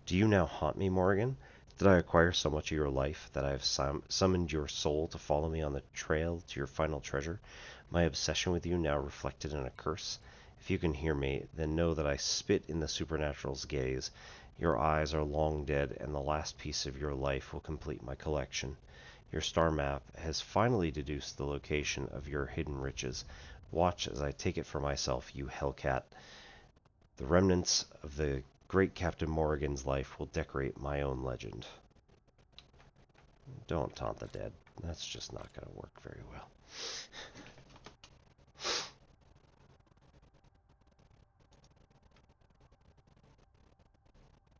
Speaker 1: Do you now haunt me, Morrigan? Did I acquire so much of your life that I have summoned your soul to follow me on the trail to your final treasure? My obsession with you now reflected in a curse? If you can hear me, then know that I spit in the Supernatural's gaze. Your eyes are long dead, and the last piece of your life will complete my collection. Your star map has finally deduced the location of your hidden riches. Watch as I take it for myself, you hellcat. The remnants of the great Captain Morrigan's life will decorate my own legend. Don't taunt the dead. That's just not going to work very well.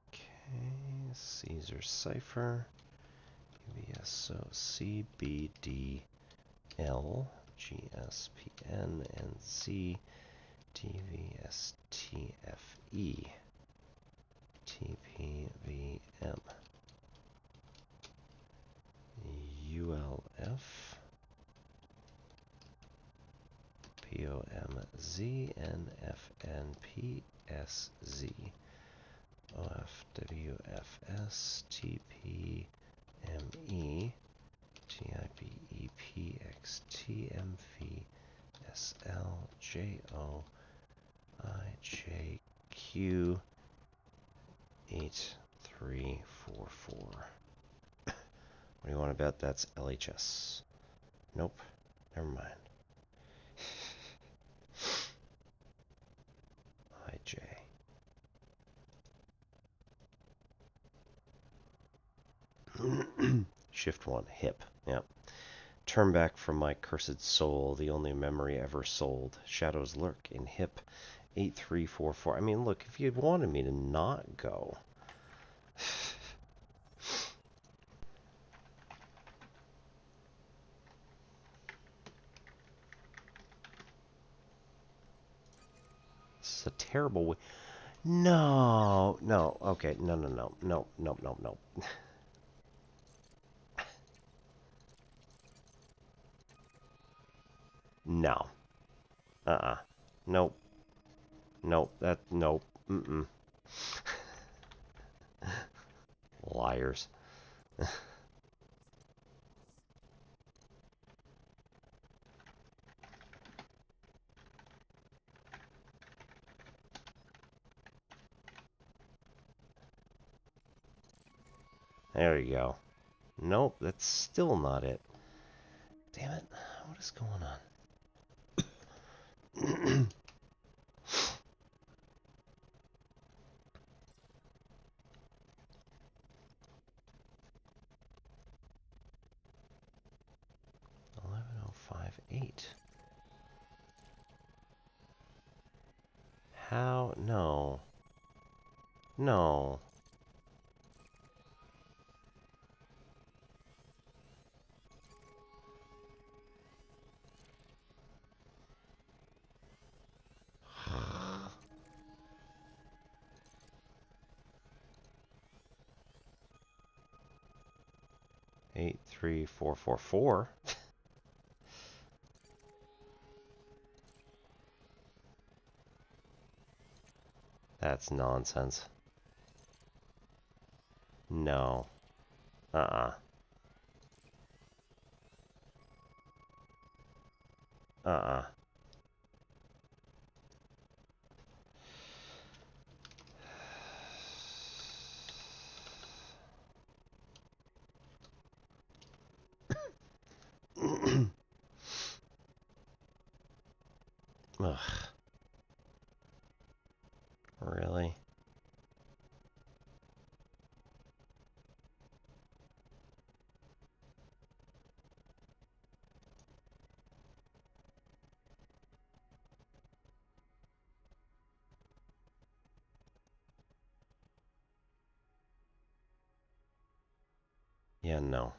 Speaker 1: Okay, Caesar Cipher. UBSO CBDL GSPN and C DVSTFE TPVM ULF POMZ NFNPSZ OFWFS TPME TIPEXTMVSLJOIJQ 8344. What do you want to bet? That's LHS. Nope. Never mind. IJ. Shift 1. Hip. Yep. Turn back from my cursed soul, the only memory ever sold. Shadows lurk in hip 8344. I mean, look, if you'd wanted me to not go. This is a terrible way. No, no, okay, no, no, no, no, no, no, no. No. Nope. Nope, nope. Mm-mm. Liars. There you go. Nope, that's still not it. Damn it. What is going on? 11058. How? No. No. Eight, 3, 4, 4, 4. That's nonsense. No. Uh-uh. Ugh. Really? Yeah, no.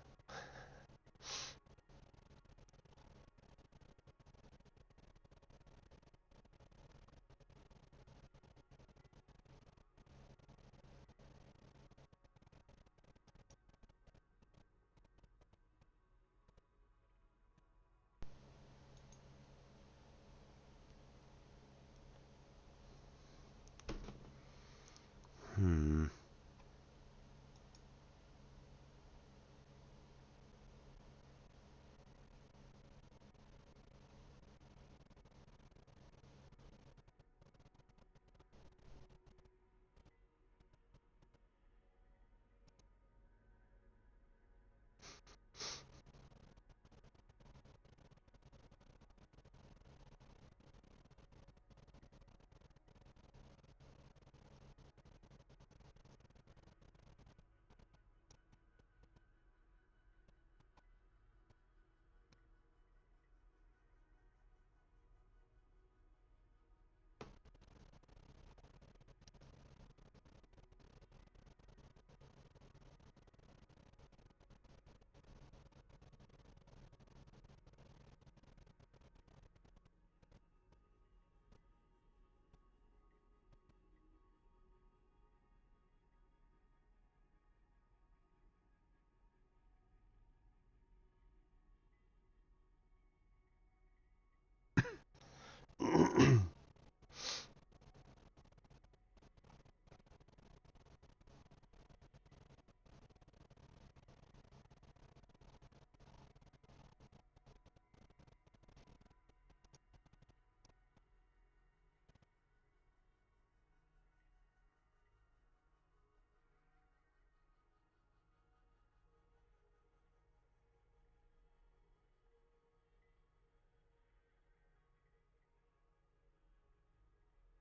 Speaker 1: Hmm.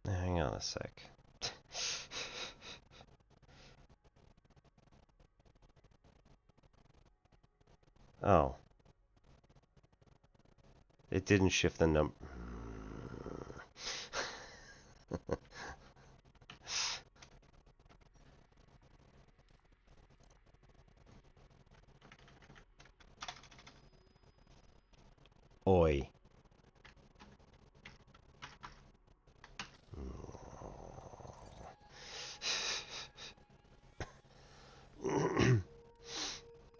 Speaker 1: Hang on a sec. Oh. It didn't shift the number. Oi.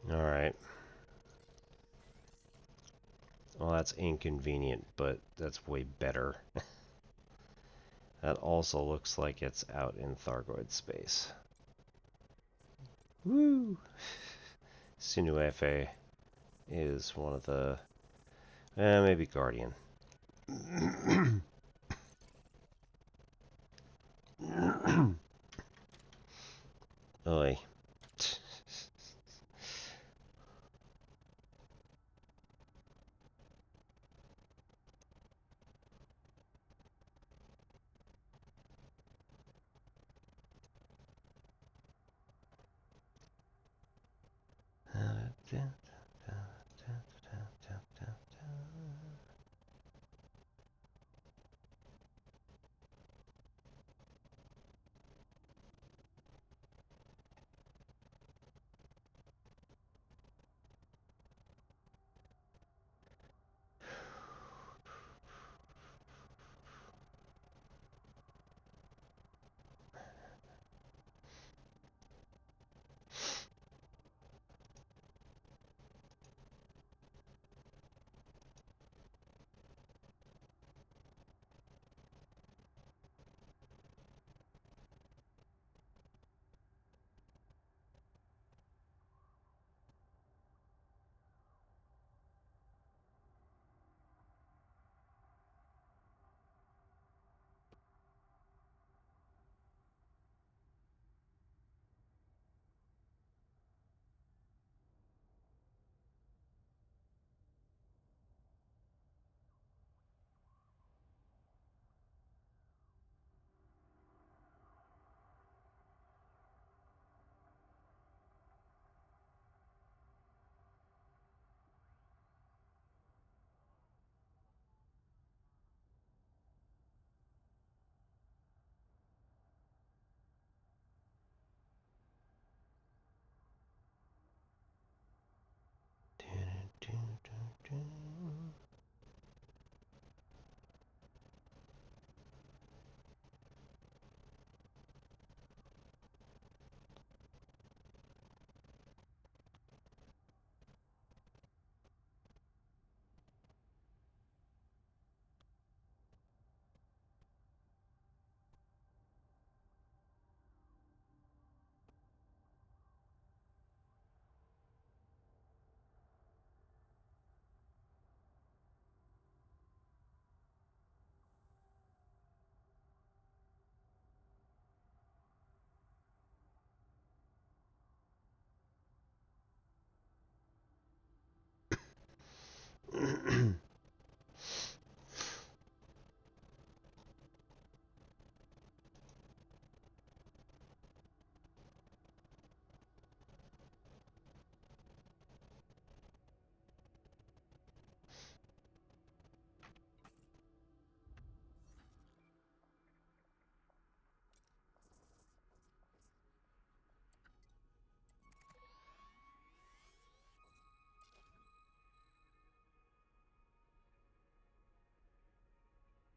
Speaker 1: Alright. Well, that's inconvenient, but that's way better. That also looks like it's out in Thargoid space. Woo! Sinuefe is one of the... maybe Guardian. Oi.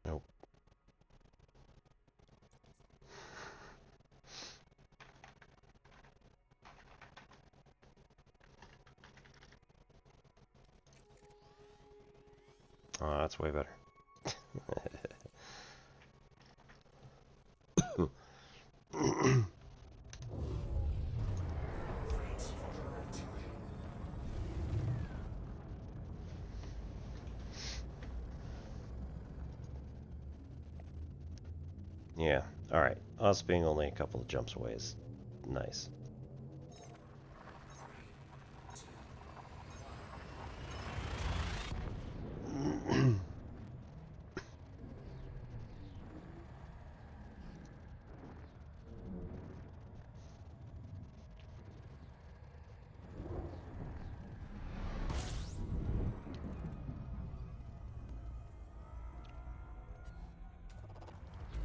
Speaker 1: Nope. Oh, that's way better. Yeah, alright. Us being only a couple of jumps away is nice.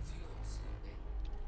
Speaker 3: Fuel scooping. Fuel scooping complete.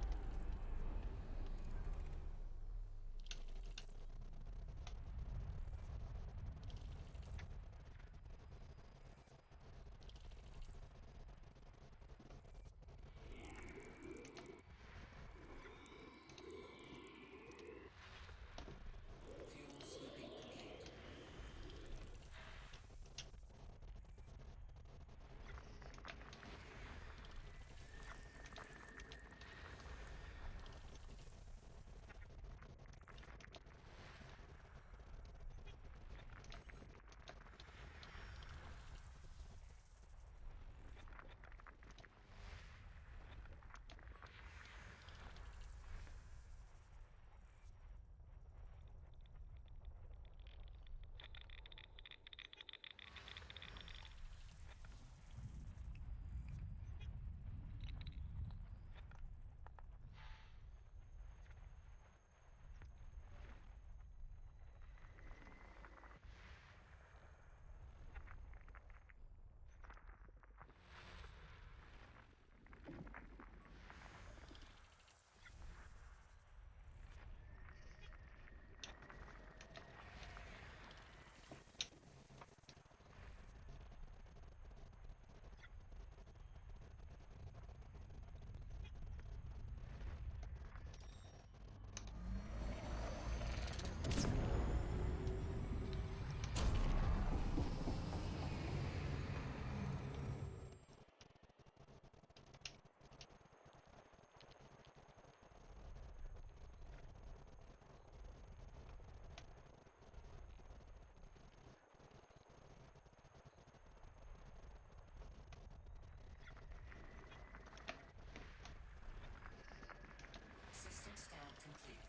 Speaker 3: System scan complete.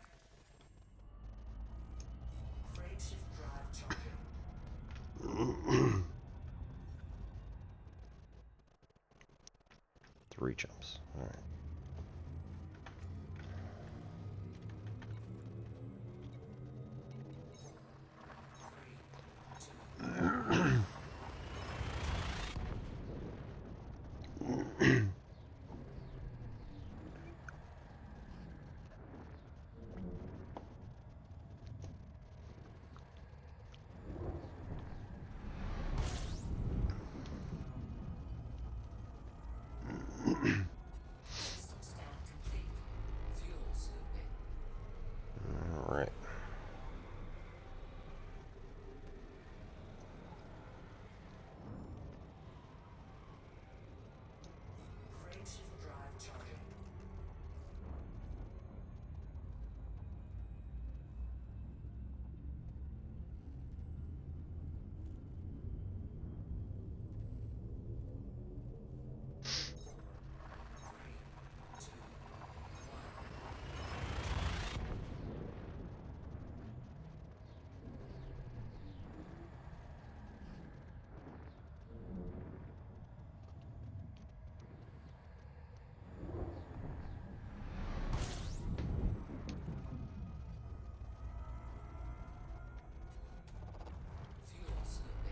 Speaker 3: Frame shift drive charging.
Speaker 1: 3 jumps. Alright.
Speaker 3: System scan complete. Fuel scooping.
Speaker 1: Alright.
Speaker 3: Frameshift drive charging. Three, two, fuel scooping.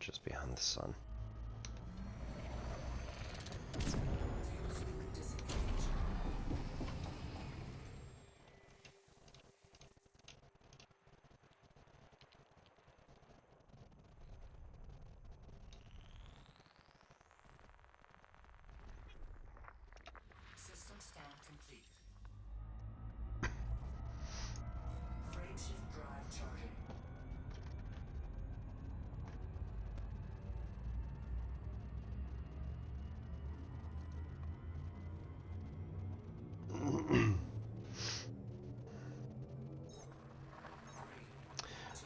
Speaker 1: Just behind the sun.
Speaker 3: Fuel scoop disengaged. System scan complete. Frameshift drive charging.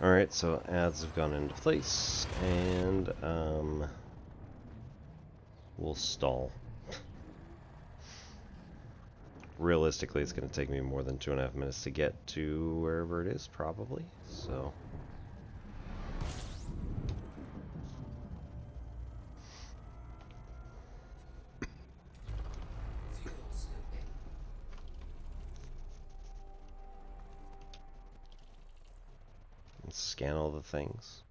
Speaker 1: Alright, so ads have gone into place, and we'll stall. Realistically, it's going to take me more than 2.5 minutes to get to wherever it is, probably, so...
Speaker 3: Fuel scooping.
Speaker 1: Let's scan all the things.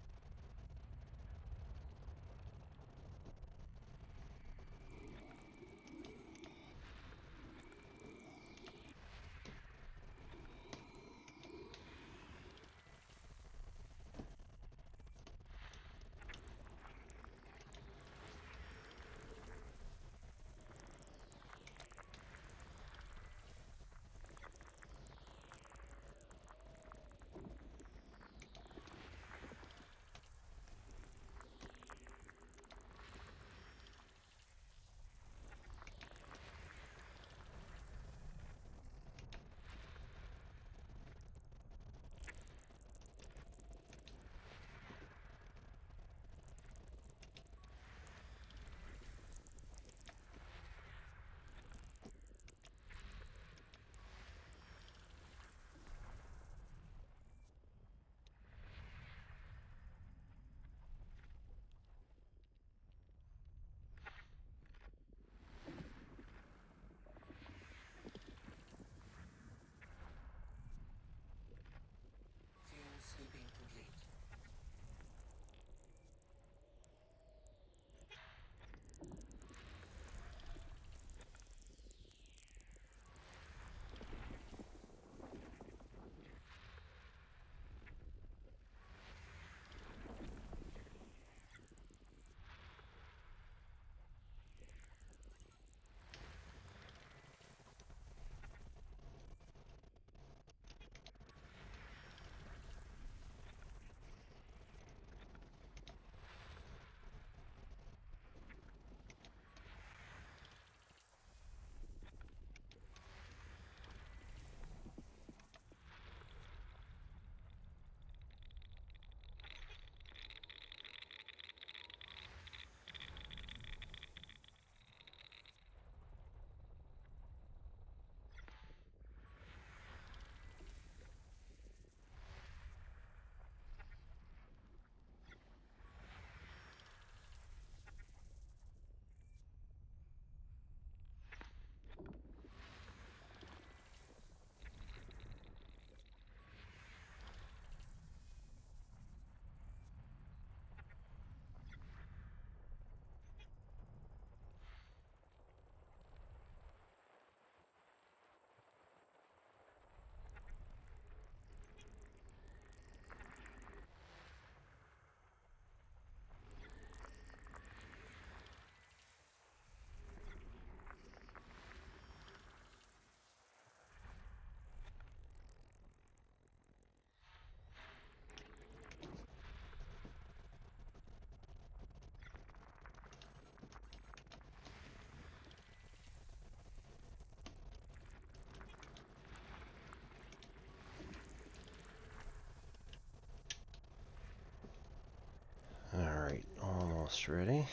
Speaker 1: Almost ready.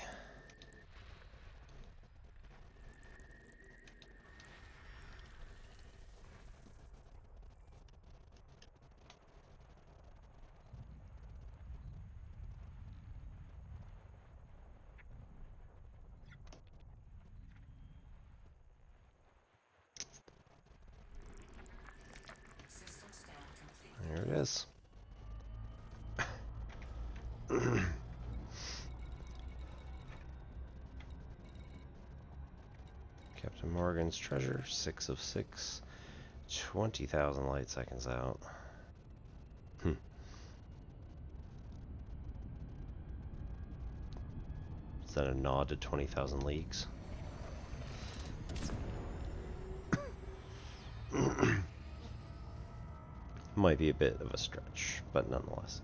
Speaker 3: System scan complete.
Speaker 1: There it is. Captain Morgan's treasure, 6 of 6, 20,000 light seconds out. Is that a nod to 20,000 leagues? Might be a bit of a stretch, but nonetheless.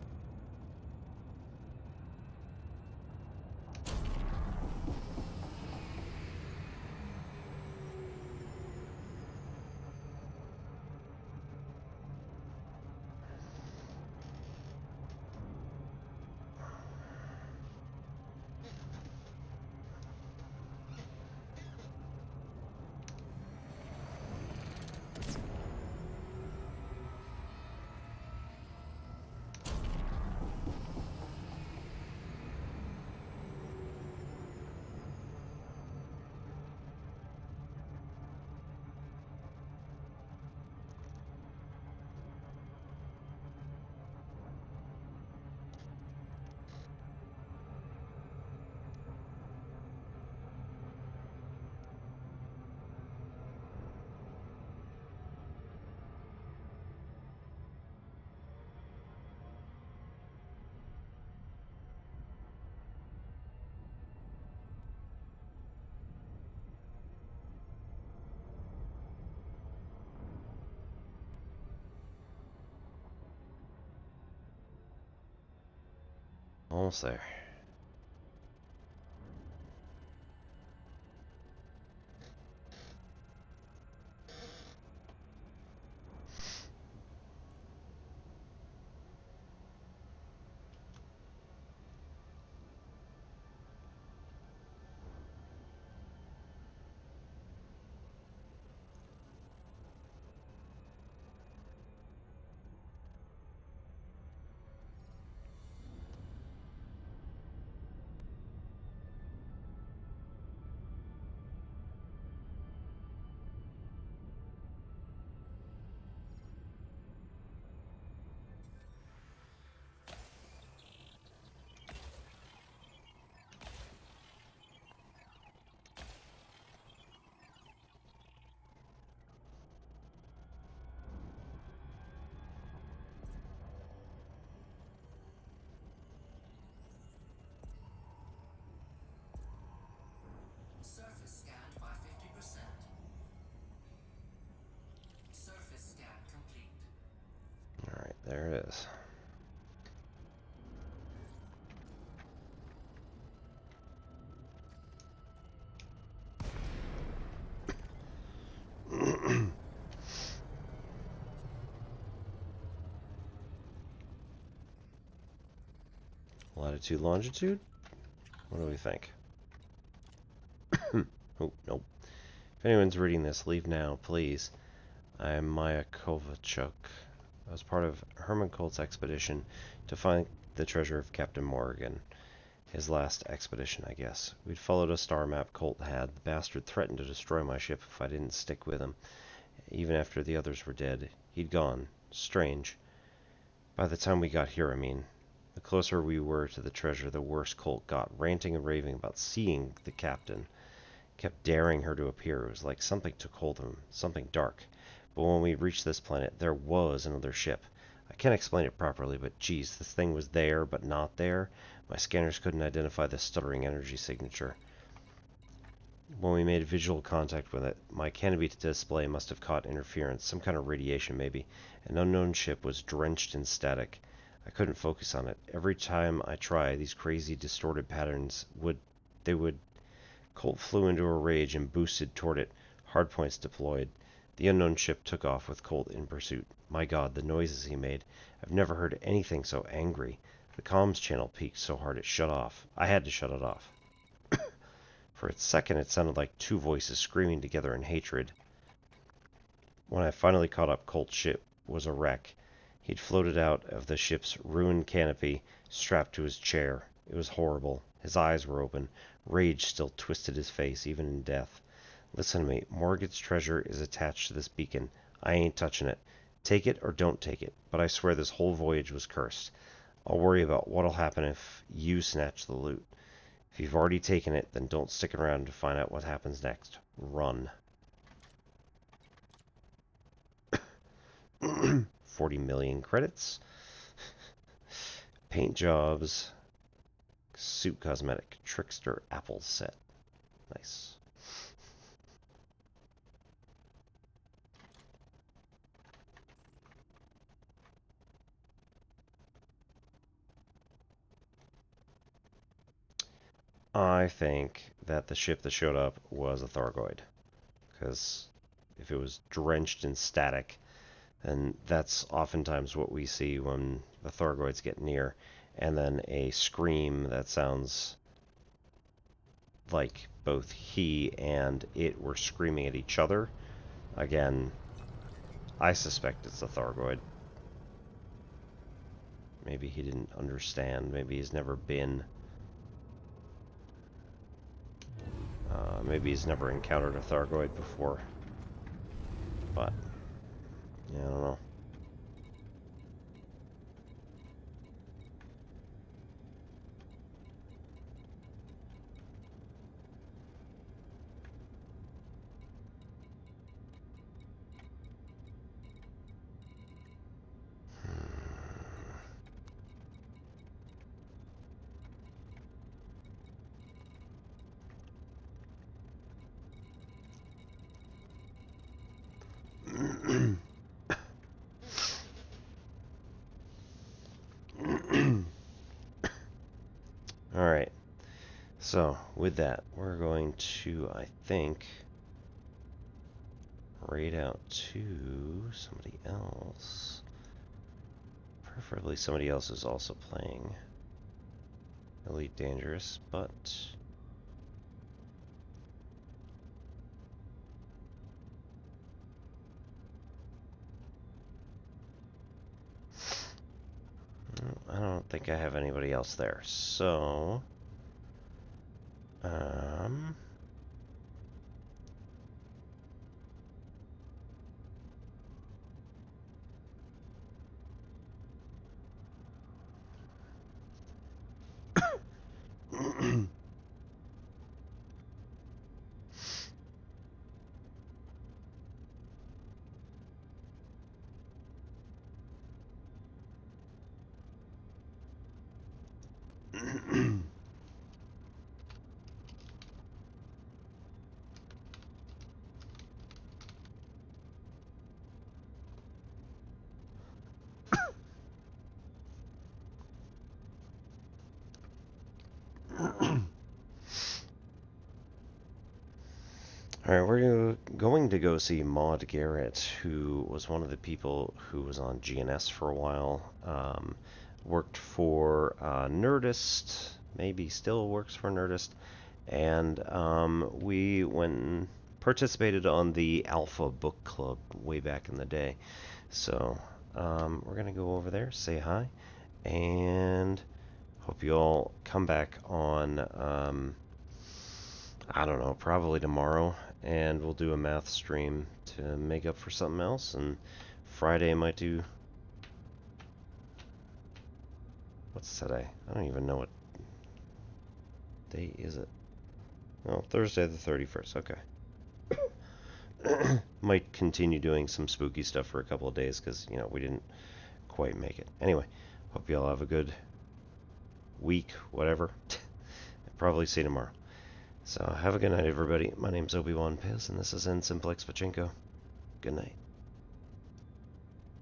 Speaker 1: Almost there.
Speaker 3: Surface scanned by 50%. Surface scan complete.
Speaker 1: Alright, there it is. Latitude, longitude? What do we think? Oh, nope. If anyone's reading this, leave now, please. I am Maya Kovalchuk. I was part of Herman Colt's expedition to find the treasure of Captain Morgan. His last expedition, I guess. We'd followed a star map Colt had. The bastard threatened to destroy my ship if I didn't stick with him. Even after the others were dead. He'd gone. Strange. By the time we got here, I mean. The closer we were to the treasure, the worse Colt got, ranting and raving about seeing the captain. Kept daring her to appear. It was like something took hold of him, something dark. But when we reached this planet, there was another ship. I can't explain it properly, but geez, this thing was there, but not there. My scanners couldn't identify the stuttering energy signature. When we made visual contact with it, my canopy display must have caught interference, some kind of radiation maybe. An unknown ship was drenched in static. I couldn't focus on it. Every time I tried, these crazy distorted patterns would... Colt flew into a rage and boosted toward it, hardpoints deployed. The unknown ship took off with Colt in pursuit. My God, the noises he made. I've never heard anything so angry. The comms channel peaked so hard it shut off. I had to shut it off. For a second, it sounded like two voices screaming together in hatred. When I finally caught up, Colt's ship was a wreck. He'd floated out of the ship's ruined canopy, strapped to his chair. It was horrible. His eyes were open. Rage still twisted his face, even in death. Listen to me. Morgate's treasure is attached to this beacon. I ain't touching it. Take it or don't take it, but I swear this whole voyage was cursed. I'll worry about what'll happen if you snatch the loot. If you've already taken it, then don't stick around to find out what happens next. Run. 40 million credits. Paint jobs. Suit cosmetic. Trickster Apple set. Nice. I think that the ship that showed up was a Thargoid. Because if it was drenched in static, then that's oftentimes what we see when the Thargoids get near. And then a scream that sounds like both he and it were screaming at each other. Again, I suspect it's a Thargoid. Maybe he didn't understand. Maybe he's never been... maybe he's never encountered a Thargoid before. But, yeah, I don't know. Alright, so with that, we're going to, I think, raid out to somebody else. Preferably somebody else who's also playing Elite Dangerous, but... I don't think I have anybody else there, so... Alright, we're going to go see Maud Garrett, who was one of the people who was on GNS for a while. Worked for Nerdist, maybe still works for Nerdist. And we went and participated on the Alpha Book Club way back in the day. So we're going to go over there, say hi, and hope you all come back on... I don't know, probably tomorrow, and we'll do a math stream to make up for something else, and Friday I might do... What's today? I don't even know what day is it. Oh, Thursday the 31st, okay. Might continue doing some spooky stuff for a couple of days, because, you know, we didn't quite make it. Anyway, hope you all have a good week, whatever. Probably see you tomorrow. So, have a good night, everybody. My name's Obi-Wan Piz, and this is N Simplex Pachinko. Good night.